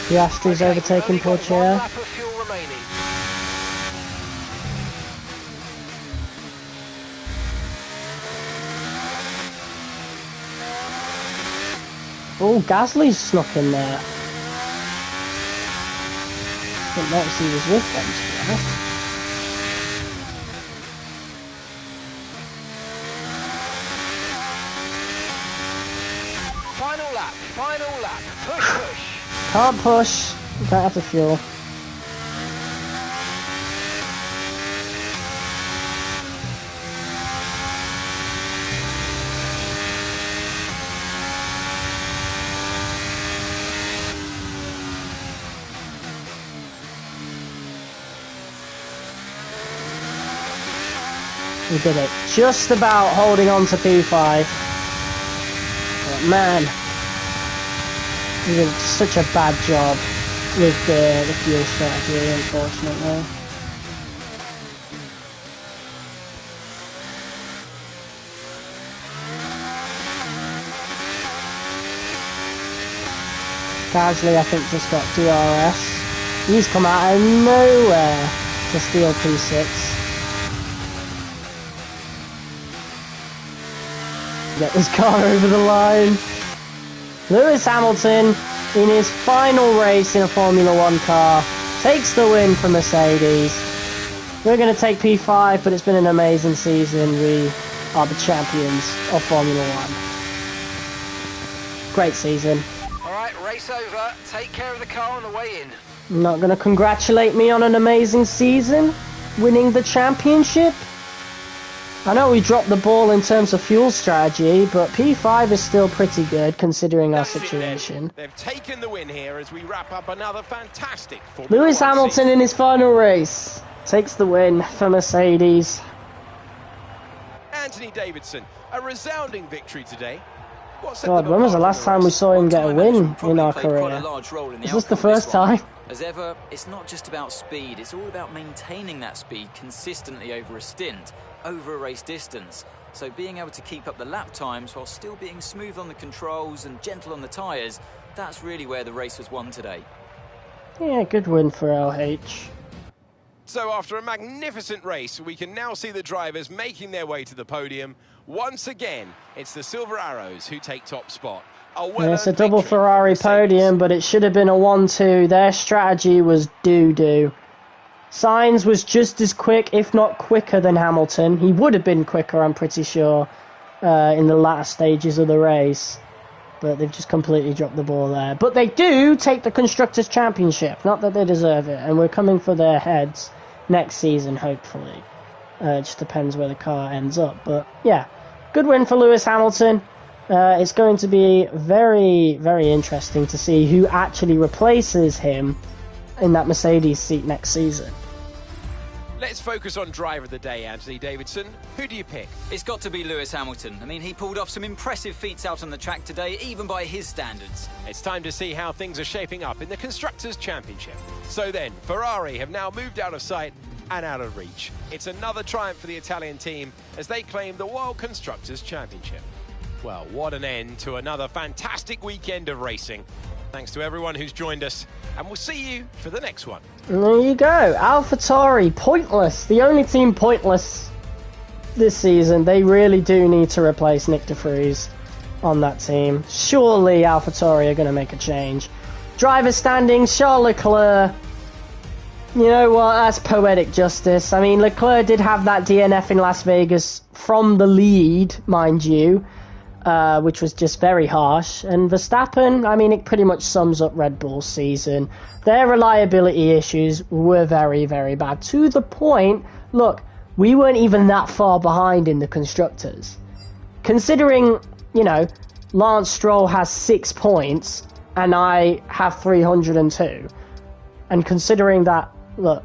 Piastri's overtaking Pourchaire. Lap of fuel remaining. Oh, Gasly's snuck in there. Didn't notice he was with them, to be honest. Final lap, final lap. Push, push. Can't push. You don't have the fuel. We did it. Just about holding on to P5. But man, we did such a bad job with the fuel strategy, unfortunately. Gasly, I think, just got DRS. He's come out of nowhere to steal P6. Get this car over the line. Lewis Hamilton, in his final race in a Formula 1 car, takes the win for Mercedes. We're going to take P5, but it's been an amazing season. We are the champions of Formula 1. Great season. Alright, race over. Take care of the car on the way in. You're not going to congratulate me on an amazing season? Winning the championship? I know we dropped the ball in terms of fuel strategy, but P5 is still pretty good considering our situation. They've taken the win here as we wrap up another fantastic Formula Lewis 1 Hamilton season. in his final race takes the win for Mercedes. Anthony Davidson, a resounding victory today. God, when was the last time we saw him get a win in our career? Is this the first time? As ever, it's not just about speed, it's all about maintaining that speed consistently over a stint, over a race distance. So being able to keep up the lap times while still being smooth on the controls and gentle on the tyres, that's really where the race was won today. Yeah, good win for LH. So after a magnificent race, we can now see the drivers making their way to the podium. Once again, it's the Silver Arrows who take top spot. Yeah, it's a double Ferrari podium, but it should have been a 1-2. Their strategy was doo-doo. Sainz was just as quick, if not quicker, than Hamilton. He would have been quicker, I'm pretty sure, in the latter stages of the race. but they've just completely dropped the ball there. But they do take the Constructors' Championship, not that they deserve it, and we're coming for their heads next season, hopefully. It just depends where the car ends up. But yeah, good win for Lewis Hamilton. It's going to be very, very interesting to see who actually replaces him in that Mercedes seat next season. Let's focus on driver of the day, Anthony Davidson. Who do you pick? It's got to be Lewis Hamilton. I mean, he pulled off some impressive feats out on the track today, even by his standards. It's time to see how things are shaping up in the Constructors' Championship. So then, Ferrari have now moved out of sight and out of reach. It's another triumph for the Italian team as they claim the World Constructors' Championship. Well, what an end to another fantastic weekend of racing. Thanks to everyone who's joined us, and we'll see you for the next one. There you go. AlphaTauri, pointless. The only team pointless this season. They really do need to replace Nick de Vries on that team. Surely AlphaTauri are going to make a change. Driver standings, Charles Leclerc. You know what? That's poetic justice. I mean, Leclerc did have that DNF in Las Vegas from the lead, mind you. Which was just very harsh. And Verstappen, I mean, it pretty much sums up Red Bull's season. Their reliability issues were very, very bad. To the point, look, we weren't even that far behind in the Constructors. Considering, you know, Lance Stroll has 6 points and I have 302. And considering that, look,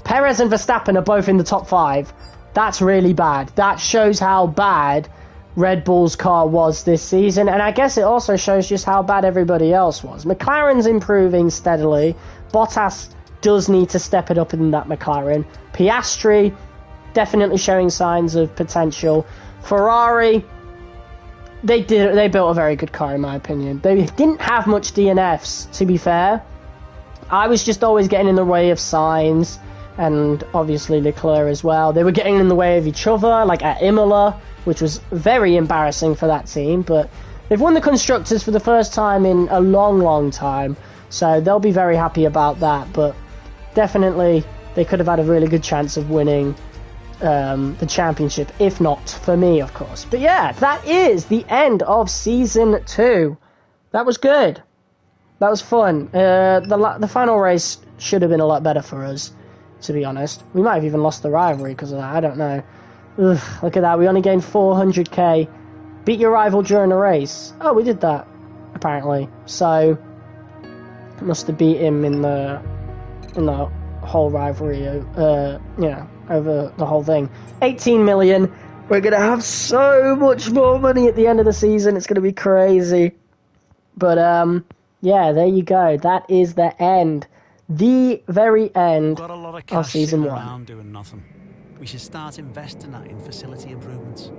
Perez and Verstappen are both in the top 5, that's really bad. That shows how bad Red Bull's car was this season, and I guess it also shows just how bad everybody else was. McLaren's improving steadily. Bottas does need to step it up in that McLaren. Piastri definitely showing signs of potential. Ferrari, they built a very good car in my opinion. They didn't have much DNFs, to be fair. I was just always getting in the way of Sainz and obviously Leclerc as well. They were getting in the way of each other, like at Imola, which was very embarrassing for that team. But they've won the Constructors for the first time in a long, long time, so they'll be very happy about that. But definitely they could have had a really good chance of winning the championship, if not for me, of course. But yeah, that is the end of Season 2. That was good. That was fun. The final race should have been a lot better for us, to be honest. We might have even lost the rivalry because of that, I don't know. Ugh, look at that, we only gained 400k. Beat your rival during a race. Oh, we did that, apparently. So, must have beat him in the whole rivalry, over the whole thing. 18 million. We're going to have so much more money at the end of the season. It's going to be crazy. But, yeah, there you go. That is the end. The very end of Season 1. Doing nothing. We should start investing that in facility improvements.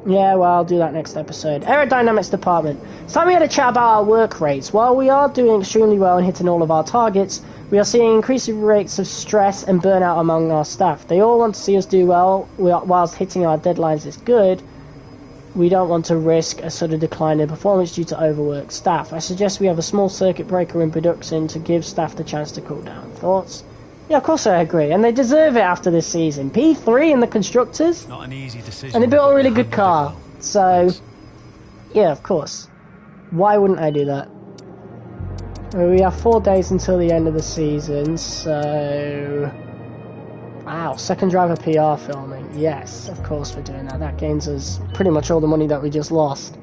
Yeah, well, I'll do that next episode. Aerodynamics department. It's time we had a chat about our work rates. While we are doing extremely well and hitting all of our targets, we are seeing increasing rates of stress and burnout among our staff. They all want to see us do well, whilst hitting our deadlines is good. We don't want to risk a sudden decline in performance due to overworked staff. I suggest we have a small circuit breaker in production to give staff the chance to cool down. Thoughts? Yeah, of course I agree, and they deserve it after this season. P3 in the Constructors, not an easy decision, and they built a really good car. So, yeah, of course. Why wouldn't I do that? We have 4 days until the end of the season, so... Wow, second driver PR filming. Yes, of course we're doing that. That gains us pretty much all the money that we just lost.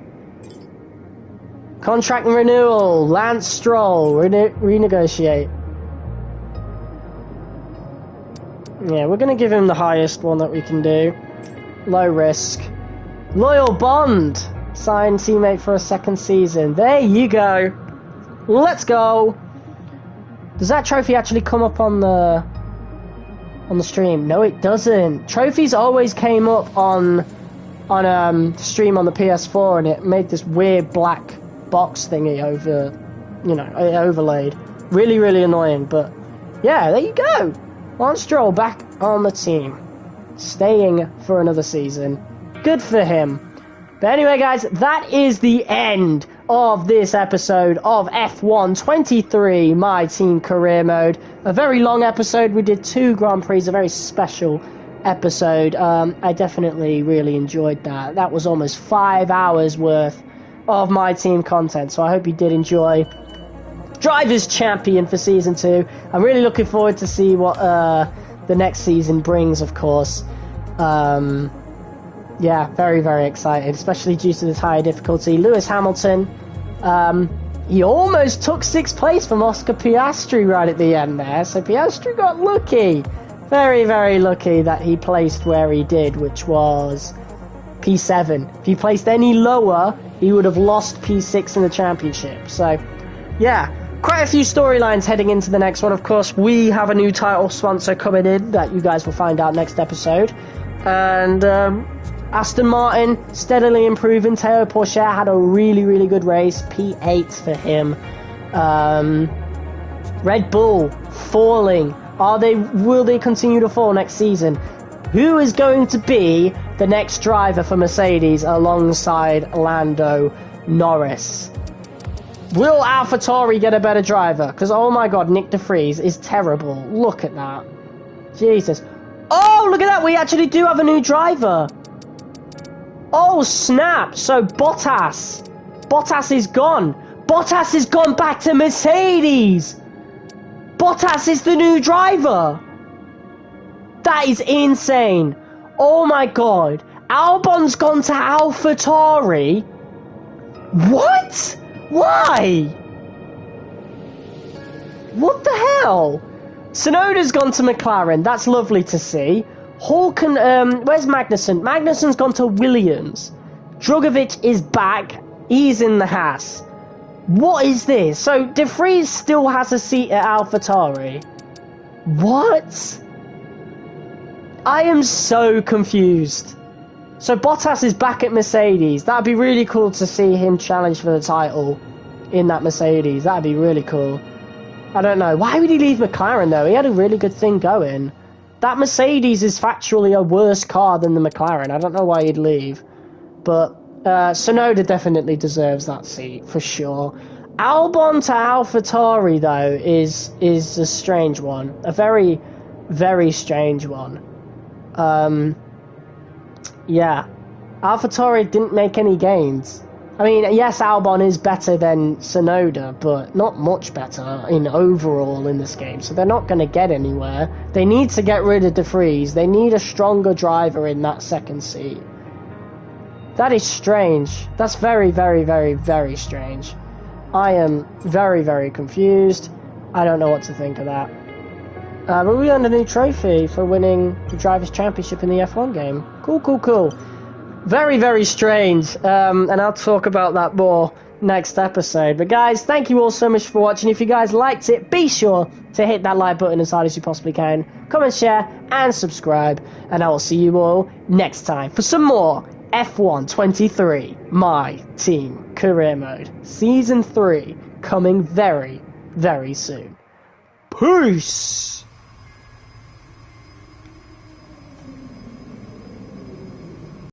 Contract renewal. Lance Stroll. Renegotiate. Yeah, we're going to give him the highest one that we can do. Low risk. Loyal bond. Signed teammate for a second season. There you go. Let's go. Does that trophy actually come up on the stream? No, it doesn't. Trophies always came up on stream on the PS4, and it made this weird black box thingy over, it overlaid. Really, really annoying. But yeah, there you go. Lance Stroll back on the team, staying for another season. Good for him. But anyway, guys, that is the end of this episode of F1 23 My Team Career Mode. A very long episode. We did 2 Grand Prix, a very special episode. I definitely really enjoyed that. That was almost 5 hours worth of my team content. So I hope you did enjoy Drivers' Champion for Season 2. I'm really looking forward to see what the next season brings, of course. Yeah, very, very excited, especially due to this higher difficulty. Lewis Hamilton, he almost took 6th place from Oscar Piastri right at the end there. So Piastri got lucky. Very, very lucky that he placed where he did, which was P7. If he placed any lower, he would have lost P6 in the championship. So, yeah, quite a few storylines heading into the next one. Of course, we have a new title sponsor coming in that you guys will find out next episode. And Aston Martin steadily improving. Théo Pourchaire had a really, really good race. P8 for him. Red Bull falling. Will they continue to fall next season? Who is going to be the next driver for Mercedes alongside Lando Norris? Will AlphaTauri get a better driver? Because, oh my god, Nick de Vries is terrible. Look at that. Jesus. Oh, look at that. We actually do have a new driver. Oh, snap. So, Bottas. Bottas is gone. Bottas has gone back to Mercedes. Bottas is the new driver. That is insane. Oh my god. Albon's gone to AlphaTauri. What? Why? What the hell? Tsunoda's gone to McLaren. That's lovely to see. Hülkenberg, where's Magnussen? Magnussen's gone to Williams. Drugovich is back. He's in the Haas. What is this? So, De Vries still has a seat at AlphaTauri. What? I am so confused. So, Bottas is back at Mercedes. That'd be really cool to see him challenge for the title in that Mercedes. That'd be really cool. I don't know. Why would he leave McLaren, though? He had a really good thing going. That Mercedes is factually a worse car than the McLaren. I don't know why he'd leave. But Tsunoda definitely deserves that seat, for sure. Albon to AlphaTauri, though, is a strange one. A very, very strange one. Yeah. AlphaTauri didn't make any gains. I mean, yes, Albon is better than Tsunoda, but not much better in overall in this game. So they're not going to get anywhere. They need to get rid of De Vries. They need a stronger driver in that second seat. That is strange. That's very, very, very, very strange. I am very, very confused. I don't know what to think of that. But we earned a new trophy for winning the Drivers' Championship in the F1 game. Cool, cool, cool. Very, very strange. And I'll talk about that more next episode. But guys, thank you all so much for watching. If you guys liked it, be sure to hit that like button as hard as you possibly can. Comment, share, and subscribe. And I will see you all next time for some more F1 23 My Team Career Mode Season 3 coming very, very soon. Peace!